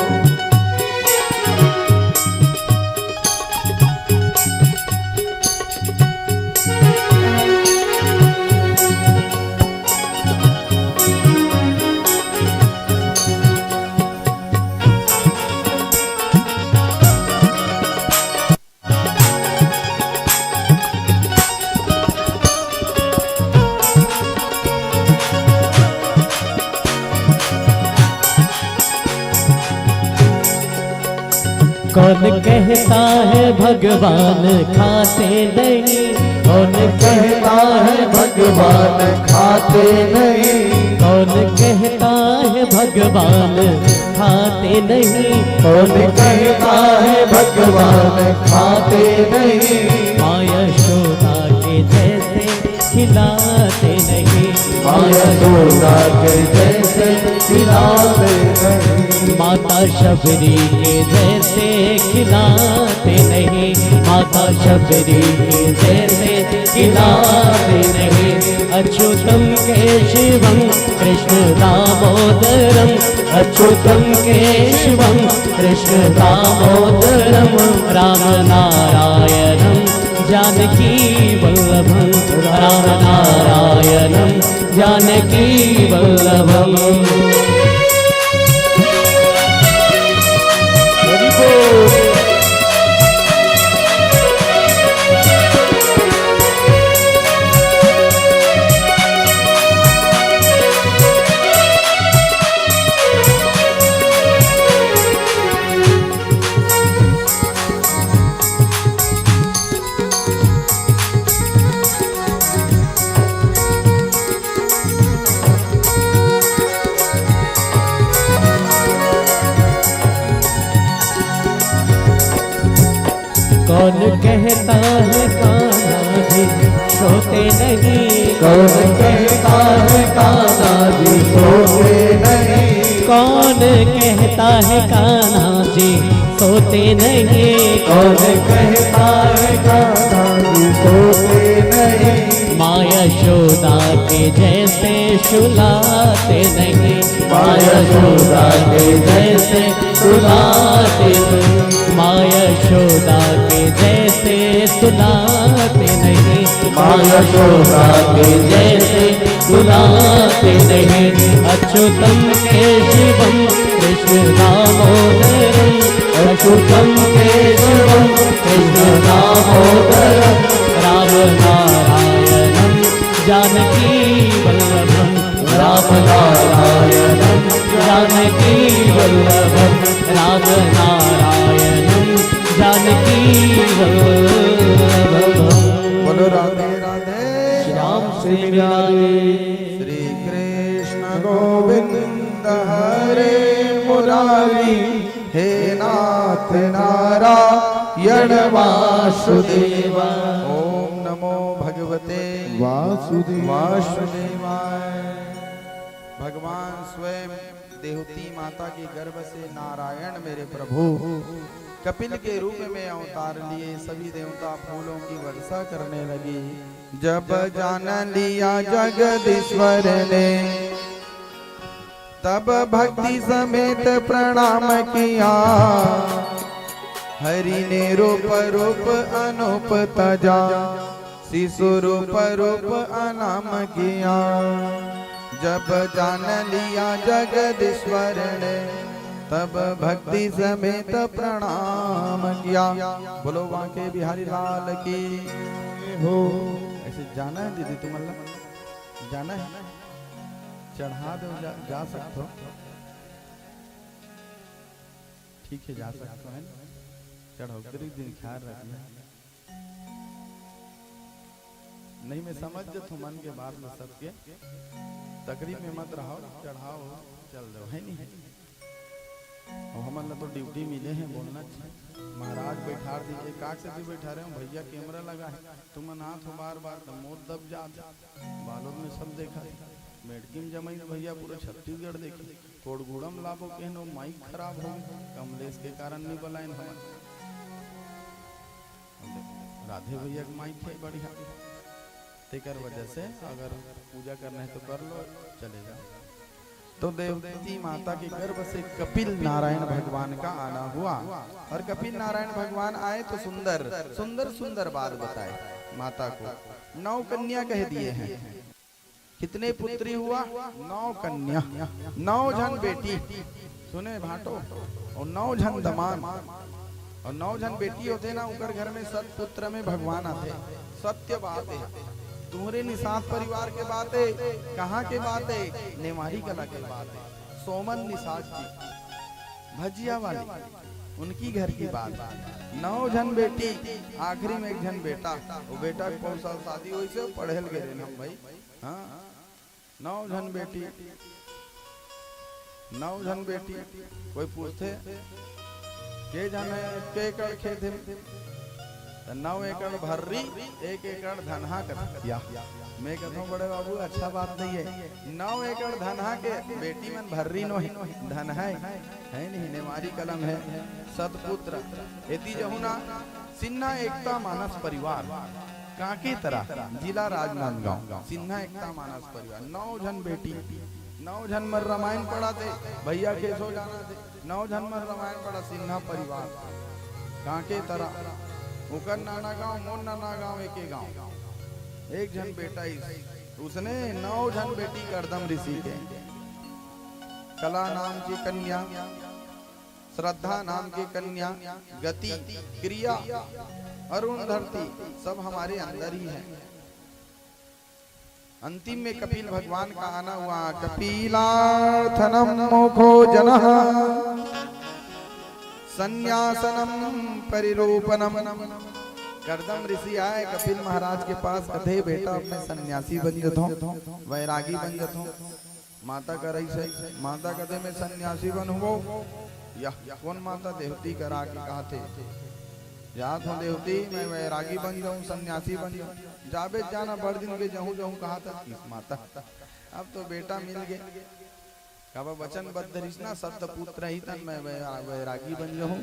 कौन कहता है भगवान खाते नहीं, कौन कहता है भगवान खाते नहीं, कौन कहता है भगवान खाते नहीं, कौन कहता है भगवान खाते नहीं, माँ यशोदा के जैसे खिलाते नहीं, माँ यशोदा के जैसे खिलाते नहीं, माता शबरी के जैसे खिलाते नहीं, माता शबरी के जैसे खिलाते नहीं। अच्युतम केशवम कृष्ण दामोदरम, अच्युतम केशवम कृष्ण दामोदरम राम नारायणम जानकी वल्लभम, राम नारायणम जानकी वल्लभम। कौन कहता है कान्हा जी सोते नहीं, कौन कहता है कान्हा जी सोते नहीं, कौन कहता है कान्हा जी सोते नहीं, कौन कहता है कान्हा जी सोते नहीं, माँ यशोदा के जैसे सुलाते नहीं, माँ यशोदा के जैसे सुलाते नहीं, माँ यशोदा के जैसे सुलाते नहीं, माँ यशोदा के जैसे सुलाते नहीं। अच्युतम केशवम कृष्ण दामोदरम, अच्युतम केशवम कृष्ण दामोदरम राम नारायणम जानकी वल्लभम, राम नारायणम जानकी वल्लभम, राम नारायणम जानकी वल्लभम। बोलो राधे राधे श्याम से मिला दे। श्री कृष्ण गोविंद हरे मुरारी हे नाथ नारायण वासुदेवा। ओम नमो भगवते वासुदेवाय। भगवान स्वयं देवती माता के गर्भ से नारायण मेरे प्रभु कपिल के रूप में अवतार लिए। सभी देवता फूलों की वर्षा करने लगी। जब जान लिया जगदीश्वर ने तब भक्ति समेत प्रणाम किया। हरि ने रूप रूप अनूप तजा शिशु रूप रूप अनाम किया। जब जान लिया जगदीश्वर ने तब भक्ति समेत प्रणाम किया। बोलो बांके बिहारी लाल की हो। ऐसे जाना है दीदी तुम जाना है चढ़ा दो जा सकते हो। ठीक है जा सकते हो चढ़ो दिन ख्याल रखना। नहीं मैं समझ जाता मन के बात में सबके तकरीब में मत रहो चढ़ाओ चल दो है नहीं। और हमारे तो ड्यूटी मिले हैं बोलना महाराज बैठा दीजिए काट से भी बैठा रहे हो भैया कैमरा लगा है तुम नाथ हो बार बार मोर दब जा बालों में सब देखा मेडकिम जमाई भैया पूरे छत्तीसगढ़ देखे कोड़गुड़म लाभो कहनो माइक खराब हो कमलेश के कारण नहीं बुलाए हम राधे भैया के माइक है बढ़िया तेकर वजह से अगर पूजा करना है तो कर लो चलेगा। तो देवती माता के गर्भ से कपिल नारायण भगवान का आना हुआ और कपिल नारायण भगवान आए तो सुंदर सुंदर सुंदर बात बताए माता को। 9 कन्या कह दिए हैं। कितने पुत्री हुआ 9 कन्या 9 जन बेटी सुने भाटो और 9 जन दमान और 9 जन बेटी होते ना उनकर घर में सतपुत्र में भगवान आते। सत्य बात है तुम्हारे निषाद परिवार के बात है। कहाँ के बात है नेवारी कला के बात है। सोमन निषाद जी भजिया वाली उनकी घर की बात। 9 जन बेटी आखिरी में 1 जन बेटा। वो बेटा को 5 साल शादी हुई से पढ़ेल गए हम भाई। हाँ 9 जन बेटी 9 जन बेटी कोई पूछते के जाने के एकड़ खेत है 9 एकड़ भर्री 1 एकड़ धनहा कर दिया। मैं कहता हूँ बड़े बाबू अच्छा बात नहीं है। 9 एकड़ धनहा के बेटी मन भर्री नो धन है नहीं नेवारी कलम है सतपुत्र। यदि जहुना सिन्हा एकता मानस परिवार काके तरह जिला राजनांदगांव सिन्हा एकता मानस परिवार। 9 जन बेटी 9 जन मर रामायण पढ़ाते भैया केसो जाना थे 9 जन मर रामायण पढ़ा सिन्हा परिवार काके तरह उकर नाना गांव मोर नाना गांव एक गांव 1 जन बेटा उसने 9 जन बेटी करदम ऋषि के। कला नाम की कन्या श्रद्धा नाम की कन्या गति क्रिया अरुण धरती सब हमारे अंदर ही है। अंतिम में कपिल भगवान का आना हुआ। कपिलार्थनम मुखो जनः संन्यासनम परिरूपणम। करदम ऋषि आए कपिल महाराज के पास कथे बेटा अपने सन्यासी बन जतो वैरागी बन जतो। माता कर से माता कथे में सन्यासी बन हो यह कौन माता देवती करा के कहा थे याद हो देवती मैं वैरागी बन जाऊं सन्यासी बन जाऊं जाबे जाना बड़ दिन के जाऊं जाऊं कहा था माता। अब तो बेटा मिल गए कब वचन बद्धरिष्णा सत्य पुत्र ही तन मैं वैरागी बन जाऊं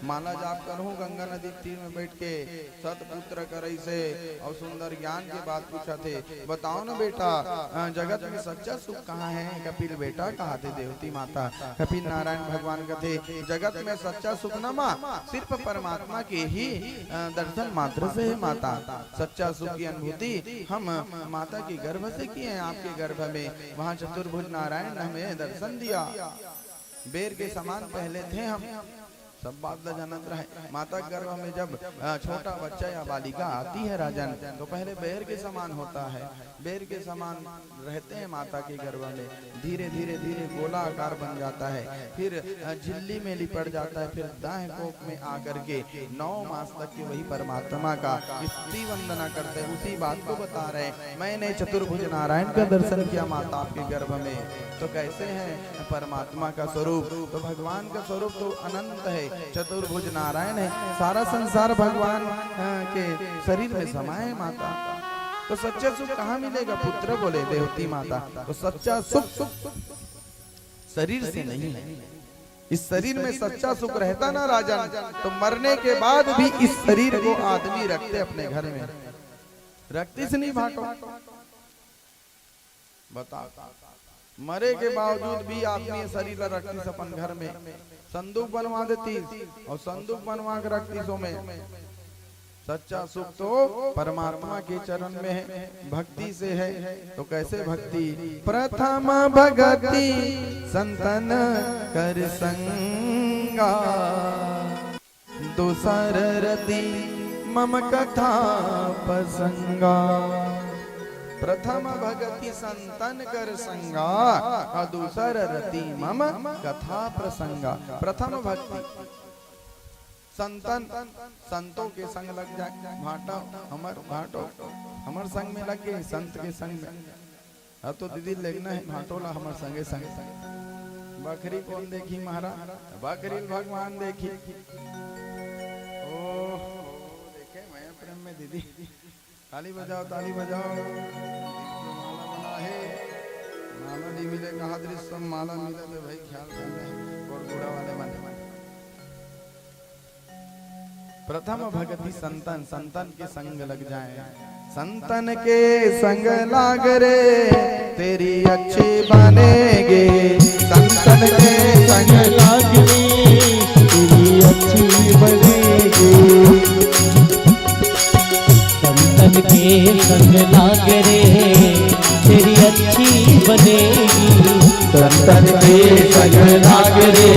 माला जाप करूं गंगा नदी तीर में बैठ के सत पुत्र करई से और सुंदर ज्ञान के बात पूछा थे। बताओ ना बेटा जगत में सच्चा सुख कहाँ है। कपिल बेटा कहा थे देवती माता कपिल नारायण भगवान कहते जगत में सच्चा सुख न माँ सिर्फ परमात्मा के ही दर्शन मात्र से है माता। सच्चा सुख की अनुभूति हम माता के गर्भ से किए हैं आपके गर्भ में। वहाँ चतुर्भुज नारायण ने हमें दर्शन दिया। बेर के समान पहले थे हम सब बात जानत रहे। माता गर्भ में जब छोटा बच्चा या बालिका आती है राजन तो पहले बेर के समान होता है। बेर के समान रहते हैं माता के गर्भ में। धीरे धीरे धीरे गोला आकार बन जाता है फिर झिल्ली में लिपट जाता है फिर दाएं कोख में आकर के 9 मास तक के वही परमात्मा का स्त्री वंदना करते हैं। उसी बात को बता रहे हैं। मैंने चतुर्भुज नारायण का दर्शन किया माता आपके गर्भ में। तो कैसे है परमात्मा का स्वरूप। तो भगवान का स्वरूप तो अनंत है चतुर्भुज नारायण है, सारा संसार भगवान के शरीर में समाये है माता। तो सच्चा सुख कहाँ मिलेगा? पुत्र बोले देवती माता। तो सच्चा सुख शरीर से नहीं है। इस शरीर में सच्चा सुख रहता ना राजन, तो मरने के बाद भी इस शरीर को आदमी रखते अपने घर में, रखती से नहीं भाटो। बता, मरे के बावजूद भी आदमी शरीर रखती अपन घर में, संदूक बनवा देती और संदूक बनवा के रखती सो में। सच्चा सुख तो परमात्मा के चरण में है, भक्ति से है। तो कैसे भक्ति? प्रथम भगति संतन कर संगा, दूसर रति मम कथा प्रसंगा। प्रथम भगति संतन कर संगा, और दूसर रति मम कथा प्रसंगा। प्रथम भक्ति संतन, संतों के संग लग जाए, भाटो हमर संग में लग गए, संत के संग में। अब तो दीदी लगना है भाटोला हमर संगे संग। बकरी कौन देखी महाराज? बकरी भगवान देखी। ओ देखे मैं प्रेम में दीदी। ताली बजाओ, ताली बजाओ। माला बना है, माला नहीं मिले कहा दृश्य, माला मिले तो भाई ख्याल कर रहे और बूढ़ा वाले बने। प्रथम भगति संतन, संतन के संग लग जाए। संतन के संग लाग रे तेरी अच्छी बनेगी, संतन के संग लाग रे तेरी अच्छी बनेगी। संतन के संग लाग रे तेरी अच्छी बनेगी, संतन के संग लाग रे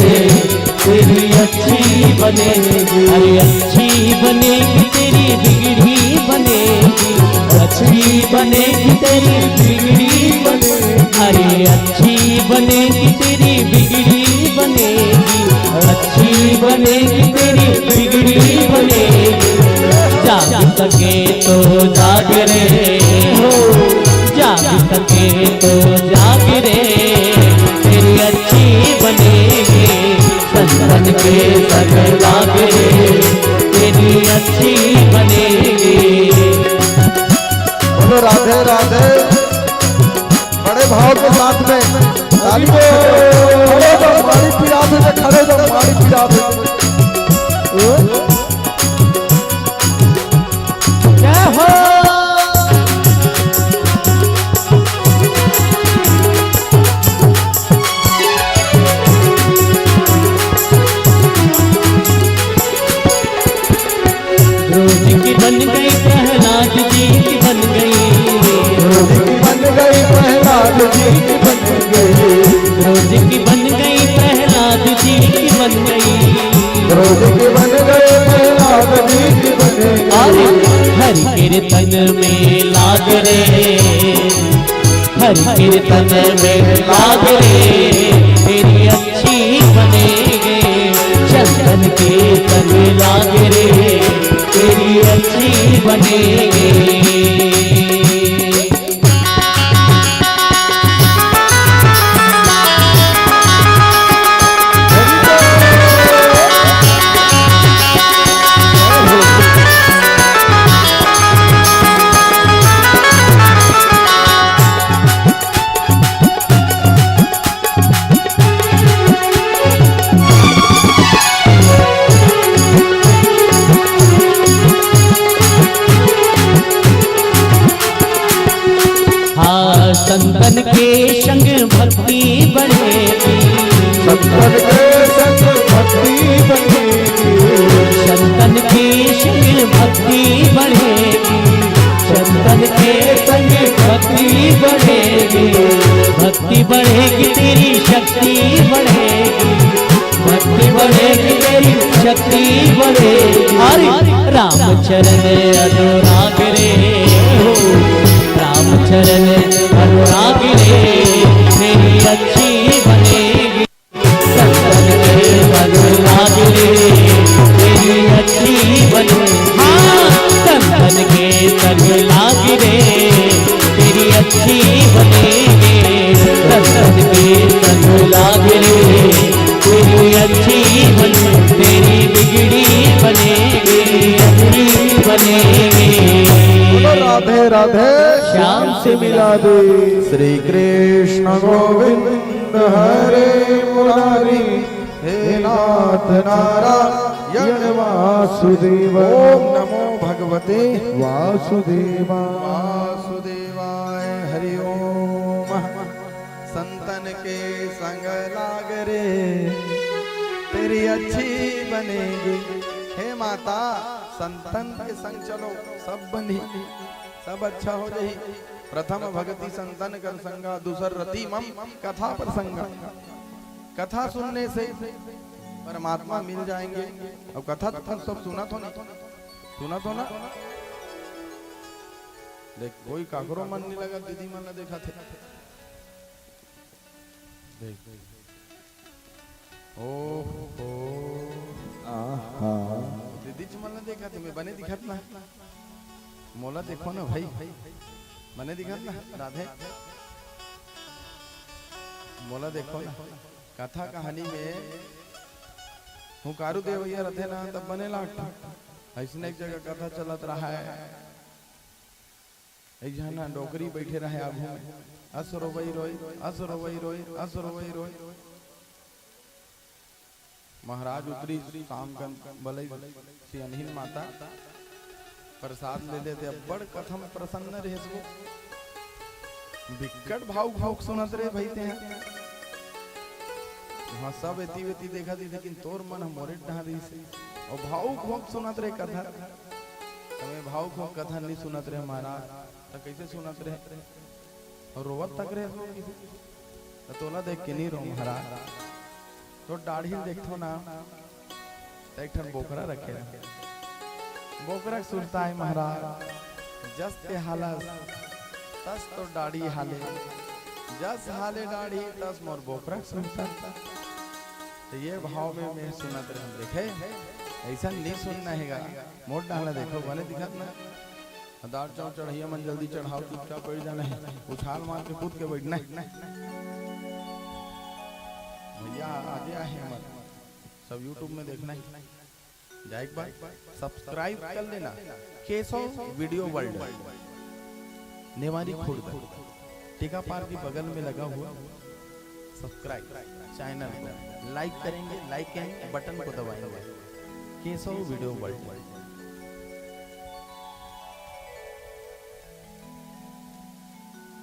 तेरी अच्छी बनेगी। अरे अच्छी बनेगी तेरी बिगड़ी बनेगी, अच्छी बनेगी तेरी बिगड़ी बनेगी। अरे अच्छी बनेगी तेरी बिगड़ी बनेगी, अच्छी बनेगी तेरी बिगड़ी बनेगी। जाग सके तो जाग रे हो, जाग सके तो जाग रे तेरी अच्छी बनेगी। संतन के संग लाग रे तेरी अच्छी बनेगी। बोलो राधे राधे। बड़े भाव के साथ में ताली बजाओ, माड़ी पिरा दे, खड़े जाओ, माड़ी पिरा दे। जय हो। द्रौपदी की बन गई प्रहलाद जी की बन गई, बन गई प्रहलाद जी की बन गई, द्रौपदी की बन गई प्रहलाद जी की बन गई, द्रौपदी की बन गई प्रहलाद जी की बन गई। अरे हर कीर्तन में लाग रे, हर कीर्तन में लाग रे तेरी अच्छी बनेगी। चंदन के संग लाग रे तेरी अच्छी बनेगी। संतन के संग भक्ति बढ़ेगी, संतन के संग भक्ति बढ़ेगी, संतन के संग भक्ति बढ़ेगी, संतन के संग भक्ति बढ़ेगी। भक्ति बढ़ेगी तेरी शक्ति बढ़ेगी, भक्ति बढ़ेगी तेरी शक्ति बढ़ेगी। अरे राम चरण अनुराग रे हो, राम चरण अनुराग रे तेरी अच्छी बनेगी। संतन के अनुराग रे तेरी अच्छी बनेगी। हाँ, संतन के अनुराग रे तेरी अच्छी बनेगी। संतन के अनुराग रे तेरी अच्छी बनेगी, तेरी बोलो राधे राधे श्याम से मिला दे। श्री कृष्ण गोविंद हरे मुरारी हे नाथ नारायण वासुदेव। ओम नमो भगवते वासुदेवा वासुदेवाय। हरि ओम। संतन के संग लाग रे तेरी अच्छी बनेगी। हे माता संतन के संग चलो सब बनी सब अच्छा हो जाही। प्रथम भक्ति संतन कर संगा दूसर रति मम कथा प्रसंगा। कथा सुनने से परमात्मा मिल जाएंगे। और कथा तो तुम सब सुना तो नहीं, सुना तो ना। देख कोई काकरो मन नहीं लगा, दीदी मन ने देखा थे। देख ओहो आहा दीदी च मन ने देखा थे। मैं बने दिखत ना मोला देखो ना भाई, बने दिखत ना राधे मोला देखो ना। कथा कहानी में हुकारू देवैया रहते ना तब बने लागता। ऐसने एक जगह कथा चलत रहा है। एक जना डोकरी बैठे रहे आगू में, असरोवई रोई असरोवई रोई असरोवई रोई। महाराज उतरी शाम का बलई सियनहीन माता प्रसाद ले लेते। अब बड़ कथम प्रसन्न रहे सो विकट भाव भाव सुनत रहे भाई ते हैं। वहाँ सब एती वेती देखा थी, लेकिन तोर मन मोरे डहा दी से और भाव भाव सुनत रहे कथा। हमें भाव भाव कथा नहीं सुनत रहे महाराज तो कैसे सुनत रहे और रोवत तक रहे। तो तोला देख के नहीं रो महाराज। तो दाढ़ी देखो ना एक ठन बोकरा रखे बोकरा सुरता है महाराज। जस के हालत तस तो दाढ़ी हाले, जस हाले दाढ़ी तस मोर बोकरा सुनता। तो ये भाव में मैं सुनत रहे हम देखे। ऐसा नहीं सुनना हैगा। मोट डाला देखो बने दिखत ना। दाढ़ चौ चढ़िया मन जल्दी चढ़ाओ, चुपचाप बैठ जाना है, उछाल मार के कूद के बैठना है। भैया आगे आए हमारे सब यूट्यूब में देखना है। जाए एक बार सब्सक्राइब कर लेना। केशव वीडियो वर्ल्ड नेवारी खुर्द टीका पार की बगल में लगा हुआ सब्सक्राइब चैनल को लाइक करेंगे, लाइक के बटन को दबाएंगे। Keshav video world.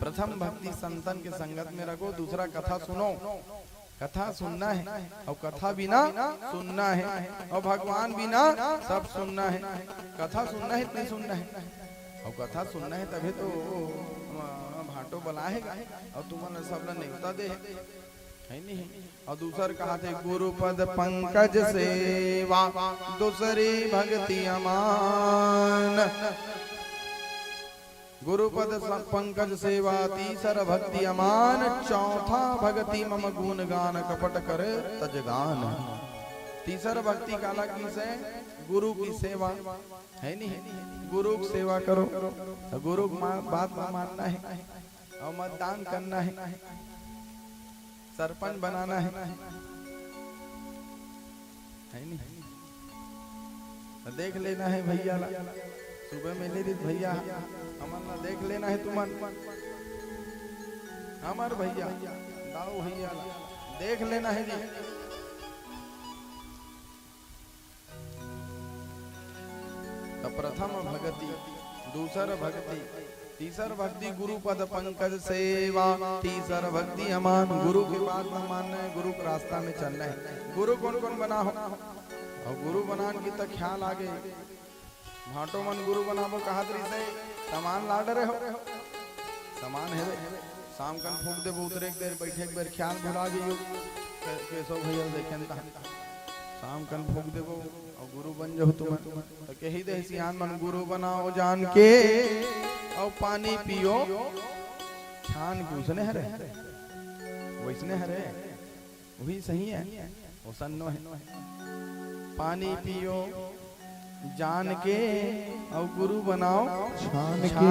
प्रथम भक्ति संतन के संगत में रखो। दूसरा कथा सुनो। कथा सुनना है और कथा बिना सुनना है और भगवान बिना सब सुनना है। कथा सुनना है नहीं सुनना है और कथा सुनना है तभी तो भाटो बनाएगा और तुम्हारा सब न्योता दे है नहीं। और दूसर कहा थे गुरुपद पंकज सेवा दूसरी भक्ति अमान। गुरुपद पंकज सेवा तीसर भक्ति अमान। चौथा भक्ति मम गुण गान कपट कर तजगान। तीसर भक्ति काला की से गुरु की सेवा है नहीं। गुरु की सेवा करो, गुरु बात मानना है और मतदान करना है, सरपंच बनाना है नहीं। देख लेना है भैया सुबह में ले भैया हमारा देख लेना है तुमन हमार भैया दाऊ भैया देख लेना है जी। तो प्रथम भक्ति, दूसर भक्ति, तीसर भक्ति गुरु पद पंकज सेवा, तीसर भक्ति अमान। गुरु की बात न मानना है, गुरु का रास्ता में चलना है। गुरु कौन कौन बना हो और गुरु बनान की तक ख्याल आगे भाटो मन गुरु बनाबो कहादरी से सामान लाड रहे हो सामान है शाम कन फूक देबो उतरे एक देर बैठे एक बार ख्याल भुला गई केसो भैया देखें ता शाम कन फूक देबो और गुरु बन जाओ तुम तो कही दे सियान मन गुरु बनाओ जान के और पानी पियो छान के उसने हरे वैसने हरे वही सही है वो सन्नो है। पानी पियो जान के और गुरु बनाओ छान के।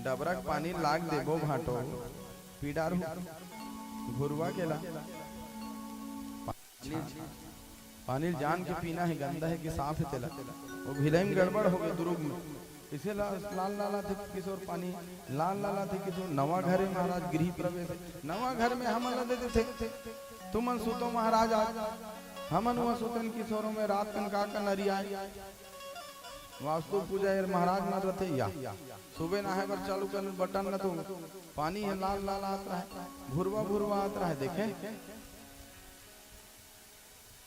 डबरक पानी लाग देबो भाटो पीडार घुरवा केला पानी जान के पीना है, गंदा है कि साफ है तेला। वो भिलाई में गड़बड़ हो गई दुरुग में, इसे लाल लाला थे किशोर पानी, लाल लाला थे किशोर। नवा घर है महाराज गृह प्रवेश, नवा घर में हम अलग देते थे, तुम सुतो महाराज आज हमन हुआ सुतन किशोरों में रात कन का नरिया वास्तु पूजा यार महाराज न रहते या सुबह नहाए पर चालू कर बटन न तो पानी है लाल लाल आता है, भुरवा भुरवा आता है। देखे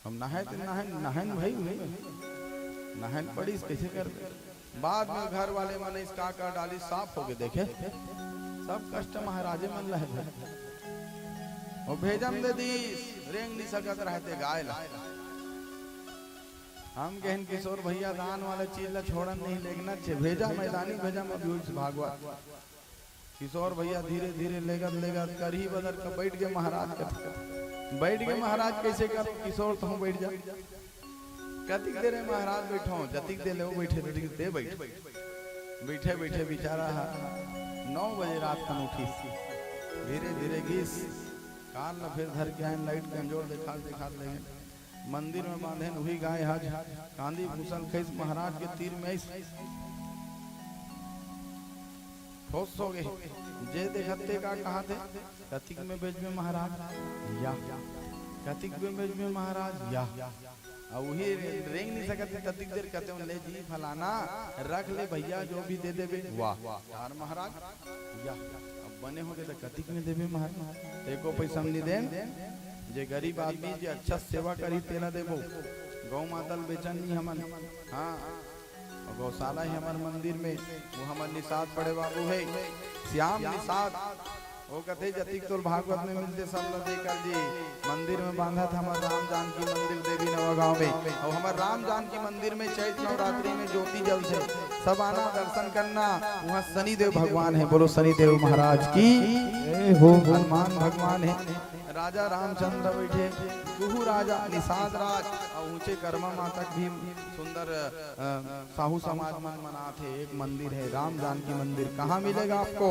हम नहाए नहान भाई नहान पड़ी कैसे कर, बाद में घर वाले मन इसका कर डाली साफ हो गए। देखे सब कष्ट महाराजे मन रहे और भेजम दे दी रेंग नहीं सकत रहते गाय ला। हम कहन किशोर भैया दान वाला चीज ला छोड़न नहीं लेगना छे, भेजा मैदानी भेजा मब्यूज भागवत। किशोर भैया धीरे धीरे लेगा कर ही बदल कर बैठ गए महाराज के, बैठ गए महाराज कैसे कर किशोर तुम बैठ जा, कतिक दे रहे महाराज बैठो, जतिक दे ले वो बैठे दे बैठे बैठे बेचारा 9 बजे रात को उठी, धीरे धीरे घिस काल न फिर धर के आए, लाइट कंजोर देखा ले मंदिर में बांधे वही गाय हज कांदी भूसल खेस महाराज के तीर में ठोस हो गए। जे देखते का कहा थे कतिक में बेच में महाराज या कतिक में बेच में महाराज या अब वही रेंग नहीं सकते कतिक देर कहते ले जी फलाना रख ले भैया जो भी दे देवे वाह यार महाराज या अब बने हो गए तो कतिक में देवे महाराज एको पैसा नहीं देन, जे गरीब आदमी जे अच्छा सेवा करी तेला देबो। गौ माता बेचन नहीं हमन, हाँ और गौशाला है हमारे मंदिर में, वो हमारे निषाद पड़े बाबू है श्याम निषाद, वो कहते जतिक तो भागवत में मिलते सब न देकर जी मंदिर में बांधा था हमारे राम जानकी मंदिर देवी नवा गांव में, और हमारे राम जानकी मंदिर में चैत नवरात्रि में ज्योति जल से सब आना दर्शन करना। वहाँ शनिदेव भगवान है, बोलो शनिदेव महाराज की हो, हनुमान भगवान है, राजा रामचंद्र बैठे, कुहू राजा निषाद राज और ऊंचे कर्मा माता भी सुंदर साहू समाज मन मनाते। एक मंदिर है राम जानकी मंदिर, कहाँ मिलेगा आपको,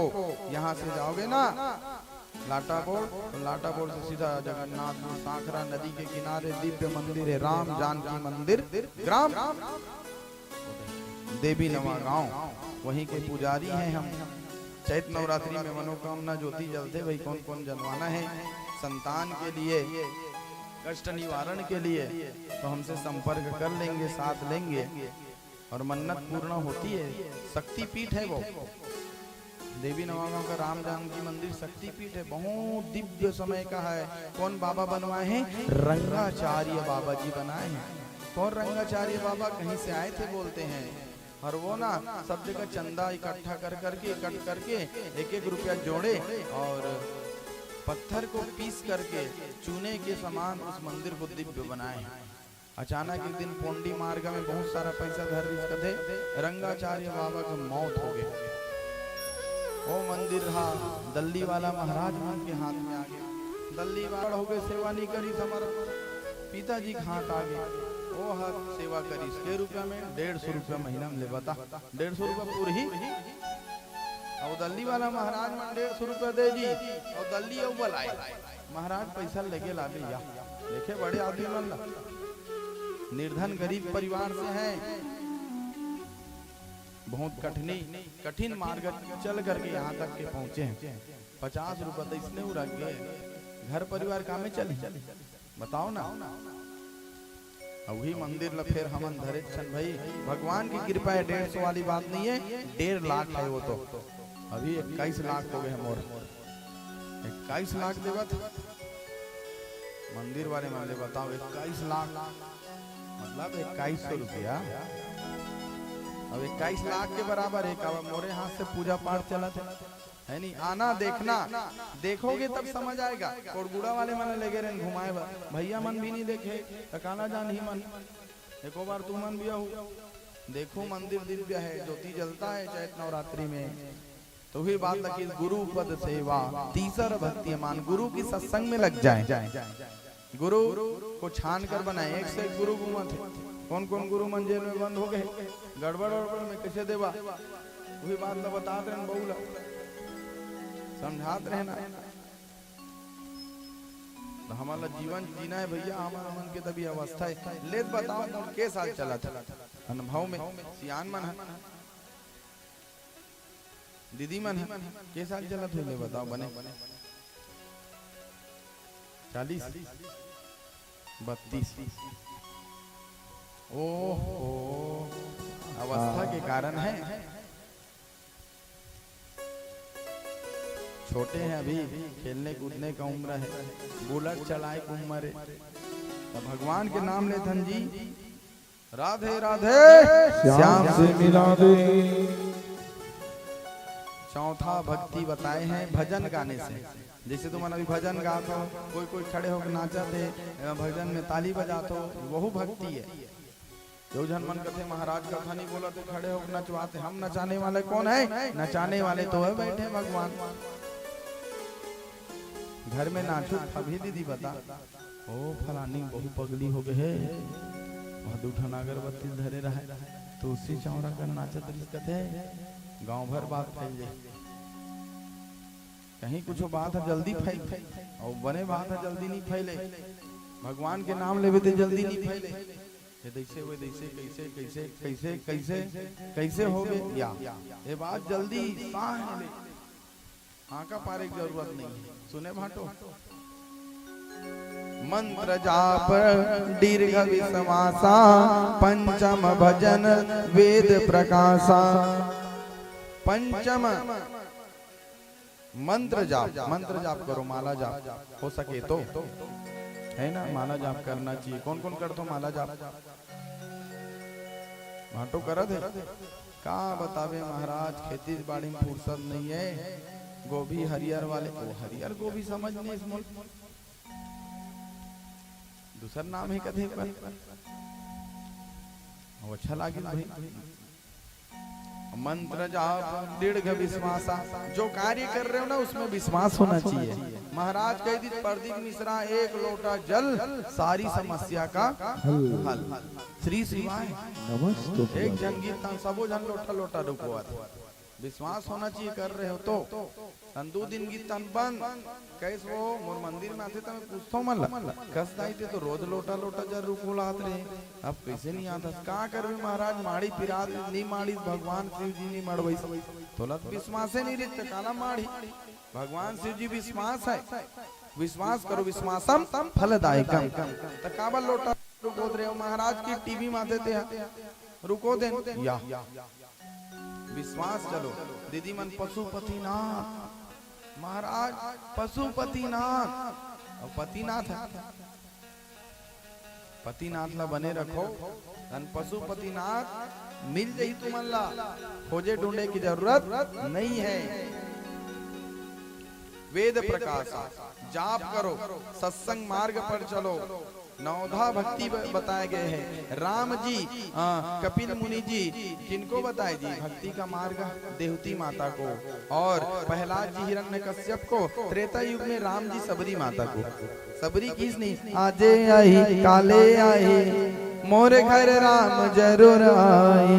यहाँ से जाओगे ना लाटापोर, तो लाटापोर से सीधा जगन्नाथ सांखरा नदी के किनारे दिव्य मंदिर है राम जानकी मंदिर, ग्राम देवी नवा गांव, वहीं के पुजारी हैं हम। चैत नवरात्रि में मनोकामना ज्योति जलते, वही कौन कौन जलवाना है संतान के लिए, कष्ट निवारण के लिए, तो हमसे संपर्क कर लेंगे, साथ लेंगे और मन्नत पूर्ण होती है। शक्ति पीठ है वो देवी नवागांव का राम जानकी मंदिर, शक्ति पीठ है, बहुत दिव्य समय का है। कौन बाबा बनवाए हैं, रंगाचार्य बाबा जी बनाए हैं। कौन रंगाचार्य बाबा, कहीं से आए थे बोलते हैं, और वो ना सब जगह चंदा इकट्ठा करके एक एक रुपया जोड़े और पत्थर को पीस करके चूने के समान उस मंदिर को दिव्य बनाए। अचानक एक दिन पोंडी मार्ग में बहुत सारा पैसा घर थे, रंगाचार्य बाबा का मौत हो गई। वो मंदिर रहा दल्ली वाला महाराज मन के हाथ में आ गया, दल्ली वाला हो गए, सेवा नहीं करी, समर्पण पिताजी के हाथ आ गए, वो हाथ सेवा करी, 100 रुपया में 150 रुपया महीना में ले, बता 150 रुपया पूरी ही। और दल्ली वाला महाराज मन 150 रुपया दे जी, और दल्ली और बुलाए महाराज पैसा लेके ला या देखे बड़े आदमी मन निर्धन गरीब परिवार से हैं, बहुत कठिन मार्ग चल करके यहाँ तक के पहुँचे हैं। 50 रुपया तो इसने वो रख गए, घर परिवार काम में चले बताओ ना। वही मंदिर ला फिर हमन धरे छन भाई, भगवान की कृपा है, 150 वाली बात नहीं है, 1.5 लाख है वो तो, अभी 21 लाख हो गए हम, और 21 लाख देवा था मंदिर वाले माले, बताओ 21 लाख मतलब 2100 रुपया, अब 21 लाख के बराबर है। अब मोरे हाथ से पूजा पाठ चला था है नहीं, आना देखना, देखोगे तब समझ आएगा। कोड़गुड़ा वाले मन लगे रहे घुमाए भैया मन भी नहीं देखे, तकाना जान ही मन, एक बार तू मन भी आओ देखो, मंदिर दिव्य है, ज्योति जलता है चैत नवरात्रि में। तो ही बात लगी गुरु पद सेवा तीसर भक्ति मान, गुरु की सत्संग में लग जाए, गुरु को छान कर बनाए। एक से गुरु घूमा थे, कौन कौन गुरु मंजिल में बंद हो गए, गड़बड़ में कैसे देवा, वही बात ला बता रहे बहुला समझात रहना। तो हमारा जीवन जीना है भैया, हमारा मन के तभी अवस्था है। ले बताओ मोर के साल चला था अनुभव में, सियान मन है दीदी मन है के साल चला थे, ले बताओ बने 40 32। ओहो अवस्था के कारण है, छोटे हैं अभी, खेलने कूदने का उम्र है, बुलेट चलाए की उम्र है। तो भगवान के नाम ले धन जी, राधे राधे श्याम से मिला दे। चौथा भक्ति बताए हैं भजन गाने से। जैसे तुम अभी भजन गाते हो, कोई कोई खड़े होकर नाचते, भजन में ताली बजाते हो, वह भक्ति है। जो जन मन करते महाराज का था नहीं बोला तो खड़े होकर नचवाते। हम नचाने वाले कौन है? नचाने वाले तो है बैठे भगवान। घर में नाचो अभी दीदी बता, ओ फलानी बहु पगली हो गए है, वह दूठन अगरबत्ती धरे रहे तो उसी चौड़ा कर नाचत दिक्कत है, गांव भर बात फैल जाए। कहीं कुछ बात है जल्दी फैल और बने बात है जल्दी नहीं फैले। भगवान के नाम लेवे तो जल्दी नहीं फैले। ये दैसे हुए दैसे कैसे कैसे कैसे कैसे कैसे हो गए या ये बात जल्दी आका पारे की जरूरत नहीं है। सुने भाटो मंत्र जाप दीर्घ विश्वासा पंचम भजन वेद प्रकाशा। पंचम मंत्र जाप करो, माला जाप हो सके तो है ना, माला जाप करना चाहिए। कौन कौन कर तो माला जाप भाटो करत है का बतावे महाराज, खेती बाड़ी में फुर्सत नहीं है। गोभी हरियर वाले, वो हरियर गोभी समझ नहीं इस मुल्क, दूसरा नाम है कथे पर वो अच्छा लगे भाई। मंत्र जाप दीर्घ विश्वासा, जो कार्य कर रहे हो ना उसमें विश्वास होना चाहिए। महाराज कह दी प्रदीप मिश्रा एक लोटा जल सारी समस्या का हल। श्री शिवाय नमस्ते। एक जन गीत सबो जन लोटा लोटा रुको, विश्वास होना चाहिए कर रहे हो तो। दो दिन गीतन बंद कैस वो मोर मंदिर में आते तो मैं पूछता हूँ मन कस दाई थे तो रोज लोटा लोटा जर रुको लात रहे, अब कैसे नहीं आता का करवे महाराज। माड़ी पिरात नहीं माड़ी, भगवान शिव जी नहीं मड़वई तो लत विश्वास नहीं रित काला माड़ी। भगवान शिव जी विश्वास है, विश्वास करो विश्वासम फलदायकम। तो काबल लोटा रुको रहे हो महाराज की टीवी में आते थे रुको दे या विश्वास। चलो दीदी मन पशुपतिनाथ महाराज, पशुपतिनाथ और पतिनाथ है, पतिनाथ ला बने रखो। पशुपतिनाथ मिल जाई तुमन ला, खोजे ढूंढे की जरूरत नहीं है। वेद प्रकाशा जाप करो, सत्संग मार्ग पर चलो। नवधा भक्ति बताए गए हैं। राम जी कपिल मुनि जी किनको बताए जी भक्ति का मार्ग? देवती माता को। और प्रहलाद जी हिरण्यकश्यप को, त्रेता युग में राम जी सबरी माता को। सबरी किस नहीं? आजे आई काले आई मोरे घर राम जरूर आई,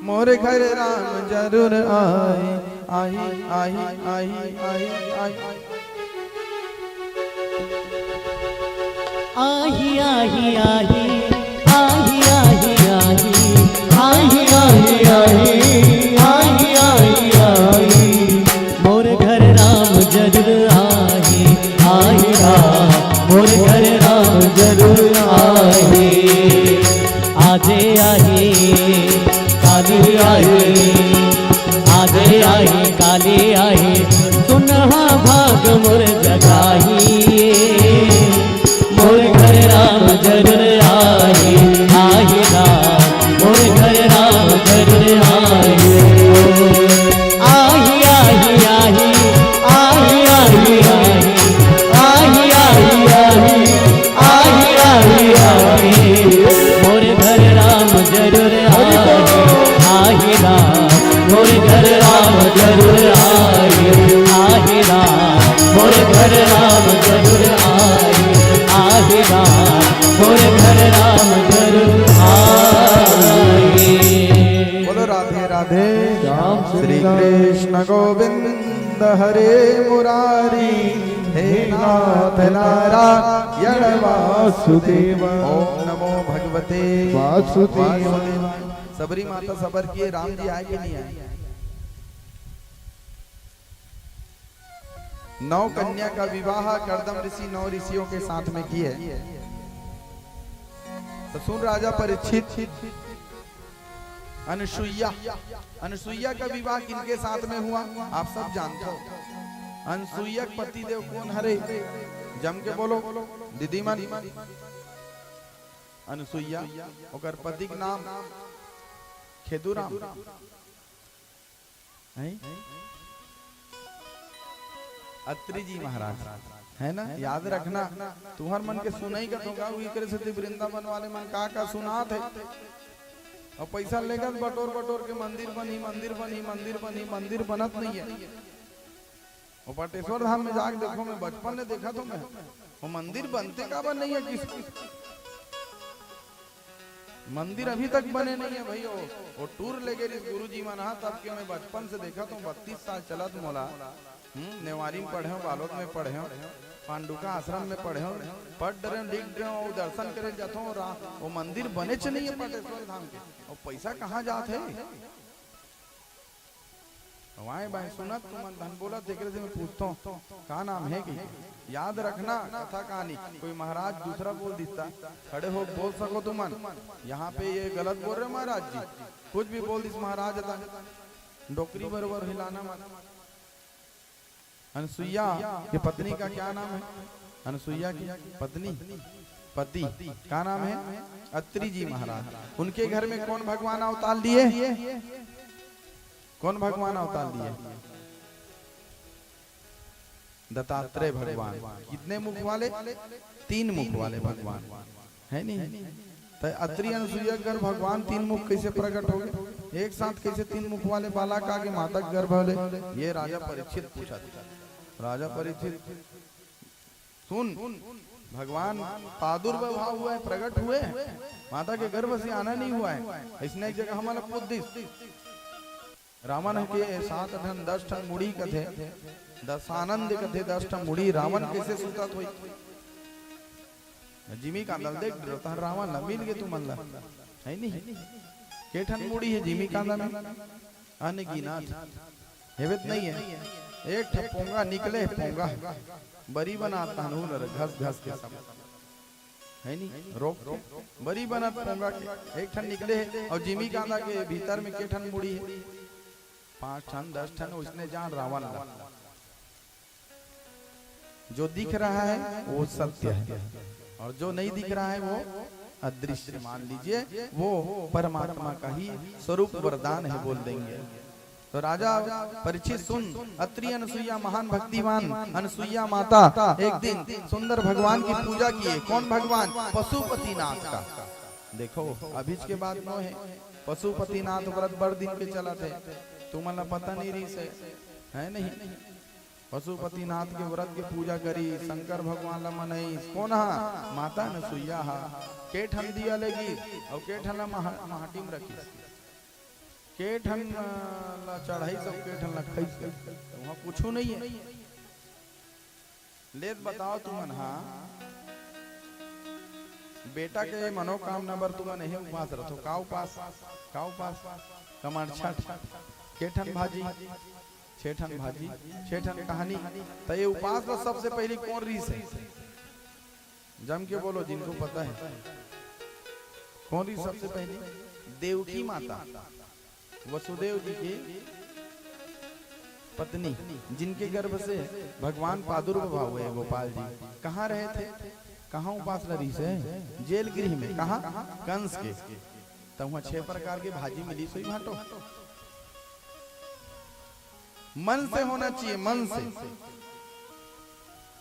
मोरे घर राम जरूर आई आई आई आई आई आई आही आही आही आही आही आही आही आही आही आही आही आही मोर घर राम जरूर आही आही राम मोर घर राम जरूर आही। आजे आही काली आही, आजे आही काली आही सुनहा भाग मोर जगाही। मोर घर राम जरूर आही आही राम मोर घर राम जरूर आही। आही आही आही आही आही आही आही आही आही आही आही मोर घर राम जरूर आही आही राम मोर घर राम जरूर आही आही राम मोर घर राम जरूर आही आही राम मोर घर राम जरूर आही। बोलो राधे राधे श्याम श्री कृष्ण गोविंद हरे मुरारी हे नाथ नारायण वासुदेव ओम नमो भगवते वासुदेव। सबरी माता सबर किए, राम जी आए कि नहीं आए? 9 कन्या का विवाह कर्दम ऋषि 9 ऋषियों के साथ में किए। तो सुन राजा परीक्षित, अनुसुईया का विवाह किनके साथ में हुआ आप सब जानते हो। अनुसुईया पति देव कौन हरे? जम के बोलो दीदी मन। अनुसुईया ओकर पति के नाम खेदूराम अत्रि जी महाराज है ना। याद रखना, तुम्हार मन के सुनाई का तो वृंदावन वाले मन का सुना थे। और पैसा लेकर बटोर बटोर के मंदिर बनी मंदिर बनी मंदिर बनी, मंदिर बनत नहीं है। और बटेश्वर धाम में जाके देखो, मैं बचपन में देखा तो मैं वो मंदिर बनते का बन नहीं है। किस मंदिर अभी तक बने नहीं है भाई। वो टूर लेके गुरु जी मना, तब के मैं बचपन से देखा तो 32 साल चला तुम मोला। नेवारी में पढ़े हो, बालोद में पढ़े हो, पांडुका आश्रम में पढ़े हो, पढ़ रहे लिख रहे हो, दर्शन करे जाते हो। वो मंदिर बने च नहीं है बटेश्वर धाम के। और पैसा कहाँ जाते है? वाए भाई सुनत तुम धन बोला देख रहे थे। मैं पूछता हूँ का नाम है कि याद रखना कथा कहानी। कोई महाराज दूसरा बोल देता, खड़े हो बोल सको तुम। यहाँ पे ये गलत बोल रहे महाराज जी, कुछ भी बोल दिस महाराज डोकरी बरोबर हिलाना मत। अनुसुईया की पत्नी का क्या नाम है? अनुसुईया की पति का नाम है अत्रि जी महाराज। उनके घर में कौन भगवान अवतार लिए? कौन भगवान अवतार लिए? दत्तात्रेय भगवान। कितने मुख वाले? 3 मुख वाले भगवान है नहीं। तो अत्रि अनुसुईया घर भगवान 3 मुख कैसे प्रकट हो गए? एक साथ कैसे 3 मुख वाले बालक आगे माता गर्भ वाले? ये राजा परीक्षित पूछा था। राजा परीक्षित सुन, भगवान प्रादुर्भाव हुआ है, प्रकट हुए हैं, माता के गर्भ से आना नहीं हुआ है। इसने एक जगह हमारा बुद्धिस्ट रावण के 7 ठन 10 ठन मुड़ी कथे, 10 आनंद कथे, 10 ठन मुड़ी। रावण कैसे सुता थोई? जिमी कांदल देख रहता रावण मिल गए तुम अल्लाह है नहीं। के ठन मुड़ी है जिमी कांदा में? अनगिनत हेवत नहीं है। एक पोंगा निकले, पोंगा बरी बनाता हूँ घस घस के सब है नहीं। रोक बरी बना पोंगा के 1 ठन निकले। और जिमी कांदा के भीतर में के ठन मुड़ी है? 5 ठन 10 ठन। उसने जान रावण जो दिख रहा है वो सत्य है, और जो नहीं दिख रहा है वो अदृश्य मान लीजिए। वो परमात्मा का ही स्वरूप वरदान है, बोल देंगे। तो राजा परीक्षित सुन, अत्रि अनुसुईया महान भक्तिवान अनुसुईया माता एक दिन सुंदर भगवान की पूजा किए। कौन भगवान? पशुपतिनाथ का। देखो अभी के बाद नो है पशुपतिनाथ व्रत बड़ दिन पे चला थे, तुम्हारा पता नहीं रही से है नहीं। पशुपतिनाथ के व्रत की पूजा करी, शंकर भगवान ला मनई। कौन हा? माता अनुसुईया हा। के ठन दिया लगी और के ठन माटी में रखी, के ठन ला चढ़ाई, सब के ठन ला खाई, वहाँ कुछ नहीं है। लेत बताओ तुमन हाँ बेटा के मनोकामना बर तुमन नहीं उपवास रखो। का उपास? का उपास? कमर छठ, के ठन भाजी, 6 ठन भाजी, 6 ठन कहानी। तो ये उपास का सबसे पहले कौन रीस है? जम के बोलो जिनको पता है। कौन रीस सबसे पहले? देवकी माता, वसुदेव जी की पत्नी, जिनके गर्भ से भगवान प्रादुर्भाव हुए। गोपाल जी कहाँ रहे थे? कहाँ उपास रीस है? जेल गृह में। कहाँ? कंस के। तो वहाँ 6 प्रकार की भाजी मिली, सोई भाटो। मन से होना चाहिए, मन से।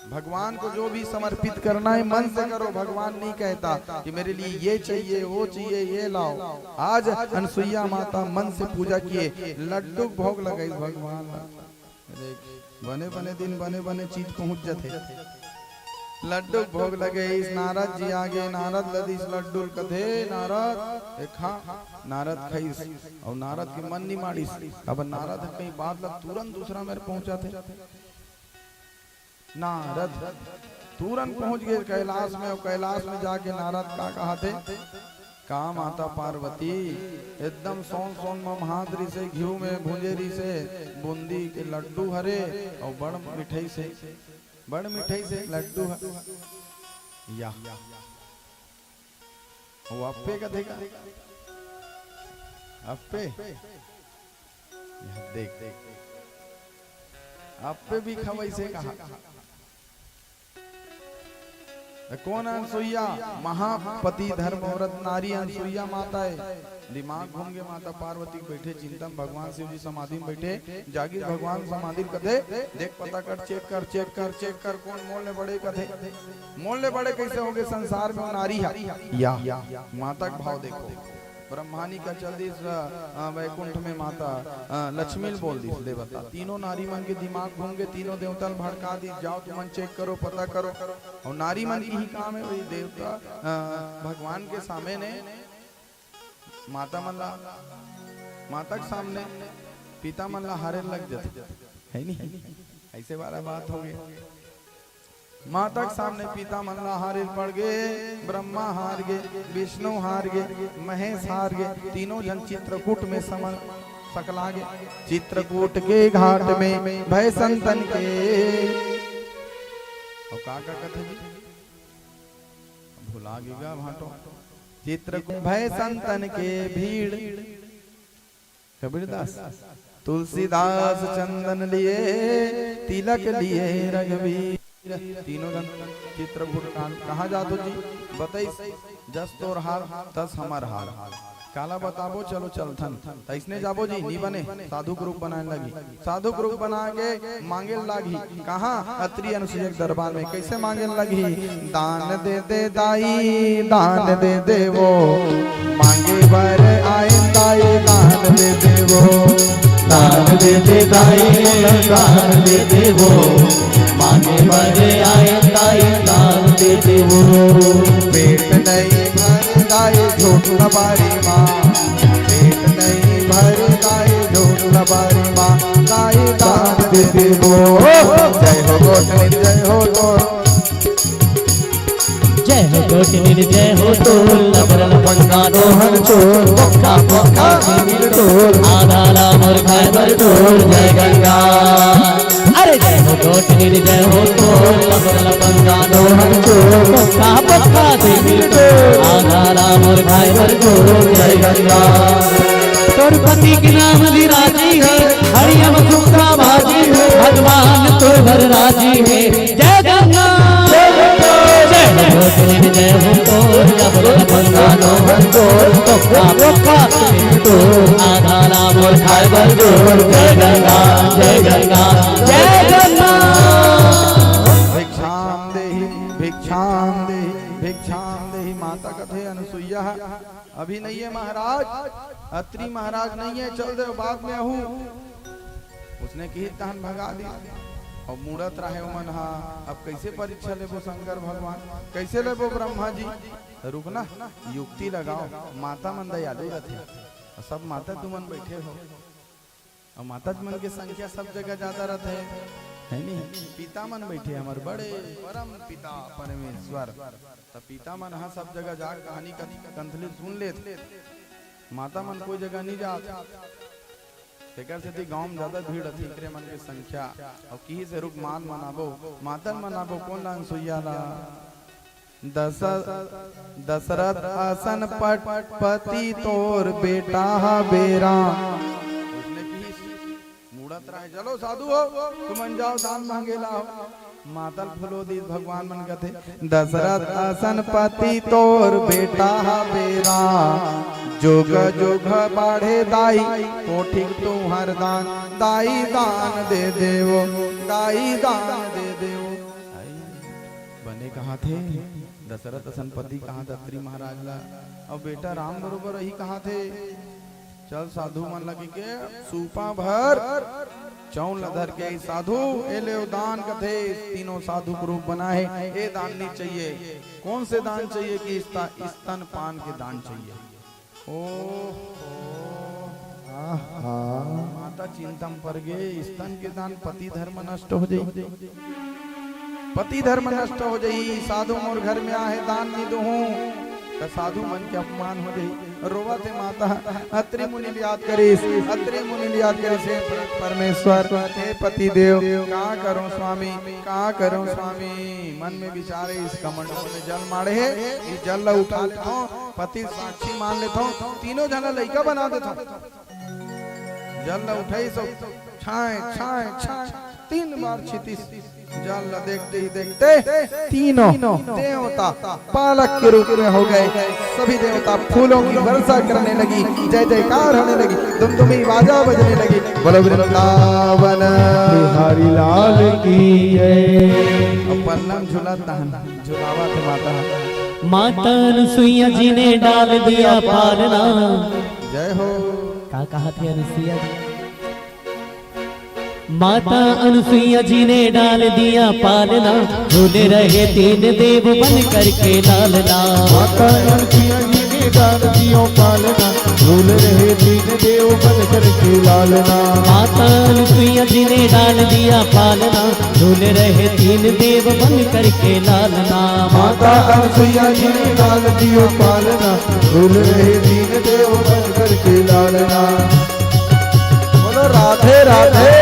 भगवान को जो भी समर्पित करना है मन से करो। भगवान नहीं कहता कि मेरे लिए ये चाहिए वो चाहिए ये लाओ। आज अनुसुईया माता मन से पूजा किए, लड्डू भोग लगाई भगवान। बने बने दिन बने बने चीज पहुंच जाते। लड्डू भोग लगे। इस नारद जी आगे, नारद लदीस लड्डू कथे। नारद खा, नारद खाइस और नारद के मन नहीं मारिस। अब नारद कहीं बात तुरंत दूसरा मेरे पहुंचा थे। नारद तुरंत पहुंच गए कैलाश में, और कैलाश में जाके नारद का कहा थे, का माता पार्वती एकदम सोन सोन महाद्री से घी में भुंजेरी से बूंदी के लड्डू हरे और बड़ मिठाई से लड्डू या वो अप्पे का देगा अप्पे देख अप्पे भी खवई से कहा कौन अनसुईया महापति धर्मव्रत नारी अनसुईया माता है। दिमाग घूम गए माता पार्वती बैठे चिंतन, भगवान शिव जी समाधि में बैठे, जागीर भगवान समाधि कथे देख पता कर चेक कर कौन मोल बड़े कथे मोल बड़े कैसे होंगे संसार में नारी है या माता का भाव देखो। ब्रह्मानी का चल दी वैकुंठ में माता लक्ष्मी बोल दी दे बता, तीनों नारी मन के दिमाग घूम गए, तीनों देवता भड़का दी, जाओ तुम चेक करो पता करो। और नारी मन की ही काम है वही देवता भगवान के सामने ने माता मल्ला माता के सामने पिता मल्ला हारे लग जाते है नहीं, ऐसे वाला बात हो गई। माता के सामने पिता मल्ला हारे पड़ गए, ब्रह्मा हार गए, विष्णु हार गए, महेश हार गए, तीनों जन चित्रकूट में समन सकला गए। चित्रकूट के घाट में भय संतन के और का कथे भुला गएगा भाटो। चित्रकूट भय संतन के भीड़, कबीरदास तुलसीदास चंदन लिए तिलक लिए रघुवीर, तीनों जन चित्रकूट कहाँ जातो जी बताई, जस तोर हार तस हमार हार, काला बताबो चलो चलथन तैसने जाबो जी नहीं बने, साधु ग्रुप बनाने लगी, साधु ग्रुप बना के मांगे लगी कहाँ अत्रि अनुसुईया के दरबार में। कैसे मांगे लगी, दान दे दे दाई दान दे दे वो, मांगे बर आए दाई दान दे दे वो, दान दे दे दाई दान दे दे वो, मांगे बरे आए दाई दान दे दे वो। पेट नहीं भर दाई झूठ बारी माँ, पेट नहीं भर दाई झूठ बारी माँ, दाई दान दे दे वो। जय हो गोटनी जय हो तो, जय हो गोटनी जय हो तो, लबरल पंगा दोहन चोर, पक्का पक्का दिल तोर, आधारा मोर खाए बर चोर, जय गंगा। अरे जय हो गोटनी जय हो तो, लबरल पंगा दोहन चोर, पक्का पक्का दिल तोर, आधारा मोर खाए बर चोर, जय गंगा। तोर पति के नाम विराजी है, हरियम सुखा भाजी है, भगवान तो भर राजी है, जय गंगा। जय हो तो लबरल पंगा दोहन चोर, पक्का पक्का दिल तोर, आधारा मोर खाए बर चोर, जय गंगा जय गंगा जय गंगा। भिक्षाम देहि भिक्षाम देहि भिक्षाम देहि, माता कथे अनुसुईया अभी नहीं है महाराज, अत्रि महाराज नहीं है, चल दे बाद में आहू। उसने की तहन भगा दी और मूर्त रहे मन। हाँ अब कैसे परीक्षा लेबो शंकर भगवान, कैसे लेबो ब्रह्मा जी, रुकना युक्ति लगाओ। माता मन दयालु रहते, सब माता तुमन बैठे हो, और माता मन के संख्या सब जगह ज्यादा रहते है नहीं। पिता मन बैठे हमारे बड़े परम पिता परमेश्वर, तब पिता मन हाँ सब जगह जा कहानी कंथली सुन ले, माता मन कोई जगह नहीं जाता। से गांव में ज्यादा भीड़ थी, एकरे मन के संख्या और की से रुक मान मनाबो मातन मनाबो कौन लान सुइयाला। दशरथ आसन पट पति तोर बेटा बेरा, उसने की मूड़त रहे, चलो साधु हो तुम जाओ दान मांगे लाओ। मातल फुलोदी भगवान मन कथे, दशरथ आसन पति तोर बेटा बेरा, जोग जोग बाढ़े दाई तो ठीक तुम्हार दान, दाई दान दे देवो दाई दान दे देवो। बने कहाँ थे दशरथ संपत्ति, कहाँ अत्रि महाराज ला, और बेटा राम बरोबर ही कहाँ थे। चल साधु मन लगे के सूपा भर चौन लधर के साधु एले दान कथे, तीनों साधु ग्रुप बनाए, ये दान नहीं चाहिए। कौन से दान चाहिए कि स्तन पान के दान चाहिए। माता चिंतन पर गए, स्तन के दान पति धर्म नष्ट हो जाए। पति धर्म नष्ट हो जाई, साधु मोर घर में आहे दान नहीं दूँ तो साधु मन के अपमान हो जाई। रोवा थे माता अत्रि मुनि याद करीस, अत्रि मुनि याद करीस हे परमेश्वर, हे पति देव कहाँ करूं स्वामी, कहाँ करूं स्वामी। मन में विचारे इस कमंडल में जल मारे है, इस जल ला उठा लेता हूँ, पति साक्षी मान लेता हूँ, तीनों जना लड़का बना देता हूँ। जल ला उठाई सो छाए छाए छाए 3 बार छिती जल ला देखते ही देखते तीनों देवता पालक के रूप में हो गए। सभी देवता फूलों की वर्षा करने लगी, जय जयकार होने लगी, दुमदुमी बाजा बजने लगी। बोलो वृंदावन बिहारी लाल की जय। अब पल्लम झुलाता झुलावा थे माता। माता अनुसुईया जी ने डाल दिया पालना। जय हो। क्या कहा थी अनुसुईया जी? माता अनुसुईया जी ने डाल दिया पालना, झूले रहे 3 देव बन करके लालना। माता अनुसुईया जी ने डाल दिया पालना, झूल रहे 3 देव बन करके लालना। माता अनुसुईया जी ने डाल दिया पालना, झूले रहे 3 देव बन करके लालना। माता अनुसुईया जी ने डाल दिया पालना, झूल रहे 3 देव बन करके लालना। बोलो राधे राधे।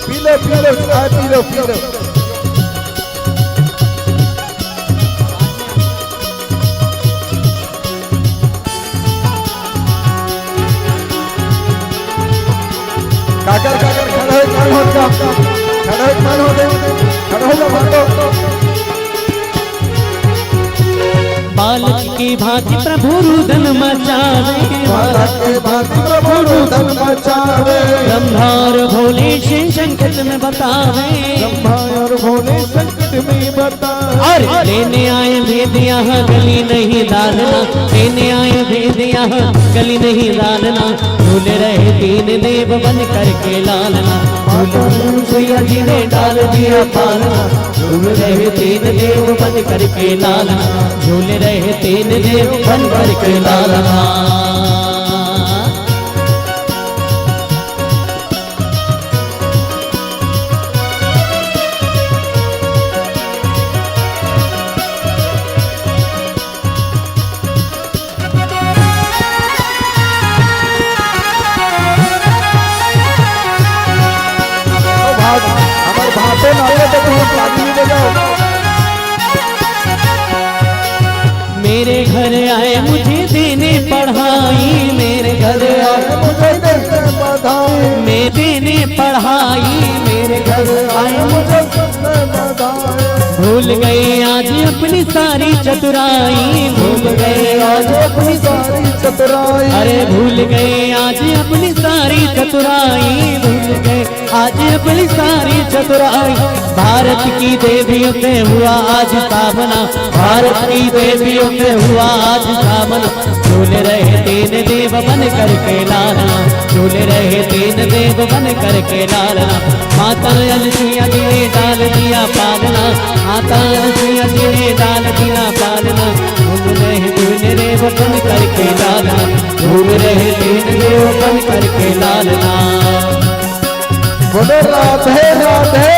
पीलो पीलो पीलो पीलो। काकर काकर खड़ा है कौन हो जा, खड़ा है कौन हो दे, खड़ा हो जा मारो। बालक की भांति प्रभु रुदन मचावे, बालक के भांति प्रभु रुदन मचावे। ब्रह्मा और भोले से संकट में बतावे, ब्रह्मा और भोले संकट में बतावे। और लेने आए भेद यहाँ गली नहीं डालना, लेने आए भेद यहाँ गली नहीं डालना। झूले रहे 3 देव बन करके लालना। माता अनुसुईया जी ने डाल दिया पालना, झूल रहे 3 देव बन करके लालना। झूले रहे 3 देव बन करके लालना। हमारे भाटे नाले तो बहुत आदमी बजाओ। मेरे घर आए मुझे देने पढ़ाई, मेरे घर आए मुझे देने बधाई, मैं देने पढ़ाई, मेरे घर आए मुझे देने बधाई। भूल गए आज अपनी सारी चतुराई, भूल गए आज अपनी सारी चतुराई। अरे भूल गए आज अपनी सारी चतुराई, भूल गए आज अपनी सारी चतुराई। भारत की देवियों पे हुआ आज सामना, भारत की देवियों पे हुआ आज सामना। झूल रहे 3 देव बन करके लालना, झूल रहे 3 देव बन करके लालना। माता अनुसुईया जी ने डाल दिया पालना, माता अनुसुईया जी ने डाल दिया पालना। झूल रहे 3 देव बन करके लालना, झूल रहे 3 देव बन करके लालना। बोलो राधे राधे।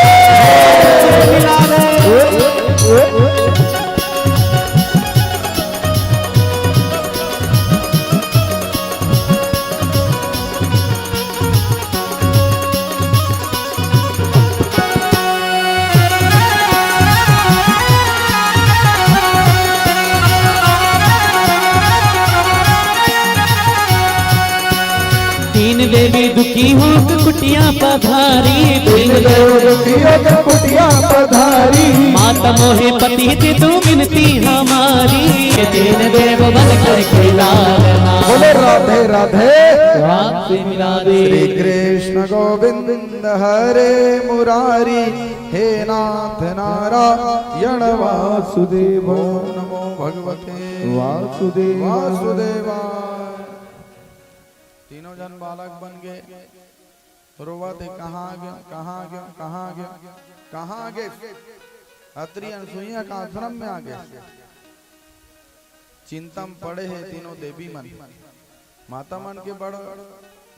देवी दुखी हो कुटिया पधारी, 3 देव दुखी हो कुटिया पधारी। माता मोहे पति थे तो विनती हमारी, 3 देव बन करके लालना। बोले राधे राधे। आपसे मिला दे। श्री कृष्ण गोविंद हरे मुरारी, हे नाथ नारायण वासुदेव। नमो भगवते वासुदेव वासुदेवाय। तीनों जन बालक बन गए। रोवते कहाँ गयो कहाँ गयो कहाँ गयो कहाँ गए। अत्रि अनुसुईया का आश्रम में आ गए। चिंता में पड़े हैं तीनों देवी मन। माता मन के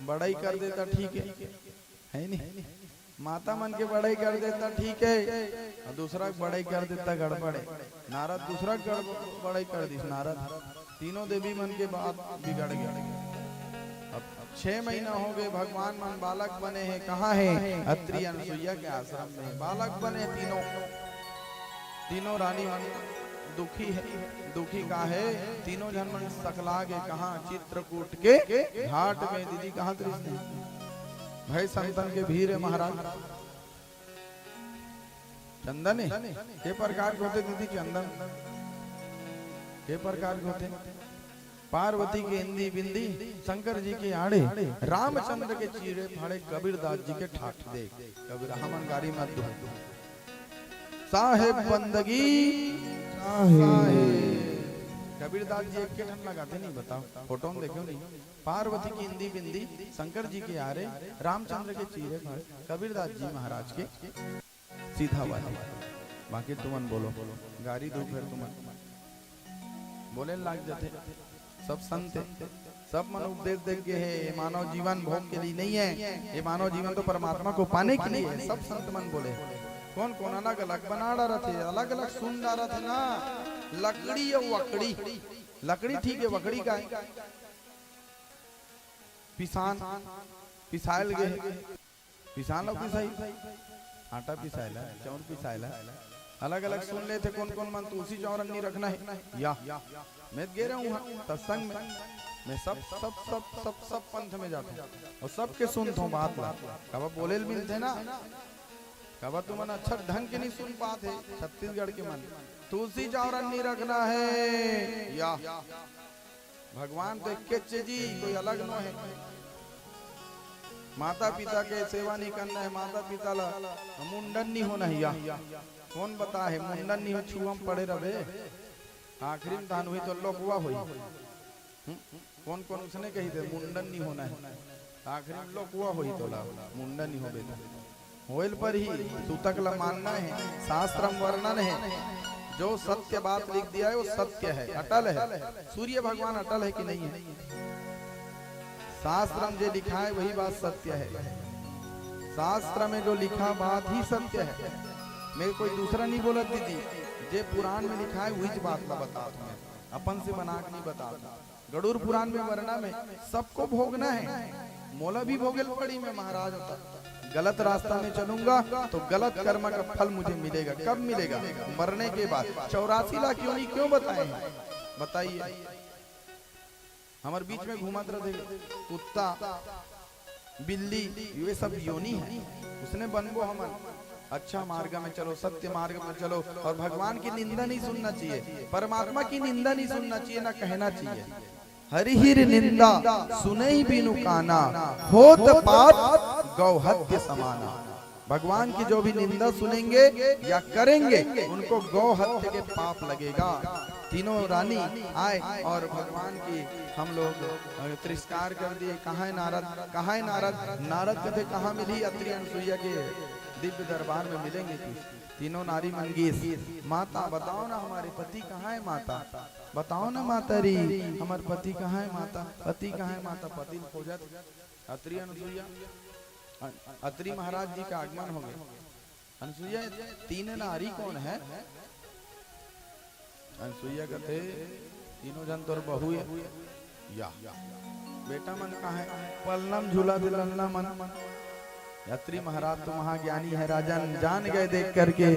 बड़ाई कर देता ठीक है नहीं। माता मन के बड़ाई कर देता ठीक है, और दूसरा बड़ाई कर देता गड़बड़ है। नारद दूसरा बड़ाई कर दी नारद, तीनों देवी मन के बात बिगड़ गया। अब 6 महीना हो गए, भगवान मन बालक बने हैं। कहाँ है? अत्रि अनसुईया के आश्रम में बालक बने तीनों रानी मन दुखी है। दुखी का है? तीनों जन मन सकला के कहा चित्रकूट के घाट में। दीदी कहाँ कृष्ण भाई संतन के भीर है महाराज। चंदन है के प्रकार के होते दीदी? चंदन के प्रकार के होते? पार्वती के इंदी बिंदी, शंकर जी के आड़े, रामचंद्र के चीरे फाड़े, कबीरदास जी के ठाठ दे। कबीर हमन गाड़ी मत दो साहेब बंदगी कबीरदास जी एक के ठन लगाते नहीं, बताओ फोटो में देखो नहीं। पार्वती की इंदी बिंदी, शंकर जी के आरे, रामचंद्र के चीरे फाड़े, कबीरदास जी महाराज के सीधा वाली। बाकी तुमन बोलो गाड़ी दो फिर तुमन बोले लाग जाते। सब संत है, सब मन उपदेश दे के है। ये मानव जीवन भोग के लिए नहीं है, ये मानव जीवन तो परमात्मा को पाने के लिए है। सब संत मन बोले। कौन कौन अलग अलग बना रहा थे, अलग अलग सुन रहा थे ना। लकड़ी और वकड़ी, लकड़ी ठीक है, वकड़ी का है पिसान पिसायल गए, पिसान और पिसाई आटा पिसायला, चाउर पिसायला, अलग अलग सुन लेते। कौन कौन मन तुलसी चौरन नहीं रखना है या मैं गे रहा हूँ सत्संग में। मैं सब सब सब सब सब पंथ में जाता हूँ और सबके सुनता हूँ बात बात। कब बोले मिलते ना, कब तुम अच्छा ढंग के नहीं सुन पाते। छत्तीसगढ़ के मन तुलसी चौरन नहीं रखना है या भगवान तो एक जी, कोई अलग न है। माता पिता के सेवा नहीं करना है, माता पिता ला मुंडन नहीं होना है या कौन बता है? मुंडन नहीं हो, छुआम पड़े रहे आखिरी में दान हुई तो लोकवा हुई। कौन कौन उसने कही थे मुंडन नहीं होना है, आखिरी में लोकवा हुई तो मुंडन नहीं हो बेटा। होइल पर ही सूतक ला मानना है, शास्त्रम वर्णन है। जो सत्य बात लिख दिया है वो सत्य है, अटल है। सूर्य भगवान अटल है कि नहीं है? शास्त्र में जो लिखा है वही बात सत्य है। शास्त्र में जो लिखा बात ही सत्य है। मैं कोई दूसरा नहीं बोला दीदी, जे पुराण में लिखा है वही बात ला बताता हूँ, अपन से बना के नहीं बताता। गरुड़ पुराण में वर्णन में सबको भोगना है, मोला भी भोगल पड़ी में महाराज होता। गलत रास्ता में चलूंगा तो गलत कर्म का फल मुझे मिलेगा। कब मिलेगा? मरने के बाद। 84 लाख क्यों नहीं क्यों बताए? बताइए। हमारे बीच में घुमाते रहे कुत्ता बिल्ली, ये सब योनि है। उसने बनबो हमन अच्छा मार्ग में चलो, सत्य मार्ग में चलो, और भगवान की निंदा नहीं सुनना चाहिए, परमात्मा की निंदा नहीं सुनना चाहिए, ना कहना चाहिए। हरिहिर निंदा सुने ही बिनु काना, होत पाप गौहत्य समाना। भगवान की जो भी निंदा सुनेंगे या करेंगे उनको गौ हत्या के पाप लगेगा। तीनों रानी आए और भगवान की हम लोग तिरस्कार कर दिए। कहाँ है नारद? कहाँ है नारद? नारद कहते कहाँ मिली? अत्रि अनसुईया के दिव्य दरबार में मिलेंगे। तीनों नारी मंगेश, माता बताओ ना हमारे पति कहाँ है? माता बताओ ना माता री, हमारे पति कहाँ है? माता पति कहाँ है? माता पति खोजत। अत्रि अनसुईया, अत्रि महाराज जी का आगमन हो गया। अनसुईया तीन नारी कौन है? अनसुईया कहते तीनों जन तोर बहू है या बेटा मन कहाँ है? पलनम झूला दिलना मन। अत्रि महाराज तो महाज्ञानी है राजन, जान गए देख करके,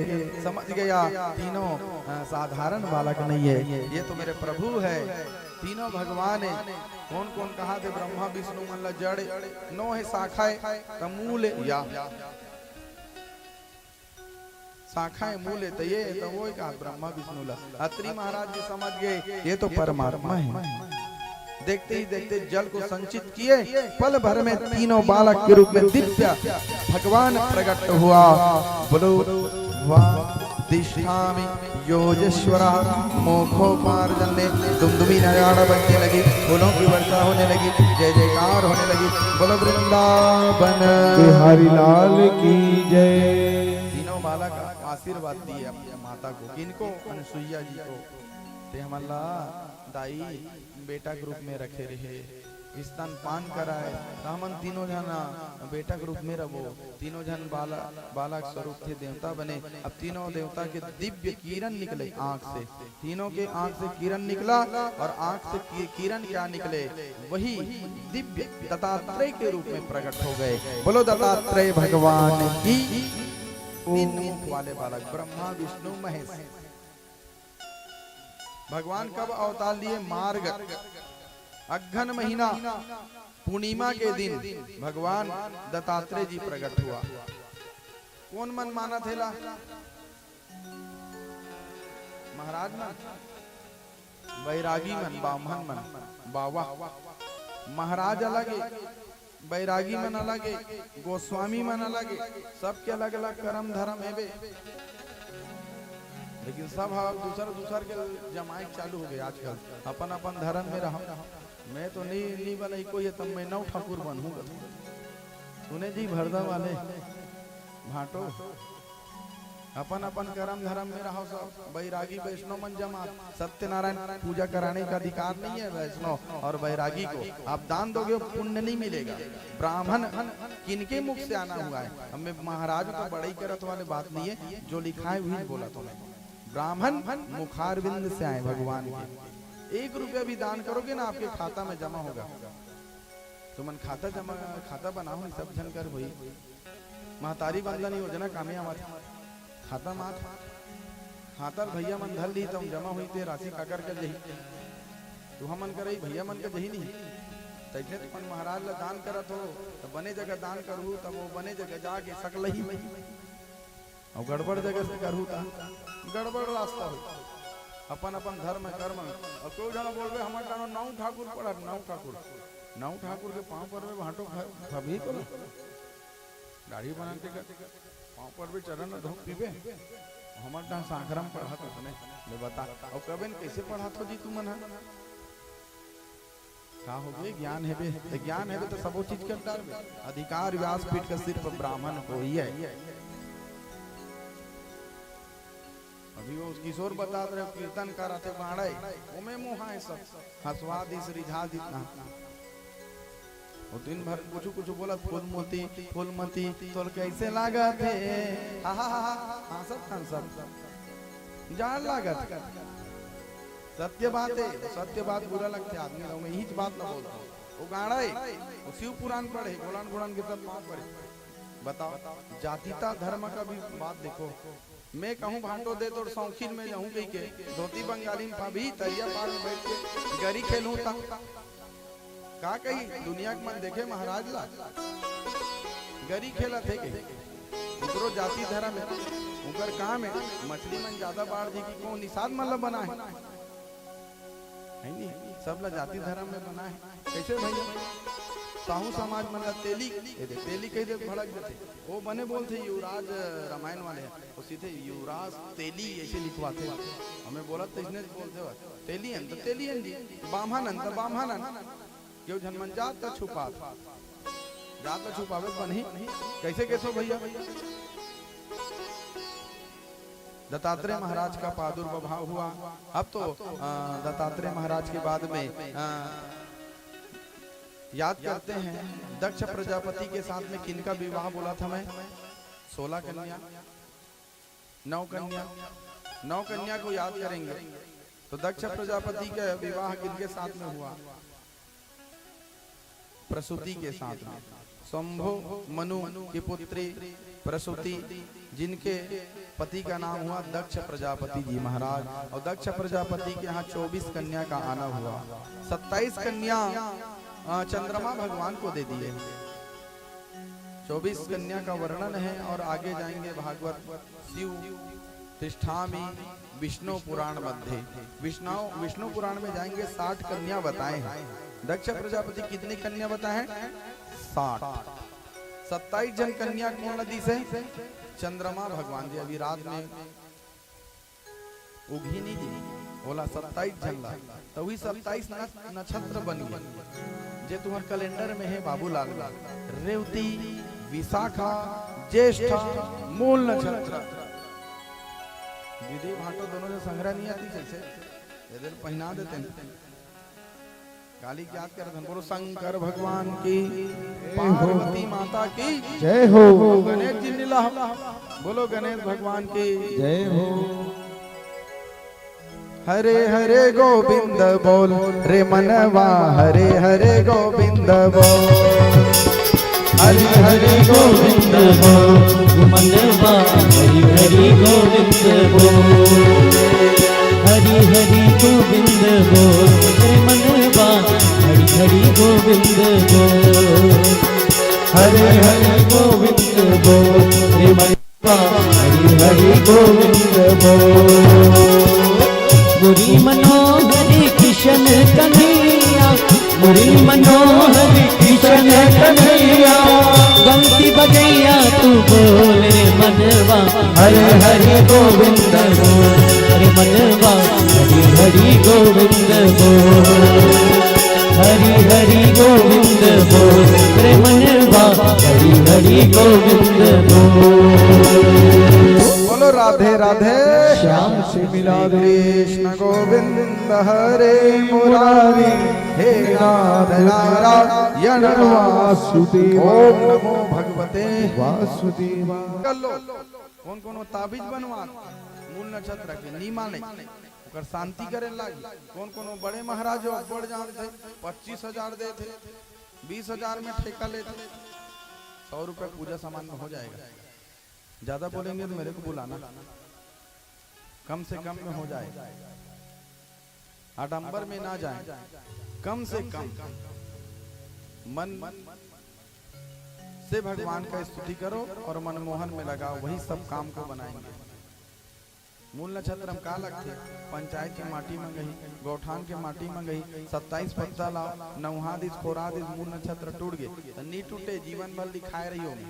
समझ गया तीनों साधारण बालक नहीं है, ये तो मेरे प्रभु है। तीनों भगवान है। कौन कौन कहा थे? ब्रह्मा विष्णु मन ला जड़ नो है, शाखा है मूल या शाखा है मूल है, तो ये तो वो कहा ब्रह्मा विष्णु ला। अत्रि महाराज जी समझ गए ये तो परमात्मा है। देखते ही देखते जल को संचित किए, पल भर में तीनों बालक के रूप में दिव्य भगवान प्रकट हुआ। बोलो दिशामि योजेश्वरा मोक्षोपार्जने। दुमदुमी नगाड़ा बजने लगी, फूलों की वर्षा होने लगी, जय जयकार होने लगी। बोलो वृंदावन बिहारी लाल की जय। तीनों बालक आशीर्वाद दिए अपनी माता को। किनको? अनसुईया जी को। ते हमला दाई बेटा के रूप में रखे रहे, स्तनपान कराए तो हमन तीनों जन बेटा के रूप में रहो। तीनों जन बालक स्वरूप थे, देवता बने। अब तीनों देवता के दिव्य किरण निकले आंख से, तीनों के आंख से किरण निकला और आंख से किरण क्या निकले, वही दिव्य दत्तात्रेय के रूप में प्रकट हो गए। बोलो दत्तात्रेय भगवान की। तीन मुख वाले बालक ब्रह्मा विष्णु महेश। भगवान कब अवतार लिए? मार्ग अघन महीना पूर्णिमा के दिन भगवान दत्तात्रेय जी प्रकट हुआ। कौन मन माना थेला? महाराज मन, बैरागी मन, ब्राह्मण मन, बाबा। महाराज अलगे, बैरागी मन अलगे, गोस्वामी मन अलगे, सबके अलग अलग कर्म धर्म है। लेकिन सब दूसर के जमाई चालू हो गए आजकल। अपन अपन धर्म में रहो। मैं तो नहीं बना कोई है, तब मैं नौ ठाकुर बनूंगा। सुने जी भरदा वाले भाटो, अपन अपन कर्म धर्म में रहो। सब बैरागी वैष्णव मन जमात। सत्यनारायण पूजा कराने का अधिकार नहीं है वैष्णव और बैरागी को। आप दान दोगे पुण्य नहीं मिलेगा। ब्राह्मण किनके मुख से आना हुआ है? हमें महाराज का बड़ाई करत वाले बात नहीं है, जो लिखा है वही बोला तो मैं। ब्राह्मण मुखारविंद से आए भगवान के। 1 रुपया भी दान करोगे ना, आपके खाता में जमा होगा। तो मन खाता बनाओ, सब जन कर हुई। महतारी बंधन योजना कामयाब खाता मात खाता भैया मन धर ली तो जमा हुई थे राशि काकर कर जही तो हमन कर भैया मन का जही नहीं। तैसे तो महाराज ला दान करत हो तो बने जगह दान करू, तब वो बने जगह जाके सकल ही और गड़बड़ जगह से करू ता गड़बड़ रास्ता हो। अपन अपन धर्म कर्म और कोई जन बोल रहे हमारे जानो नौ ठाकुर पड़ा, नौ ठाकुर के पांव पर में भाटो खबी को दाढ़ी बना के पांव पर भी चरण धो पीबे। हमारे डां सांखरम पढ़ा तो सुने ले बता और कबे कैसे पढ़ा तो जी तू मन का हो गए ज्ञान है बे, ज्ञान है बे तो सबो चीज कर डाल। अधिकार व्यासपीठ का सिर्फ ब्राह्मण को ही है। अभी वो किशोर बता रहे कीर्तन कर रहे थे बाड़े वो में मुहा है सब हसवा दी रिझा जितना वो दिन भर कुछ बोला फूलमती तोल कैसे लागत है हाँ सब जान लागत। सत्य बात है, सत्य बात बुरा लगते आदमी लोग में यही बात ना बोलता। वो गाड़ा है वो शिव पुराण पढ़े गोलान के सब बात पढ़े। बताओ जातिता धर्म का भी बात देखो। मैं कहूँ भाटो दे तो शौकीन में जाऊँ कहीं के धोती बंगाली में भी तरिया पार में बैठ के गरी खेलूं का कही दुनिया के मन देखे महाराज ला गरी खेला थे के उकरो जाति धर्म है उकर काम है। मछली मन ज्यादा बाढ़ जी की कौन निषाद मतलब बना है नहीं सब ला जाति धर्म में बना है। कैसे भैया साहू समाज मन तेली कह दे भड़क देते वो बने बोलते युवराज रामायण वाले वो सीधे युवराज तेली ऐसे लिखवाते। हमें बोला तो इसने बोलते तेलियन तो तेलियन जी बामहनन तो बामहनन क्यों झनमन जात छुपावे बनी कैसे भैया। दत्तात्रेय महाराज का प्रादुर्भाव हुआ। अब तो दत्तात्रेय महाराज के बाद में याद करते हैं दक्ष प्रजापति के साथ में किनका विवाह बोला था मैं 16 कन्या 9 कन्या को याद करेंगे। तो दक्ष प्रजापति का विवाह किनके साथ में हुआ? प्रसूति के साथ में। शंभो मनु की पुत्री प्रसूति जिनके पति का नाम हुआ दक्ष प्रजापति जी महाराज। और दक्ष प्रजापति के यहाँ 24 कन्या का आना हुआ। 27 कन्या चंद्रमा भगवान को दे दिए। 24 कन्या का वर्णन है और आगे जाएंगे भागवत शिव तिष्ठामि विष्णु पुराण मध्य विष्णु पुराण में जाएंगे 60 कन्या बताए हैं। दक्ष प्रजापति कितनी कन्या बताए? 60। 27 जन कन्या कौन नदी से? चंद्रमा भगवान जी। अभी रात में उगी नहीं दी बोला 27 जन ला तो वही 27 नक्षत्र बन गए जे तुम्हारे कैलेंडर में है बाबूलाल। रेवती विशाखा ज्येष्ठ मूल नक्षत्र। विधि भाटो दोनों से संग्रह नहीं आती जैसे इधर पहना देते हैं काली की याद कर बोलो शंकर भगवान की, पार्वती माता की जय हो। गणेश जी लीला बोलो गणेश भगवान की जय हो। हरे हरे गोविंद बोल रे मनवा, हरे हरे गोविंद बोल, हरि हरि गोविंद बोल मनवा, हरि हरि गोविंद बोल, हरि हरि गोविंद बोल मनवा, हरि हरि गोविंद बोल, हरि हरि गोविंद बोल मनवा, हरि हरि गोविंद बोल। मुरली मनोहर कृष्ण कन्हैया, मुरली मनोहर कृष्ण कन्हैया, बंसी बजैया तू बोल रे मनवा, हरे हरे गोविंद बोल रे मनवा, हरि हरि गोविंद बोल, हरि हरि गोविंद बोल रे मनवा, हरि हरि गोविंद बोल। बोलो राधे राधे श्याम से मिला दे कृष्ण गोविंद हरे मुरारी, हे राधे नारायण वासुदेव। ओम नमो भगवते वासुदेव। कर लो कौन कौन ताबीज बनवा मूल नक्षत्र के नीमा नहीं ओकर शांति करे लागी। कौन कौन बड़े महाराज जो बढ़ जान थे 25,000 दे थे, 20,000 में ठेका लेते, 100 रुपए पूजा सामान में हो जाएगा। ज्यादा बोलेंगे तो मेरे को बुलाना, कम से कम में हो जाए, आडंबर में ना जाए, कम से कम मन से भगवान का स्तुति करो और मनमोहन में लगाओ, वही सब काम को बनाएंगे। मूल नक्षत्र हम का लगते पंचायत की माटी में गई, गौठान के माटी में गई, 27 पत्ता लाओ, नौहा दिस खोरा दिस मूल नक्षत्र टूट गए तो नहीं टूटे, जीवन भर दिखाए रही होगी।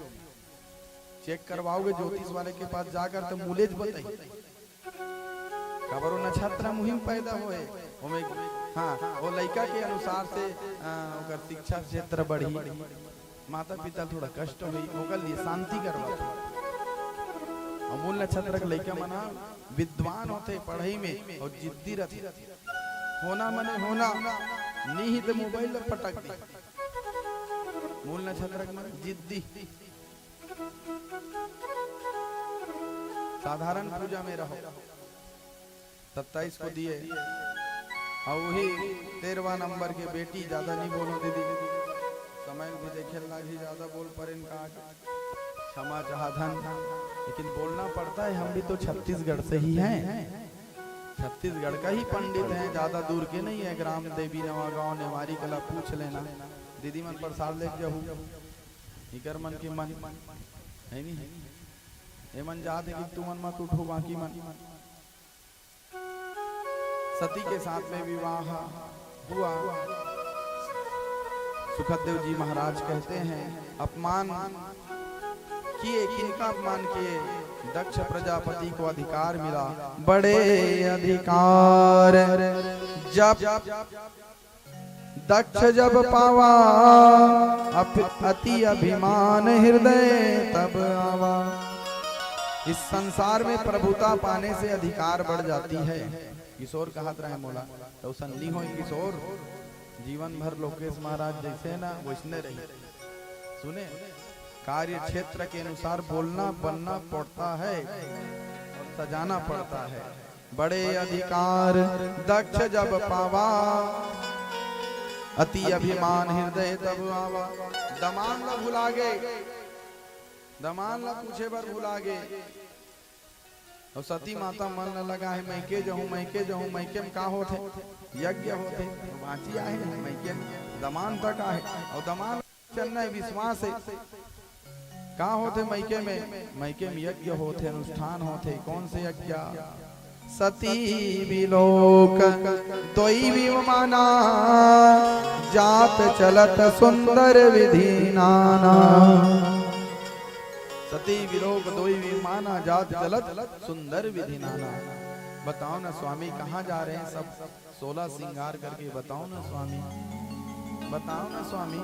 चेक करवाओगे ज्योतिष वाले के पास जाकर तो मूलेज बताइए खबरों नक्षत्र मुहिम पैदा होए ओमे। हाँ वो लड़का के अनुसार से ओकर शिक्षा क्षेत्र बढ़ी, माता पिता थोड़ा कष्ट हुई, ओकर लिए शांति करवा। मूल नक्षत्र के लड़का मना विद्वान होते पढ़ाई में और जिद्दी रहती, होना मने होना नहीं तो मोबाइल पटक दे। मूल नक्षत्र के मन जिद्दी, साधारण पूजा में रहो। 27 को दिए और वही 13वां नंबर के बेटी, ज्यादा नहीं बोलो दीदी, समय भी देखे लागी, ज्यादा बोल पर इनका क्षमा चाहन, लेकिन बोलना पड़ता है। हम भी तो छत्तीसगढ़ से ही हैं, छत्तीसगढ़ का ही पंडित हैं, ज्यादा दूर के नहीं है। ग्राम देवी नवा गाँव नेवारी कला पूछ लेना, दीदी मन प्रसाद ले जाऊ, इकर मन के मन है नहीं, ये मन जाते कि तू मन मत उठो, बाकी मन। सती के साथ में विवाह हुआ। सुखदेव जी महाराज कहते हैं अपमान किए, किनका अपमान किए? दक्ष प्रजापति को अधिकार मिला, बड़े अधिकार जब दक्ष जब पावा, अति अभिमान हृदय तब आवा। इस संसार में प्रभुता पाने से अधिकार बढ़ जाती है। किशोर कहत रहे मोला तो सन्नी हो किशोर, जीवन भर लोकेश महाराज जैसे ना वैसने रही। सुने कार्य क्षेत्र के अनुसार बोलना बनना पड़ता है और सजाना पड़ता है। बड़े अधिकार दक्ष जब पावा, अति अभिमान हृदय तब आवा। दमान ला भुला गए, दमान ला पूछे बर भुला गए। और सती माता मन न लगा है, मैके जाऊं मैके जाऊं, मैके में का होते यज्ञ होते, बाँची आए मैके दमान तक आए। और दमान चलना है विश्वास है, का होते मैके में? मैके में यज्ञ होते, अनुष्ठान होते। कौन से यज्ञ? सती विलोक तोई विमाना, जात चलत सुंदर विधि नाना। सती विलोक दोई विमाना, जात चलत सुंदर विधि नाना। बताओ ना स्वामी कहाँ जा रहे हैं सब 16 श्रृंगार करके? बताओ ना स्वामी, बताओ ना स्वामी,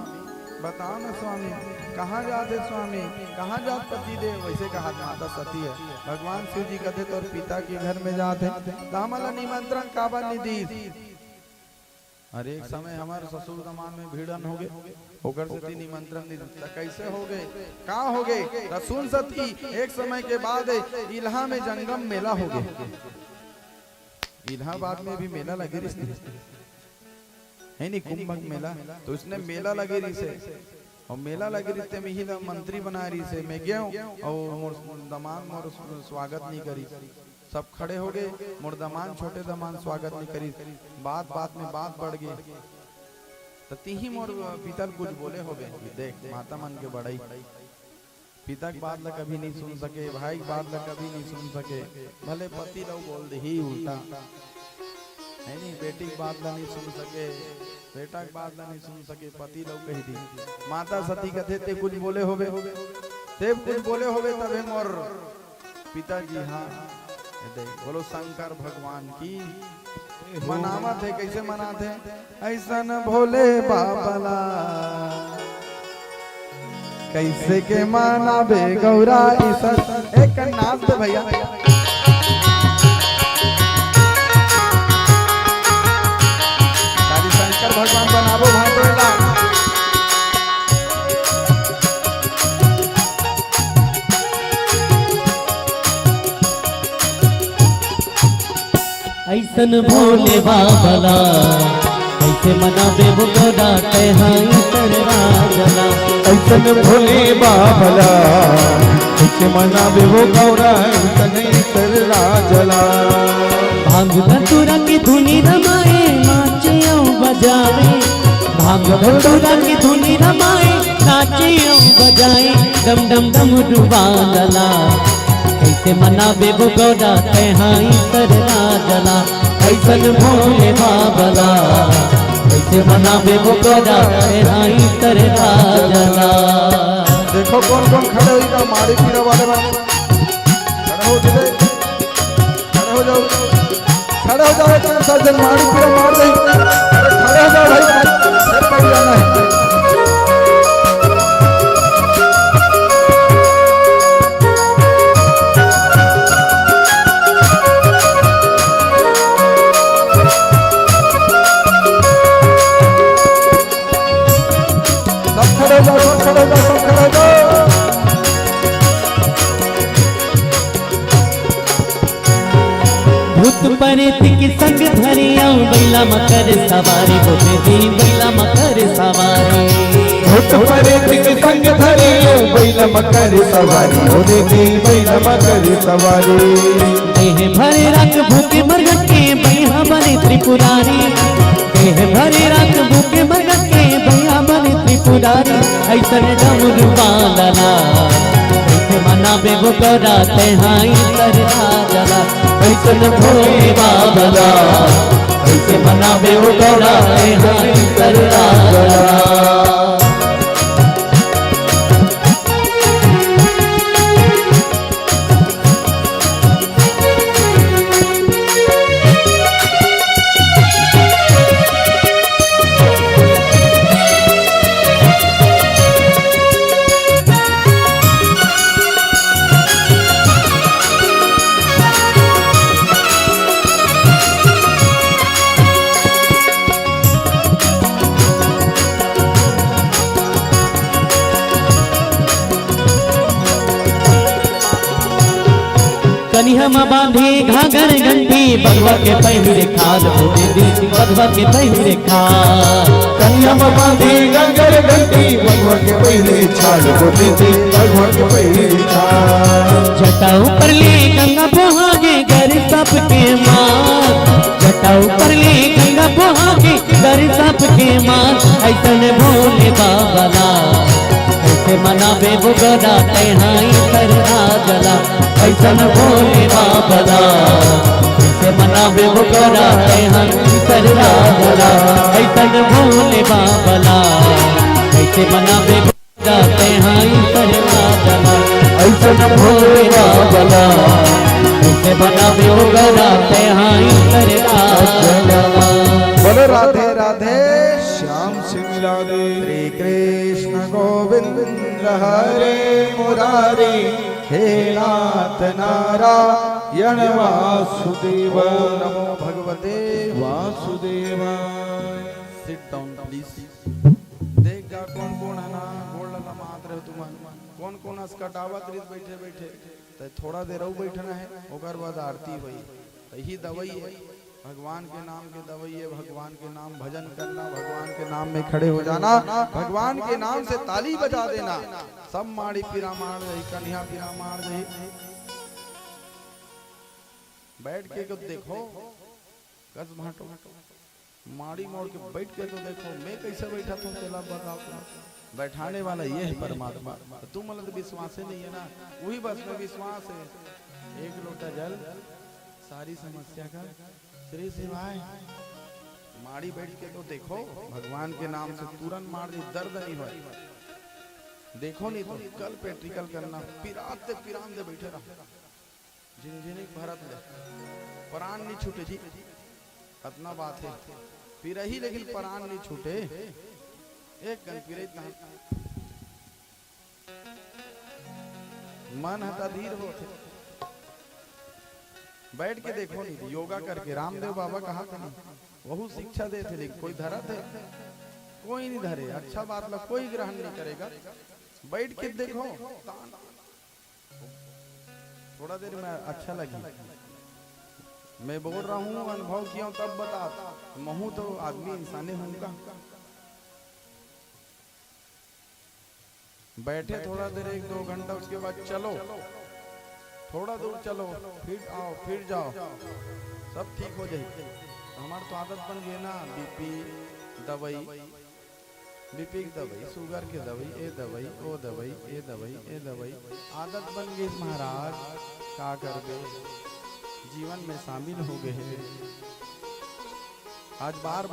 बताओ ना स्वामी, कहाँ जाते स्वामी, कहाँ जात पति देव? वैसे कहा माता सती है, भगवान शिव जी कहते तो पिता के घर में जाते, दामला निमंत्रण काबा निधि और एक समय हमारे ससुर दमान में भिड़न हो गए होकर से तीन निमंत्रण नहीं दिया कैसे हो गए कहाँ हो गए रसूल सती एक समय के बाद इलाहा में जंगम मेला हो गया इलाहाबाद में भी मेला लगे रही है नहीं कुंभक मेला तो उसने मेला लगे रही से और मेला लगे रही में ही मंत्री बना रही से मैं गया और दमान मोर स्वागत नहीं करी सब खड़े हो गए मोर दमान छोटे दमान स्वागत नहीं करी बात बात में बात बढ़ गई तो तीही मोर पितर कुछ बोले हो गए देख माता मन के बड़ाई पिता की बात ला कभी नहीं सुन सके भाई की बात ला कभी नहीं सुन सके भले पति लोग बोल दे ही उल्टा है नहीं बेटी की बात ला नहीं सुन सके बेटा की बात ला नहीं सुन सके पति लोग कही दी माता सती कथे ते कुछ बोले होवे ते कुछ बोले होवे तबे मोर पिताजी हाँ बोलो शंकर भगवान की मनावा थे कैसे मनाते ऐसा न भोले बाबला कैसे के माना बे गौरा एक नाच दे भैया शंकर भगवान बनाबो भाटोला ऐसन भोले बाबला कैसे मनाबे वो गौरा तेहाई तर राजला ऐसन भोले बाबला कैसे मनाबे वो गौरा तने तर राजला भांग धतूरा की धुनी रमाए नाचे औ बजाए भांग धतूरा की धुनी रमाए नाचे औ बजाए डम डम डम डुबाला कैसे मनाबे वो गौरा तेहाई तर राजला ऐसन भोले बाबला कैसे मनाबे वो गौरा तेहाई तर राजला देखो कौन कौन खड़े हुई का मारी पीरा वाले में खड़े हो जाओ खड़े हो जाओ तो सब जन मारी पीरा मार दे खड़े हो जाओ भाई फिर पड़ जाना है भूत प्रेत की संग धरिया बैला मकर सवारी बोले दी बैला मकर सवारी भूत प्रेत की संग धरिया बैला मकर सवारी बोले दी बैला मकर सवारी देह भरे रख भूखे मरग के बैहा बने त्रिपुरारी देह भरे रख भूखे मरग के बैहा बने त्रिपुरारी ऐसन डमरू बांधला कैसे मनाबे वो गौरा तेहाई तर राजला ऐसन भोले बाबला कैसे मनाबे वो गौरा तेहाई तर राजला कनिहम बांधे घाघर घंटी बगवा के पहिरे खाल बोले दी बगवा के पहिरे खाल कन्या बांधे गंगर घंटी बगवा के पहले छाल बोले दी बगवा के पहले छाल जटा ऊपर ले गंगा पोहागे घर सप के मार जटा ऊपर ले गंगा पोहागे घर सप के मार ऐसन भोले बाबला कैसे मनाबे वो गौरा तेहाई तर राजला ऐसन भोले बाबला कैसे मनाबे वो गौरा तेहाई तर राजला ऐसन भोले बाबला कैसे मनाबे वो गौरा तेहाई तर राजला ऐसन भोले बाबला कैसे मनाबे वो गौरा तेहाई तर राजला बोलो राधे राधे श्याम सिंह राधे श्री कृष्ण गोविंद हरे मुरारी हे नाथ नारायण वासुदेव नमो भगवते वासुदेवाय। जा कौन कौन है ना गोड़ लगा मात्र तुम कौन कौन अस कटावत रित बैठे बैठे तो थोड़ा देर और बैठना है ओकर बाद आरती हुई यही दवाई है भगवान के नाम के दवाई है भगवान के नाम भजन करना भगवान के नाम में खड़े हो जाना भगवान के नाम से ताली बजा देना सब माड़ी पीरा मार रही कन्या पीरा मार रही बैठ के तो देखो गस भाटो माड़ी मोड़ के बैठ के तो देखो मैं कैसे बैठा था चला बताओ बैठाने वाला ये है परमात्मा तुम मतलब विश्वास ही नहीं है ना वही बस में विश्वास है एक लोटा जल सारी समस्या का श्री शिवाय माड़ी बैठ के तो देखो भगवान के नाम से तुरंत मार दी दर्द नहीं हो देखो नहीं तो कल पेट्रिकल करना पिराते पिरान दे बैठे रहो झिनझिनी भरत ले प्राण नहीं छूटे जी इतना बात है फिर ही लेकिन प्राण नहीं छूटे एक गन फिर मन हता धीर होते बैठ के देखो नहीं योगा करके रामदेव बाबा कहा था वह शिक्षा देते लेकिन कोई धरा थे कोई नहीं धरे अच्छा बात ला कोई ग्रहण नहीं करेगा बैठ के देखो थोड़ा देर में अच्छा लगी मैं बोल रहा हूँ अनुभव किया हूं तब बता महू तो आदमी इंसान होगा बैठे थोड़ा देर 1-2 घंटा उसके बाद चलो थोड़ा दूर चलो फिर आओ फिर जाओ सब ठीक हो जाएगी हमारी तो आदत बन गई ना बीपी दवाई बीपी की दवाई शुगर की दवाई ए दवाई ओ दवाई ए दवाई ए दवाई आदत बन गई महाराज क्या कर गए जीवन में शामिल हो गए हैं आज बार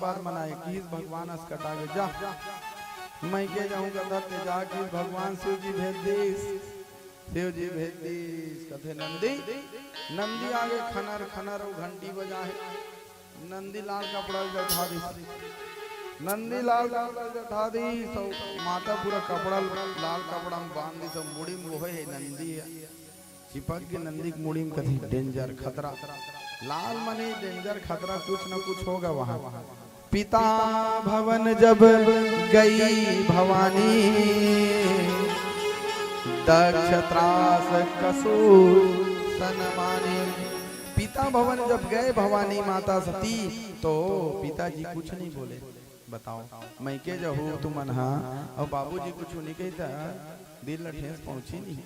बार मनाए कि भगवान अस कटा गए जा मैं के जाऊंगा दत्त जा कि भगवान शिव जी भेज दीस कथे नंदी आगे खनर खनर और घंटी बजा है नंदी लाल कपड़ा बैठा दी नंदी लाल कपड़ा बैठा दी सब माता पूरा कपड़ा लाल कपड़ा में बांध दी सब मुड़ी में वो है नंदी चिपक के नंदी की मुड़ी में कथी डेंजर खतरा लाल मनी डेंजर खतरा कुछ न कुछ होगा वहाँ पिता भवन जब गई भवानी दक्ष त्रास कसूर सनमानी पिता भवन जब गए भवानी माता सती तो पिताजी कुछ नहीं बोले बताओ मैं के जहू तुम मनहा और बाबूजी कुछ नहीं कहता दिल ठेस पहुंची नहीं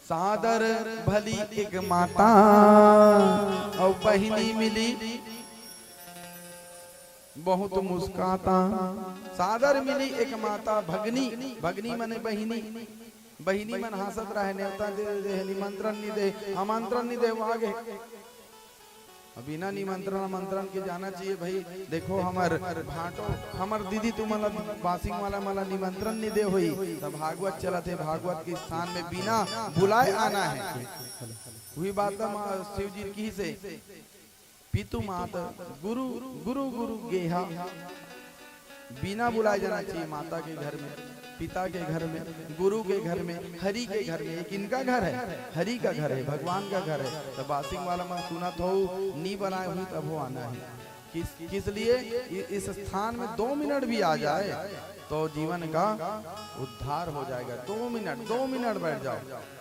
सादर भली एक माता और बहिनी मिली बहुत मुस्काता सादर मिली एक माता भगनी भगनी मने बहिनी बहिनी मन हंसत रहे नेवता दे निमंत्रण नहीं दे आमंत्रण नहीं दे आगे बिना निमंत्रण आमंत्रण के जाना चाहिए भाई देखो हमार भाटो हमार दीदी तुम्हारा बासिंग वाला मला निमंत्रण नहीं दे हुई तब भागवत चला थे भागवत के स्थान में बिना बुलाए आना है वही बात शिव जी की से पितु माता गुरु गुरु गुरु गेहा बिना बुलाए जाना चाहिए माता के घर में पिता के घर में गुरु के घर में हरि के घर में एक इनका घर है हरि का घर है भगवान का घर है तो बासिंग वाला मन सुना तो नी बनाए हुई तब वो आना है किस लिए इस स्थान में 2 मिनट भी आ जाए तो जीवन का उद्धार हो जाएगा 2 मिनट बैठ जाओ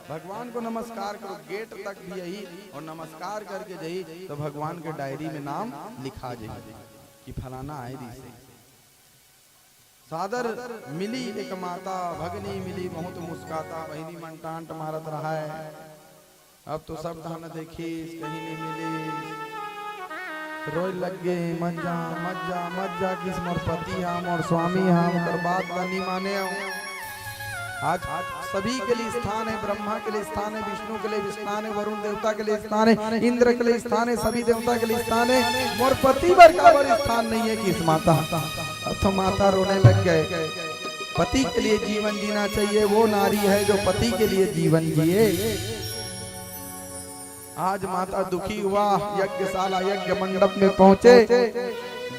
भगवान को नमस्कार करो गेट तक भी यही और नमस्कार करके जाइए तो भगवान के डायरी में नाम लिखा जाए कि फलाना आए दी से सादर मिली एक माता भगनी मिली बहुत मुस्काता बहिनी मन टांट मारत रहा है अब तो सब धान देखी कहीं नहीं मिली रोय लग गए मज्जा मज्जा मज्जा किस मोर पति हम और स्वामी हम कर बात नहीं माने आज सभी के लिए स्थान है ब्रह्मा के लिए स्थान है विष्णु के लिए स्थान है वरुण देवता के लिए स्थान है इंद्र के लिए स्थान है सभी देवता के लिए स्थान है मोर पति बराबर स्थान नहीं है किस माता अब तो माता रोने लग गए पति के लिए जीवन जीना चाहिए वो नारी है जो पति के लिए जीवन जिए आज माता दुखी हुआ यज्ञशाला यज्ञ मंडप में पहुंचे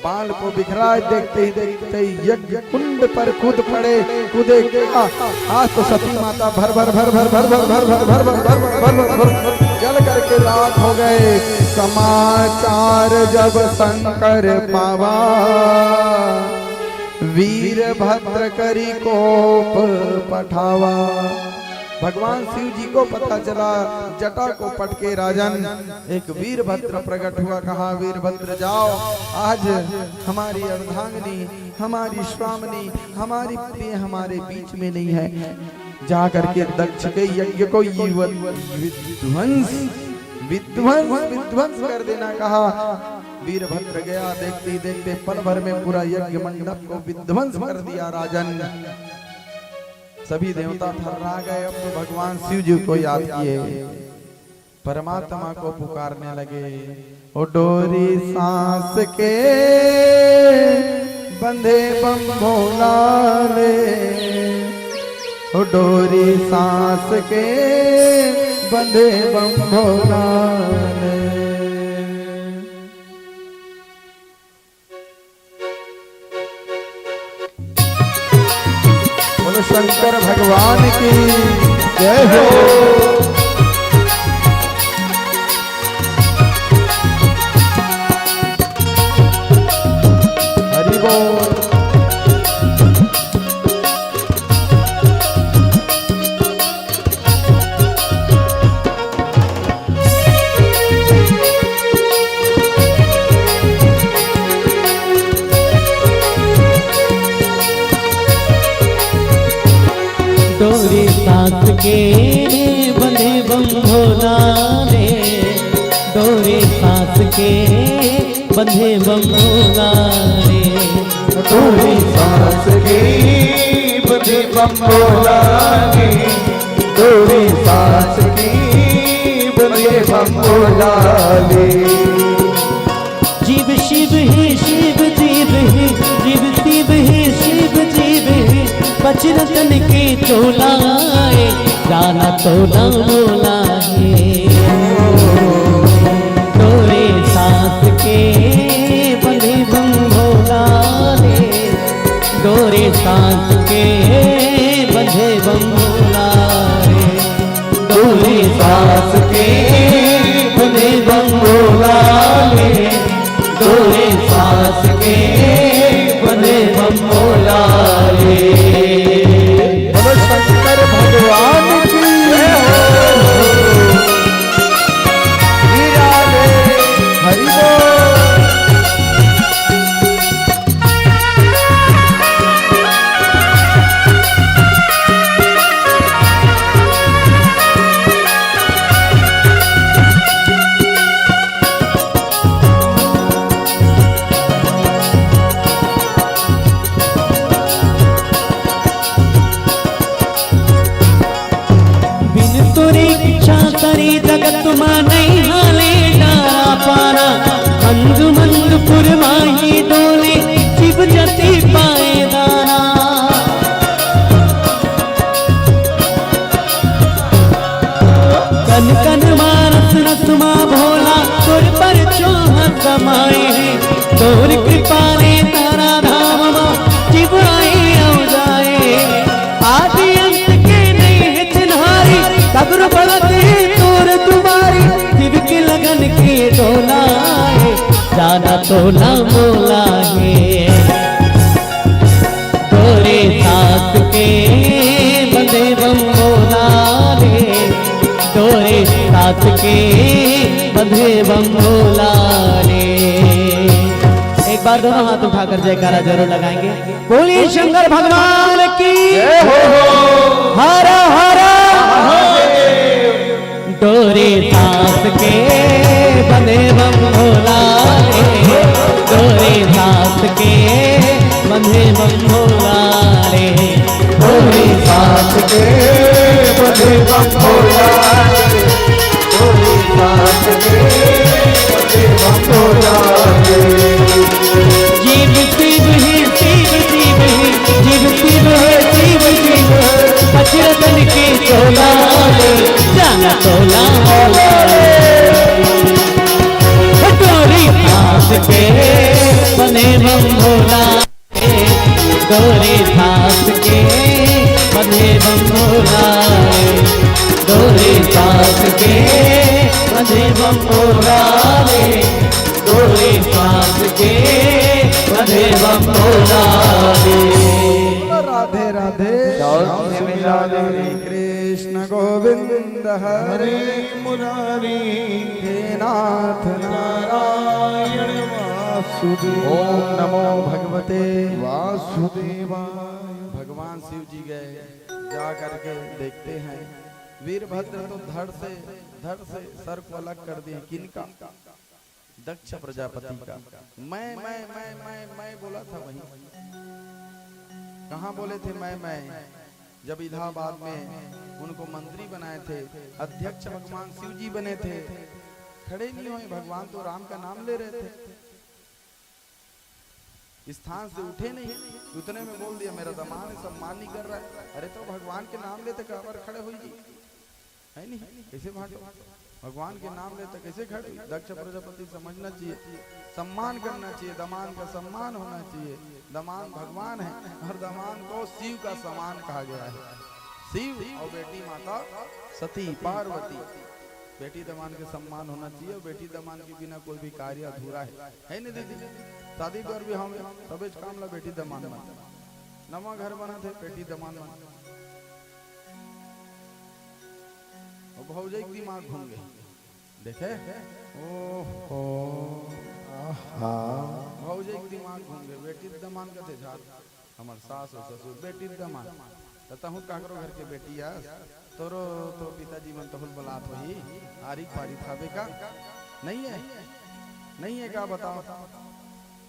बाल को बिखरा देखते ही देखते यज्ञ कुंड पर कूद पड़े कूदे आज तो सती माता भर भर भर भर भर भर भर भर भर भर भर भर भर जल करके राख हो गए समाचार जब शंकर पावा वीरभद्र करी कोप पठावा। भगवान शिव जी को पता चला, जटा को पटके राजन एक वीरभद्र प्रकट हुआ। कहा वीरभद्र जाओ, आज हमारी अर्धांगिनी, हमारी श्रावणी, हमारी प्रिय हमारे बीच में नहीं है। जा करके दक्ष के यज्ञ को विध्वंस कर देना कहा। वीरभद्र गया, देखते देखते पल भर में पूरा यज्ञ मंडप को विध्वंस कर दिया राजन। सभी देवता थर्रा गए। अब तो भगवान शिव जी को याद किए, परमात्मा को पुकारने लगे। ओ डोरी सांस के बंधे बम भोला रे, ओ डोरी सांस के बंधे बम भोला रे। बोलो शंकर भगवान की जय हो। हरि बोल। डोरी सांस के बंधे बम भोला रे, डोरी सांस के बंधे बम भोला रे, डोरी सांस के बंधे बम भोला रे, डोरी सांस के बंधे बम भोला रे। जीव शिव है शिव जीव है, जीव शिव है शिव जीव है, बचरतन के चोलाए जाना तोला मोला है। डोरे सांस के बंधे बम भोला रे, डोरे सांस के बंधे बम भोला रे, डोरे सांस के बंधे बम भोला रे, डोरे सांस के बंधे बम भोला रे। बोलो शंकर भगवान की जय हो। हरि बोल। जगत मां नहीं हाले डारा पारा, मंद मंद पुरवाही डोले शिव जति पाए दाना। कन कन मारस रस मां भोला, तुर पर चौहर समाए हैं, तोर कृपा ने तारा धाम मां शिव आए हो जाए। आदि अंत के नहीं है चिन्हारी, सब्र बढ़ते तोर तुम्हारी, शिव के लगन के डोला है जाना तोला मोला है। डोरे सांस के बंधे बम भोला रे, डोरे सांस के बंधे बम भोला रे। एक बार दोनों हाथ उठाकर जयकारा जरूर लगाएंगे। बोलिए शंकर भगवान की जय हो। हर हर डोरे सांस के बंधे बम भोला रे, डोरे सांस के बंधे बम भोला रे, डोरे सांस के बंधे बम भोला रे, डोरी सांस के बंधे बम भोला रे। जीव शिव है शिव जीव है, जीव शिव है शिव जीव है, बचरतन के चोला रे जाना तोला मोला रे। डोरी सांस के बंधे बम भोला रे, डोरी सांस के बंधे बम भोला रे, डोरी सांस के बंधे बम भोला रे, डोरी सांस के बंधे बम भोला रे। हरे कृष्ण गोविंद हरे मुरारी हे नाथ नारायण वासुदेव। ओम नमो भगवते वासुदेवाय। भगवान शिव जी गए, जा करके देखते हैं वीरभद्र तो धड़ से सर को अलग कर दिए। किनका? दक्ष प्रजापति का। मैं बोला था वहीं। कहाँ बोले थे मैं? जब इलाहाबाद में उनको मंत्री बनाए थे, अध्यक्ष भगवान शिव जी बने थे, खड़े नहीं हुए। भगवान तो राम का नाम ले रहे थे, स्थान से उठे नहीं। उतने में बोल दिया मेरा दमाद है, सम्मान नहीं कर रहा है। अरे तो भगवान के नाम लेते कबर खड़े हुई जी, है नहीं? कैसे भाटो? भगवान के नाम लेते कैसे खड़े? दक्ष प्रजापति समझना चाहिए, सम्मान करना चाहिए। दमान का सम्मान होना चाहिए। दमान भगवान है और दमान को शिव का समान कहा गया है। शिव और बेटी माता सती पार्वती, बेटी दमान के सम्मान होना चाहिए। और बेटी दमान के बिना कोई भी कार्य अधूरा है नहीं दीदी? शादी कर भी हम सबे काम ला बेटी दमान नवा घर बना थे, बेटी दमान भौजाई के दिमाग घूम गए। देखे ओहो भौजाई के दिमाग घूम गए। बेटी दमान का थे झाड़ हमार सास और ससुर बेटी दमान कहूँ काकरो घर के बेटी आ तोरो तो पिताजी मन तो बलात वही आरिक पारी था बेका नहीं है का बताओ?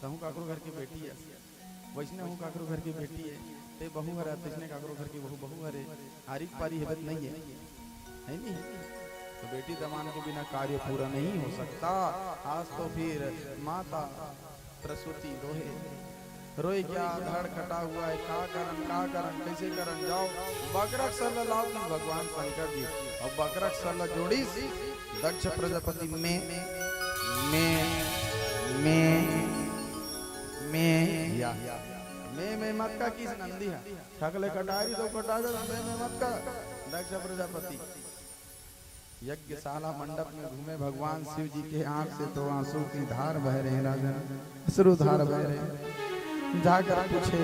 तहूँ काकरो घर की बेटी है, वैसने हूँ काकरो घर की बेटी है, ते बहू हरा तिसने काकरो घर की बहू हरे आरिक पारी हेबत नहीं है नहीं? तो बेटी दमान के बिना कार्य पूरा नहीं हो सकता। आज तो फिर माता प्रसूति रोए क्या? धड़ कटा हुआ है, का करन कैसे करन? जाओ बकरक सल्ला लाओ की भगवान शंकर जी और बकरक सल्ला जोड़ी दक्ष प्रजापति में मत का किस नंदी है छकले कटारी तो कटा दो में मत का। दक्ष प्रजापति यज्ञशाला मंडप में घूमे। भगवान शिव जी के आंख से तो आंसू की धार बह रहे हैं, राजन अश्रुधार बह रहे हैं। जाकर पूछे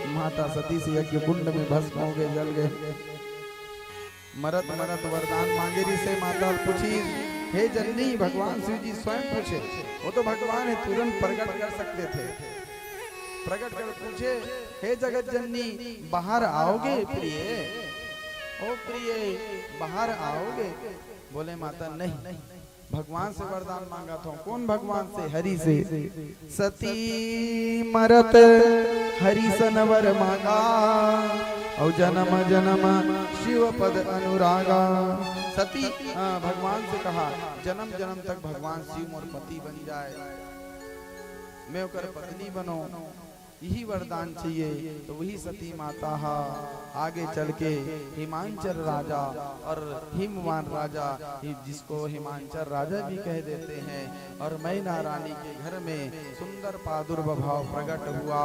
माता सती से यज्ञ कुंड में भस्म हो गए, जल गए। मरत वरदान मांगे री से माता पूछी, हे जननी भगवान शिव जी स्वयं पूछे, वो तो भगवान है तुरंत प्रकट कर सकते थे। प्रकट कर पूछे, हे जगत जननी बाहर आओगे प्रिय? ओ प्रिय बाहर आओगे? बोले माता नहीं, भगवान से वरदान मांगा था। कौन भगवान से? हरि से। सती मरत हरि सनवर मांगा और जन्म जन्म शिव पद अनुरागा। सती भगवान से कहा जन्म जन्म तक भगवान शिव मोर पति बन जाए, मैं ओकर पत्नी बनो, यही वरदान चाहिए। तो वही सती माता आगे चल के हिमांचल राजा और हिमवान राजा, जिसको हिमांचल राजा भी कह देते हैं, और मैना रानी के घर में सुंदर प्रादुर्भाव प्रकट हुआ।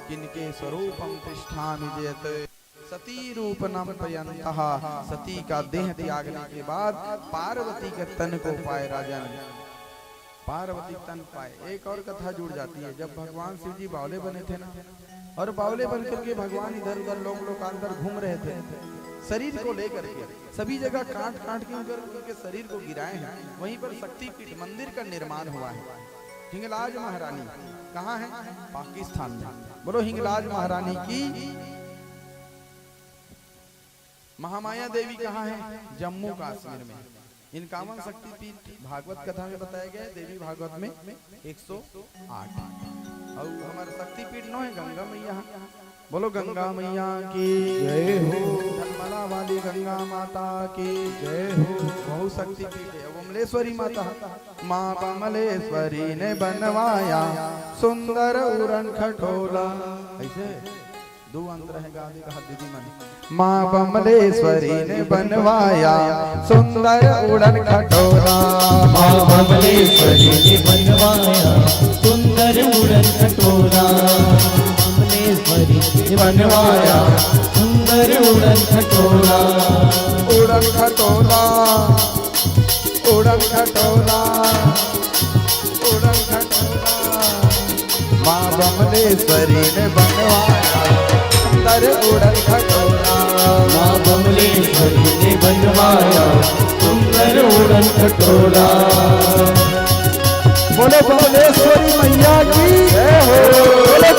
किनके स्वरूपम तिष्ठामि जयते सती रूपनम पयंतः। सती का देह त्यागने के बाद पार्वती के तन को पाए राजन, पार्वती तन पाए। एक और कथा जुड़ जाती है, जब भगवान शिव जी बावले बने थे ना, और बावले बन करके भगवान इधर उधर लोकांतर घूम रहे थे, शरीर को लेकर के सभी जगह काट के उनके शरीर को गिराए हैं। वहीं पर शक्तिपीठ मंदिर का निर्माण हुआ है। हिंगलाज महारानी कहाँ है? पाकिस्तान में। बोलो हिंगलाज महारानी की। महामाया देवी कहाँ है? जम्मू कश्मीर में। इन 51 शक्तिपीठ भागवत कथा में बताया गया है, देवी भागवत में 108। और हमारे शक्तिपीठ नो है गंगा मैया। बोलो गंगा मैया की जय हो, धर्मला वाली गंगा माता की जय हो। बहु शक्तिपीठ है। बमलेश्वरी माता, माँ बमलेश्वरी ने बनवाया सुंदर उड़न खटोला। ऐसे दो अंतर है, गा दे कहा दीदी मन। माँ बमलेश्वरी ने बनवाया सुंदर उड़न खटोला। माँ बमलेश्वरी ने बनवाया सुंदर उड़न खटोला। बमलेश्वरी ने बनवाया सुंदर उड़न खटोला। उड़न खटोला, उड़न खटोला, उड़न खटोला। माँ बमलेश्वरी ने बनवाया सुंदर उड़न खटोला। माँ माया सुंदर उड़न खटोला। बोलो भुवनेश्वरी मैया की जय हो। बोलो